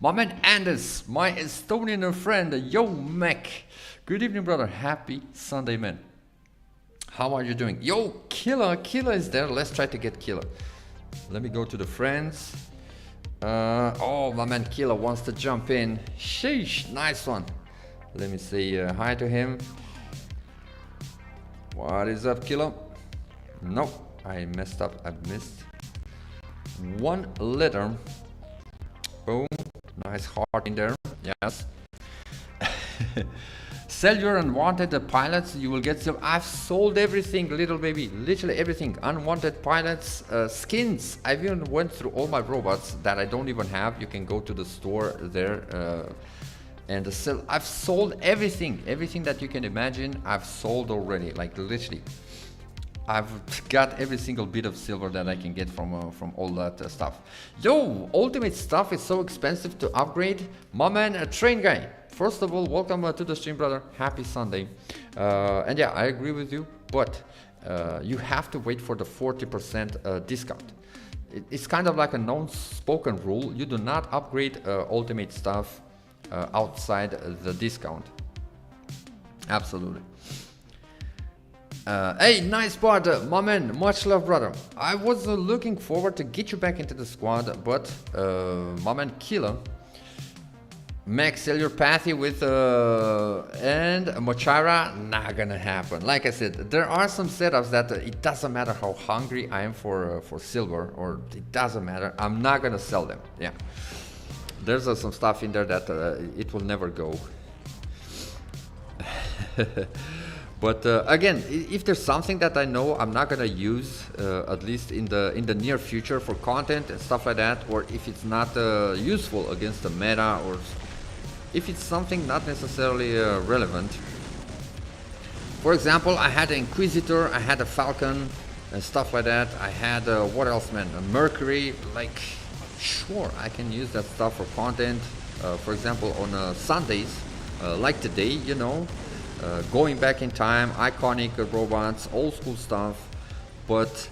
My man Anders, my Estonian friend. Yo, Mac. Good evening, brother. Happy Sunday, man. How are you doing? Yo, Killer. Killer is there. Let's try to get Killer. Let me go to the friends. Oh, my man Killer wants to jump in. Sheesh, nice one. Let me say hi to him. What is up, Killer? Nope, I messed up. I missed one letter. Boom, nice heart in there. Yes. Sell your unwanted pilots, you will get some. I've sold everything, little baby, literally everything. Unwanted pilots, skins. I even went through all my robots that I don't even have. You can go to the store there and sell. I've sold everything that you can imagine. I've sold already, like literally. I've got every single bit of silver that I can get from all that stuff. Yo, ultimate stuff is so expensive to upgrade. My man, Train Guy. First of all, welcome to the stream, brother. Happy Sunday. And yeah, I agree with you, but you have to wait for the 40% discount. It's kind of like a non-spoken rule. You do not upgrade ultimate stuff outside the discount. Absolutely. Hey, nice part, my man. Much love, brother. I was looking forward to get you back into the squad, but my man Killer, max Cellular with and Mochara, not gonna happen. Like I said, there are some setups that it doesn't matter how hungry I am for silver, or it doesn't matter. I'm not gonna sell them. Yeah, there's some stuff in there that it will never go. But again, if there's something that I know I'm not gonna use, at least in the near future for content and stuff like that, or if it's not useful against the meta, or if it's something not necessarily relevant. For example, I had an Inquisitor, I had a Falcon, and stuff like that. I had what else, man? A Mercury. Like, sure, I can use that stuff for content. For example, on Sundays, like today, you know. Going back in time, iconic robots, old school stuff, but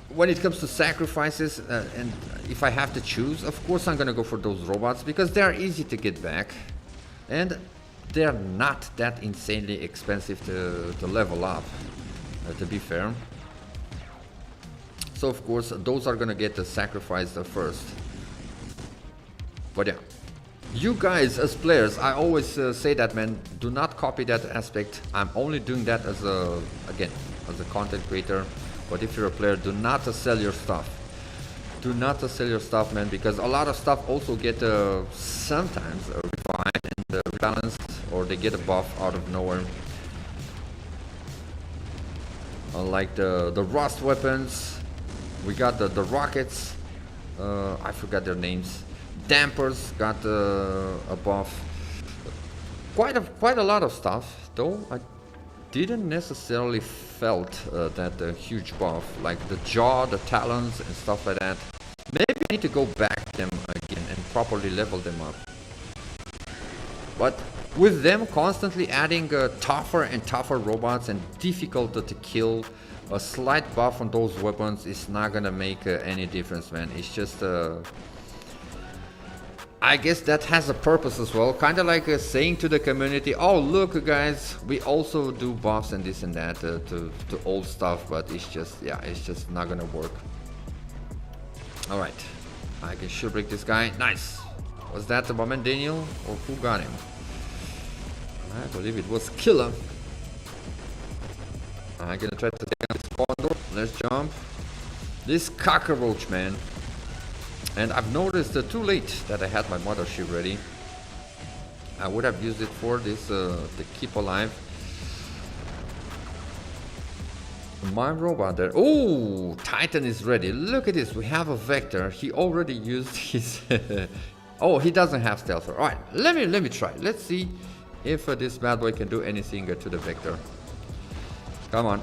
when it comes to sacrifices, and if I have to choose, of course I'm gonna go for those robots because they are easy to get back, and they're not that insanely expensive to level up, to be fair. So of course those are gonna get sacrificed first. But yeah. You guys, as players, I always say that, man, do not copy that aspect. I'm only doing that as a content creator. But if you're a player, do not sell your stuff. Do not sell your stuff, man, because a lot of stuff also get sometimes refined and rebalanced, or they get a buff out of nowhere. Like the rust weapons, we got the rockets. I forgot their names. Dampers got a buff. Quite a lot of stuff, though I didn't necessarily felt that huge buff, like the jaw, the talons, and stuff like that. Maybe I need to go back them again and properly level them up. But with them constantly adding tougher and tougher robots and difficult to kill, a slight buff on those weapons is not gonna make any difference, man. It's just I guess that has a purpose as well, kind of like saying to the community, oh look guys, we also do buffs and this and that to old stuff, but it's just, yeah, it's just not gonna work. Alright, I can sure break this guy. Nice. Was that the moment Daniel, or who got him? I believe it was Killer. I'm gonna try to take out this condor. Let's jump. This cockroach, man. And I've noticed too late that I had my mothership ready. I would have used it for this to keep alive my robot there. Oh, Titan is ready. Look at this. We have a Vector. He already used his. Oh, he doesn't have stealth. All right, let me try. Let's see if this bad boy can do anything to the Vector. Come on.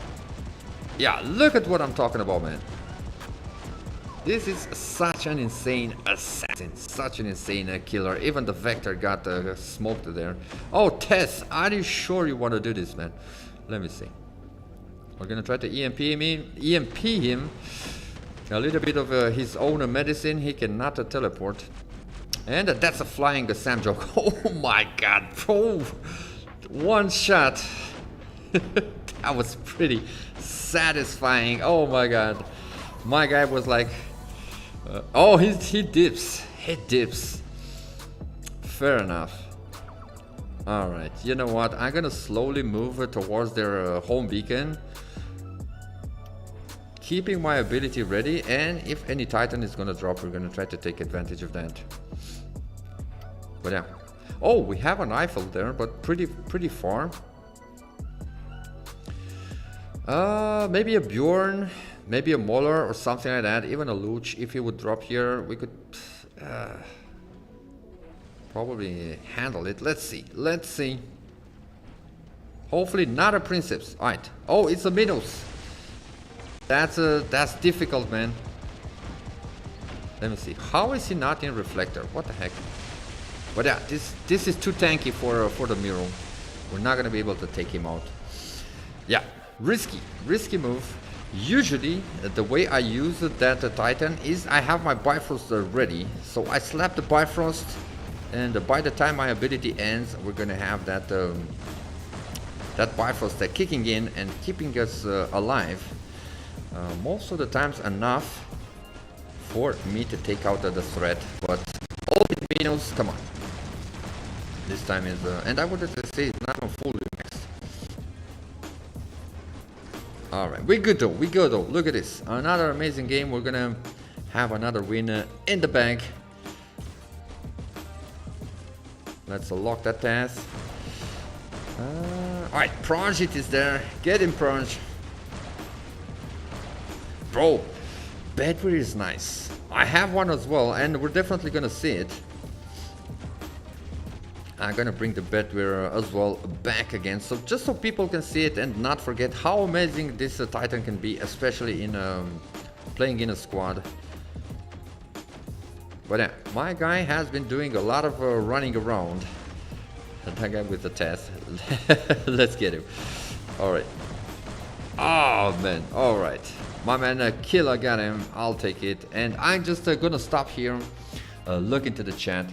Yeah, look at what I'm talking about, man. This is such an insane assassin, such an insane killer. Even the Vector got smoked there. Oh, Tess, are you sure you want to do this, man? Let me see. We're gonna try to EMP him. A little bit of his own medicine. He cannot teleport. And that's a flying Sam joke. Oh my god, bro. One shot. That was pretty satisfying. Oh my god. My guy was like... oh, he dips. He dips. Fair enough. Alright, you know what? I'm gonna slowly move towards their home beacon. Keeping my ability ready, and if any Titan is gonna drop, we're gonna try to take advantage of that. But yeah. Oh, we have an Eiffel there, but pretty far. Maybe a Bjorn, maybe a Molar or something like that. Even a Luch, if he would drop here, we could probably handle it. Let's see. Hopefully not a Princeps. Alright. Oh, it's a Minos. That's difficult, man. Let me see. How is he not in Reflector? What the heck? But yeah, this is too tanky for the Miro. We're not gonna be able to take him out. Yeah, risky move. Usually, the way I use that Titan is I have my Bifrost ready. So I slap the Bifrost, and by the time my ability ends, we're gonna have that Bifrost kicking in and keeping us alive. Most of the times enough for me to take out the threat, but all the Minos, come on. This time is, and I would say it's not on full max. Alright, we good though, look at this. Another amazing game, we're gonna have another win in the bag. Let's lock that task. Alright, Prangit is there, get him Prang. Bro, Bedwear is nice. I have one as well, and we're definitely gonna see it. I'm gonna bring the Bedwear as well back again, so just so people can see it and not forget how amazing this Titan can be, especially in playing in a squad. But yeah, my guy has been doing a lot of running around. That guy with the test. Let's get him. All right. Oh man. All right. My man Killer got him. I'll take it. And I'm just gonna stop here. Look into the chat.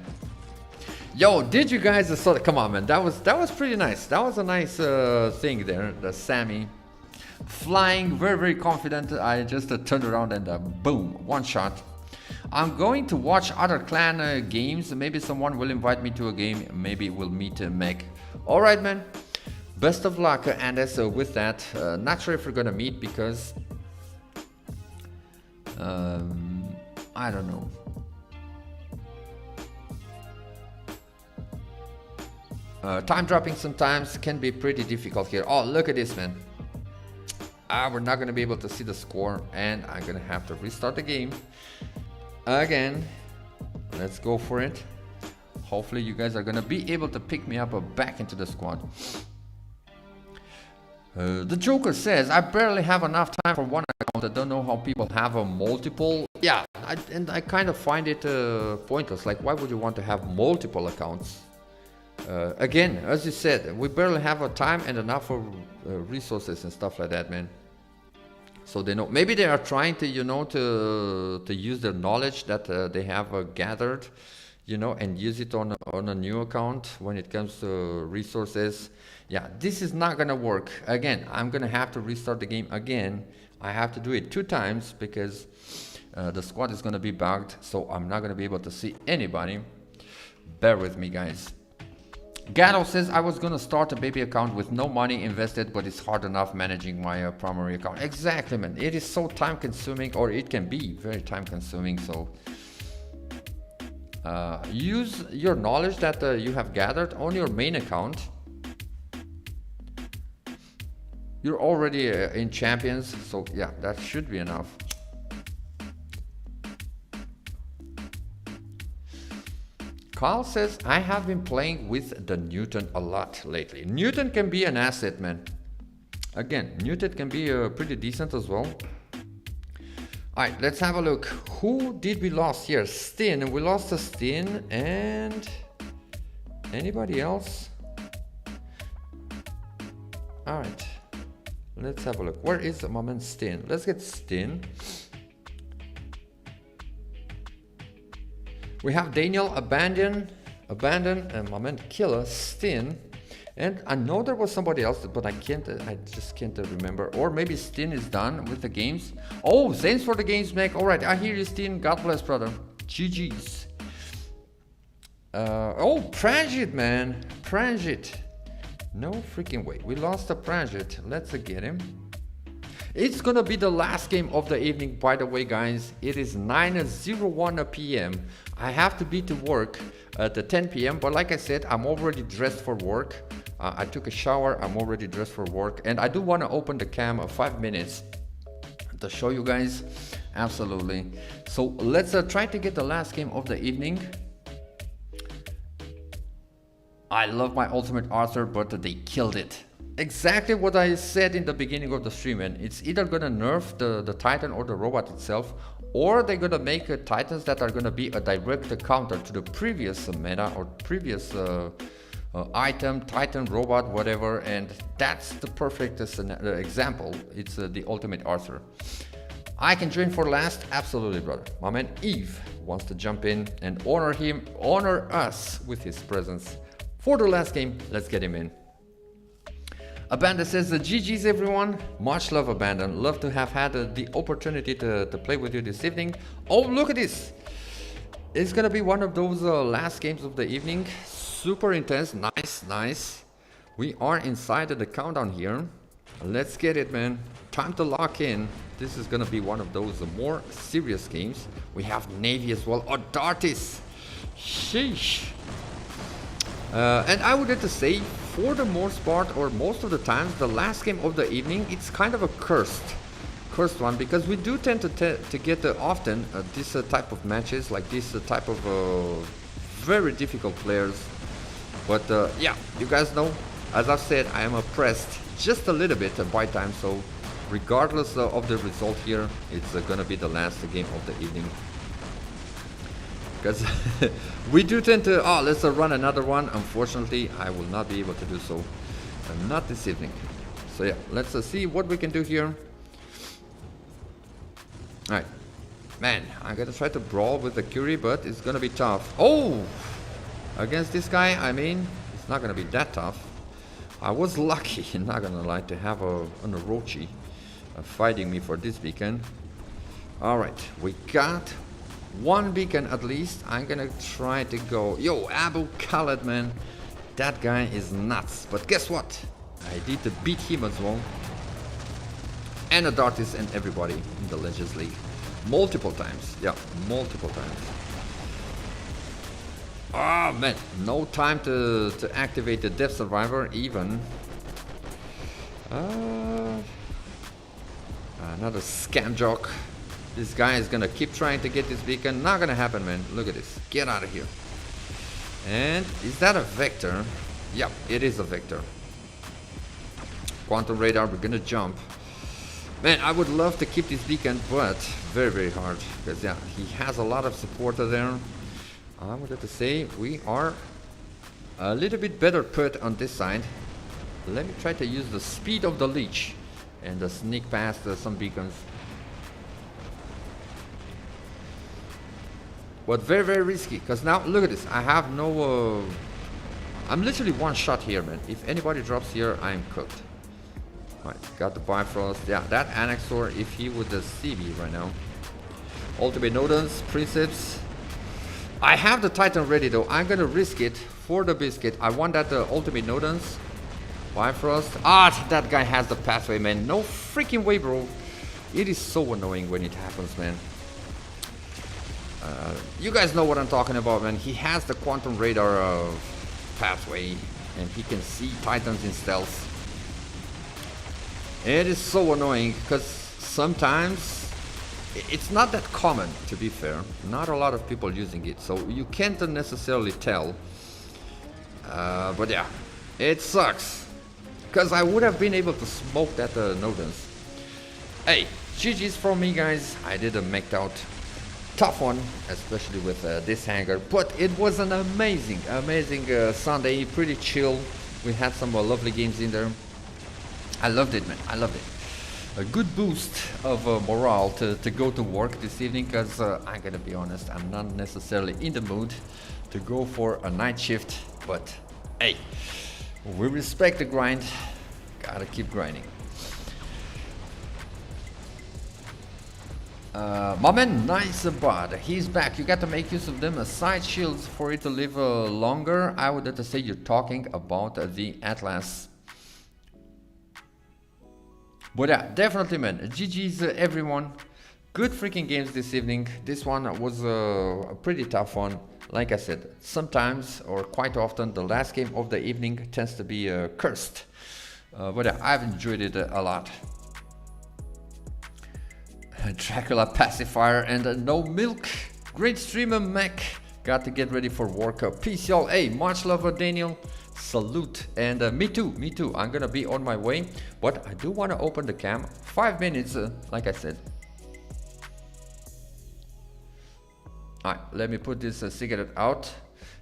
Yo, did you guys saw that? Come on, man. That was pretty nice. That was a nice thing there. The Sammy flying, very confident. I just turned around and boom, one shot. I'm going to watch other clan games. Maybe someone will invite me to a game. Maybe we'll meet Meg. All right, man. Best of luck, Andes, with that. Not sure if we're gonna meet because I don't know. Time dropping sometimes can be pretty difficult here. Oh, look at this, man. We're not gonna be able to see the score, and I'm gonna have to restart the game again. Let's go for it. Hopefully you guys are gonna be able to pick me up back into the squad. The Joker says, I barely have enough time for one account. I don't know how people have a multiple. Yeah, I kind of find it pointless. Like, why would you want to have multiple accounts? Again, as you said, we barely have a time and enough for resources and stuff like that, man. So they know, maybe they are trying to, you know, to use their knowledge that they have gathered, you know, and use it on a new account when it comes to resources. Yeah, this is not gonna work. Again, I'm gonna have to restart the game again. I have to do it 2 times because the squad is gonna be bugged, so I'm not gonna be able to see anybody. Bear with me, guys. Gatto says, I was gonna start a baby account with no money invested, but it's hard enough managing my primary account. Exactly, man. It is so time consuming, or it can be very time consuming. So use your knowledge that you have gathered on your main account. You're already in champions, so yeah, that should be enough. Carl says, I have been playing with the Newton a lot lately. Newton can be an asset, man. Again, Newton can be pretty decent as well. Alright, let's have a look. Who did we lost here? Stin. We lost to Stin and anybody else? Alright, let's have a look. Where is the moment Stin? Let's get Stin. We have Daniel, Abandon, and my man Killer, Stin. And I know there was somebody else, but I just can't remember. Or maybe Stin is done with the games. Oh, thanks for the games, Mac. Alright, I hear you, Stin. God bless, brother. GG's. Oh, Prangit, man. Prangit. No freaking way. We lost to Prangit. Let's get him. It's gonna be the last game of the evening, by the way, guys. It is 9:01 p.m. I have to be to work at the 10 p.m. But like I said, I'm already dressed for work. I took a shower. I'm already dressed for work, and I do want to open the cam 5 minutes to show you guys. Absolutely. So let's try to get the last game of the evening. I love my Ultimate Arthur, but they killed it. exactly what I said in the beginning of the stream, and it's either gonna nerf the Titan or the robot itself, or they're gonna make Titans that are gonna be a direct counter to the previous meta or previous item, Titan, robot, whatever, and that's the perfect example. It's the Ultimate Arthur. I can join for last? Absolutely, brother. My man Eve wants to jump in and honor us with his presence for the last game. Let's get him in. Abandon says, GG's everyone. Much love, Abandon. Love to have had the opportunity to play with you this evening. Oh, look at this. It's gonna be one of those last games of the evening. Super intense. Nice, nice. We are inside of the countdown here. Let's get it, man. Time to lock in. This is gonna be one of those more serious games. We have Navy as well. Oh, Dartis. Sheesh. And I would have to say, for the most part, or most of the times, the last game of the evening, it's kind of a cursed one, because we do tend to get often this type of matches, like this type of very difficult players. But yeah, you guys know, as I've said, I am oppressed just a little bit by time, so regardless of the result here, it's gonna be the last game of the evening. Because we do tend to, oh, let's run another one. Unfortunately, I will not be able to do so. Not this evening. So yeah, let's see what we can do here. Alright. Man, I'm gonna try to brawl with the Curie, but it's gonna be tough. Oh! Against this guy, I mean, it's not gonna be that tough. I was lucky, not gonna lie, to have an Orochi fighting me for this beacon. Alright, we got one beacon at least. I'm gonna try to go. Yo, Abu Khaled, man. That guy is nuts. But guess what? I did to beat him as well. And a Dartis and everybody in the Legends League. Multiple times. Yeah, multiple times. Oh man, no time to activate the Death Survivor even. Another scam jock. This guy is gonna keep trying to get this beacon. Not gonna happen, man. Look at this. Get out of here. And is that a Vector? Yep, it is a Vector. Quantum radar, we're gonna jump. Man, I would love to keep this beacon, but very, very hard. Because yeah, he has a lot of supporter there. I would have to say we are a little bit better put on this side. Let me try to use the speed of the leech and sneak past some beacons. But very, very risky, because now look at this. I have no I'm literally one shot here, man. If anybody drops here, I'm cooked. Alright, got the Bifrost. Yeah, that Annexor, if he would see me right now. Ultimate Nodens, Princeps. I have the Titan ready though. I'm gonna risk it for the biscuit. I want that Ultimate Nodens. Bifrost. Ah, that guy has the pathway, man. No freaking way, bro. It is so annoying when it happens, man. You guys know what I'm talking about, man. He has the quantum radar pathway, and he can see Titans in stealth. It is so annoying because sometimes it's not that common, to be fair. Not a lot of people using it, so you can't necessarily tell. But yeah, it sucks because I would have been able to smoke that Nodens. Hey, GG's from me, guys. I did a mech out. Tough one, especially with this hangar, but it was an amazing Sunday. Pretty chill. We had some lovely games in there. I loved it, man. I loved it. A good boost of morale to go to work this evening, because I'm gonna be honest, I'm not necessarily in the mood to go for a night shift, but hey, we respect the grind. Gotta keep grinding. My man, nice bud. He's back. You got to make use of them as side shields for it to live longer. I would have to say you're talking about the Atlas. But yeah, definitely, man. GG's everyone. Good freaking games this evening. This one was a pretty tough one. Like I said, sometimes or quite often the last game of the evening tends to be cursed. But yeah, I've enjoyed it a lot. Dracula pacifier and no milk. Great streamer Mac. Got to get ready for work. Peace y'all. Hey, much love Daniel. Salute. And me too, I'm gonna be on my way, but I do want to open the cam. 5 minutes, like I said. Alright, let me put this cigarette out.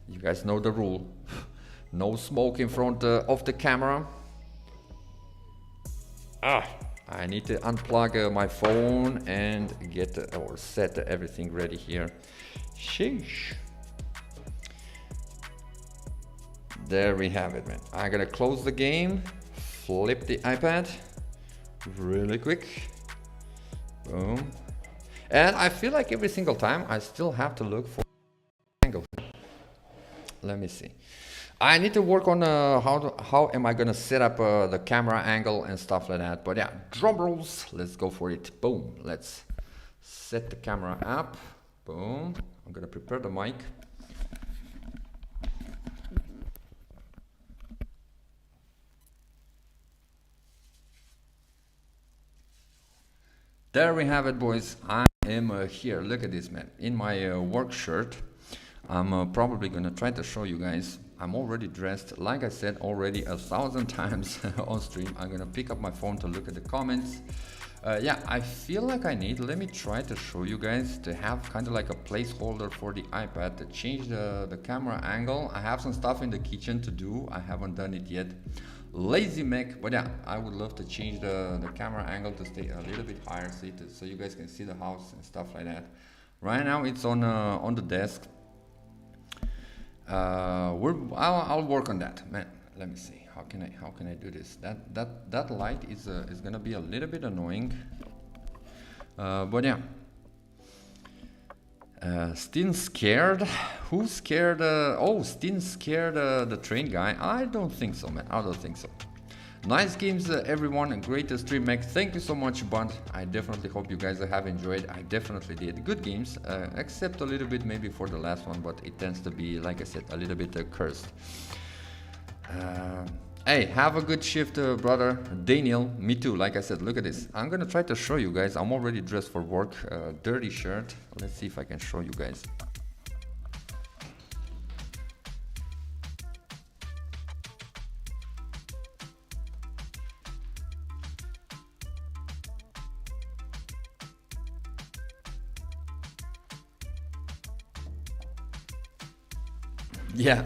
You guys know the rule. No smoke in front of the camera. I need to unplug my phone and get or set everything ready here. Sheesh. There we have it, man. I'm gonna close the game, flip the iPad really quick. Boom. And I feel like every single time I still have to look for angle. Let me see. I need to work on how am I gonna set up the camera angle and stuff like that. But yeah, drum rolls. Let's go for it. Boom. Let's set the camera up. Boom. I'm gonna prepare the mic. There we have it, boys. I am here. Look at this, man. In my work shirt. I'm probably gonna try to show you guys. I'm already dressed, like I said already 1,000 times on stream. I'm gonna pick up my phone to look at the comments. Yeah, I feel like I need, let me try to show you guys, to have kind of like a placeholder for the iPad to change the camera angle. I have some stuff in the kitchen to do. I haven't done it yet. Lazy Mac, but yeah, I would love to change the camera angle to stay a little bit higher, so you guys can see the house and stuff like that. Right now it's on the desk. I'll work on that, man. Let me see. How can I do this? That light is gonna be a little bit annoying. But yeah. Stin scared? Who's scared? Oh, Stin scared the train guy? I don't think so, man. I don't think so. Nice games, everyone. Great stream, Mac. Thank you so much, Bond. I definitely hope you guys have enjoyed. I definitely did. Good games, except a little bit maybe for the last one, but it tends to be, like I said, a little bit cursed. Hey, have a good shift, brother. Daniel, me too. Like I said, look at this. I'm gonna try to show you guys. I'm already dressed for work. Dirty shirt. Let's see if I can show you guys. Yeah,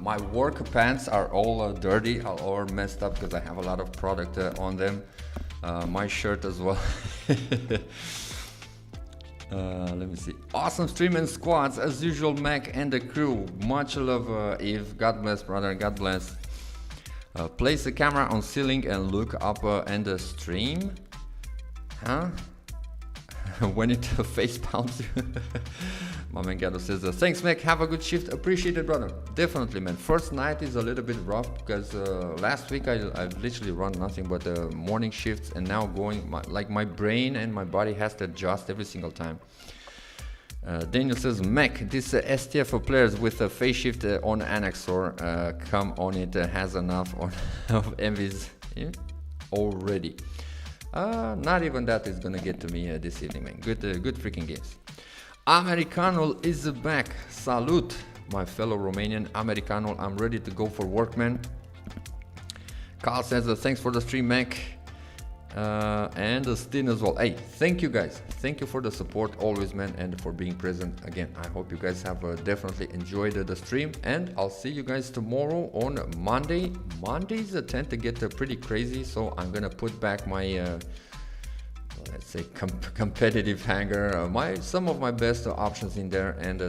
my work pants are all dirty or messed up because I have a lot of product on them. My shirt as well. Let me see. Awesome stream and squads as usual, Mac and the crew. Much love, Eve. God bless, brother. God bless. Place the camera on ceiling and look up and the stream. Huh? When it face palms you. My man Gato says, thanks, Mac. Have a good shift. Appreciate it, brother. Definitely, man. First night is a little bit rough because last week I've literally run nothing but morning shifts, and now going like my brain and my body has to adjust every single time. Daniel says, Mac, this STF for players with a phase shift on Anaxor, come on, it has enough of envies already. Not even that is gonna get to me this evening, man. Good freaking games. Americano is back. Salute, my fellow Romanian. Americano, I'm ready to go for work, man. Carl says, thanks for the stream, Mac. And Stin as well. Hey, thank you guys. Thank you for the support always, man, and for being present again. I hope you guys have definitely enjoyed the stream, and I'll see you guys tomorrow on Monday. Mondays tend to get pretty crazy, so I'm gonna put back my let's say competitive Hangar, some of my best options in there, and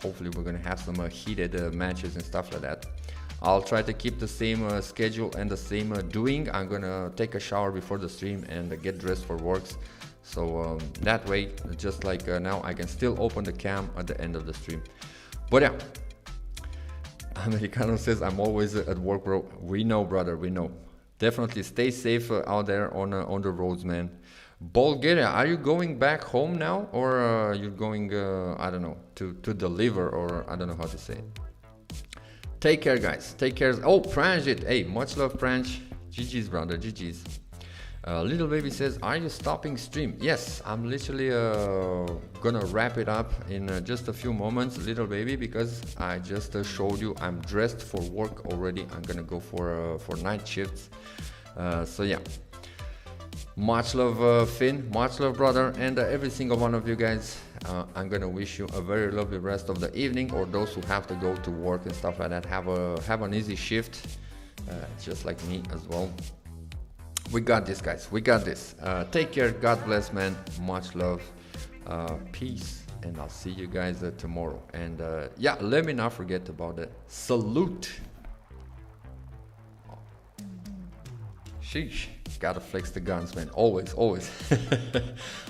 hopefully we're gonna have some heated matches and stuff like that. I'll try to keep the same schedule and the same doing. I'm gonna take a shower before the stream and get dressed for works, so that way, just like now, I can still open the cam at the end of the stream. But yeah, Americano says, I'm always at work, bro. We know, brother, we know. Definitely stay safe out there on the roads, man. Bulgaria, are you going back home now, or you're going I don't know, to deliver, or I don't know how to say it. Take care, guys. Take care. Oh, Pranjit. Hey, much love, Pranj. GG's, brother. GG's. Little baby says, are you stopping stream? Yes, I'm literally gonna wrap it up in just a few moments, little baby, because I just showed you I'm dressed for work already. I'm gonna go for night shifts. So yeah, much love, Finn, much love, brother, and every single one of you guys. I'm gonna wish you a very lovely rest of the evening, or those who have to go to work and stuff like that, have an easy shift, just like me as well. We got this, guys. We got this. Take care. God bless, man. Much love. Peace. And I'll see you guys tomorrow. And yeah, let me not forget about the salute. Sheesh. Gotta flex the guns, man. Always, always.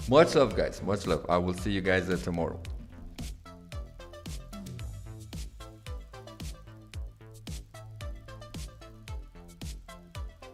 Much love, guys. Much love. I will see you guys tomorrow.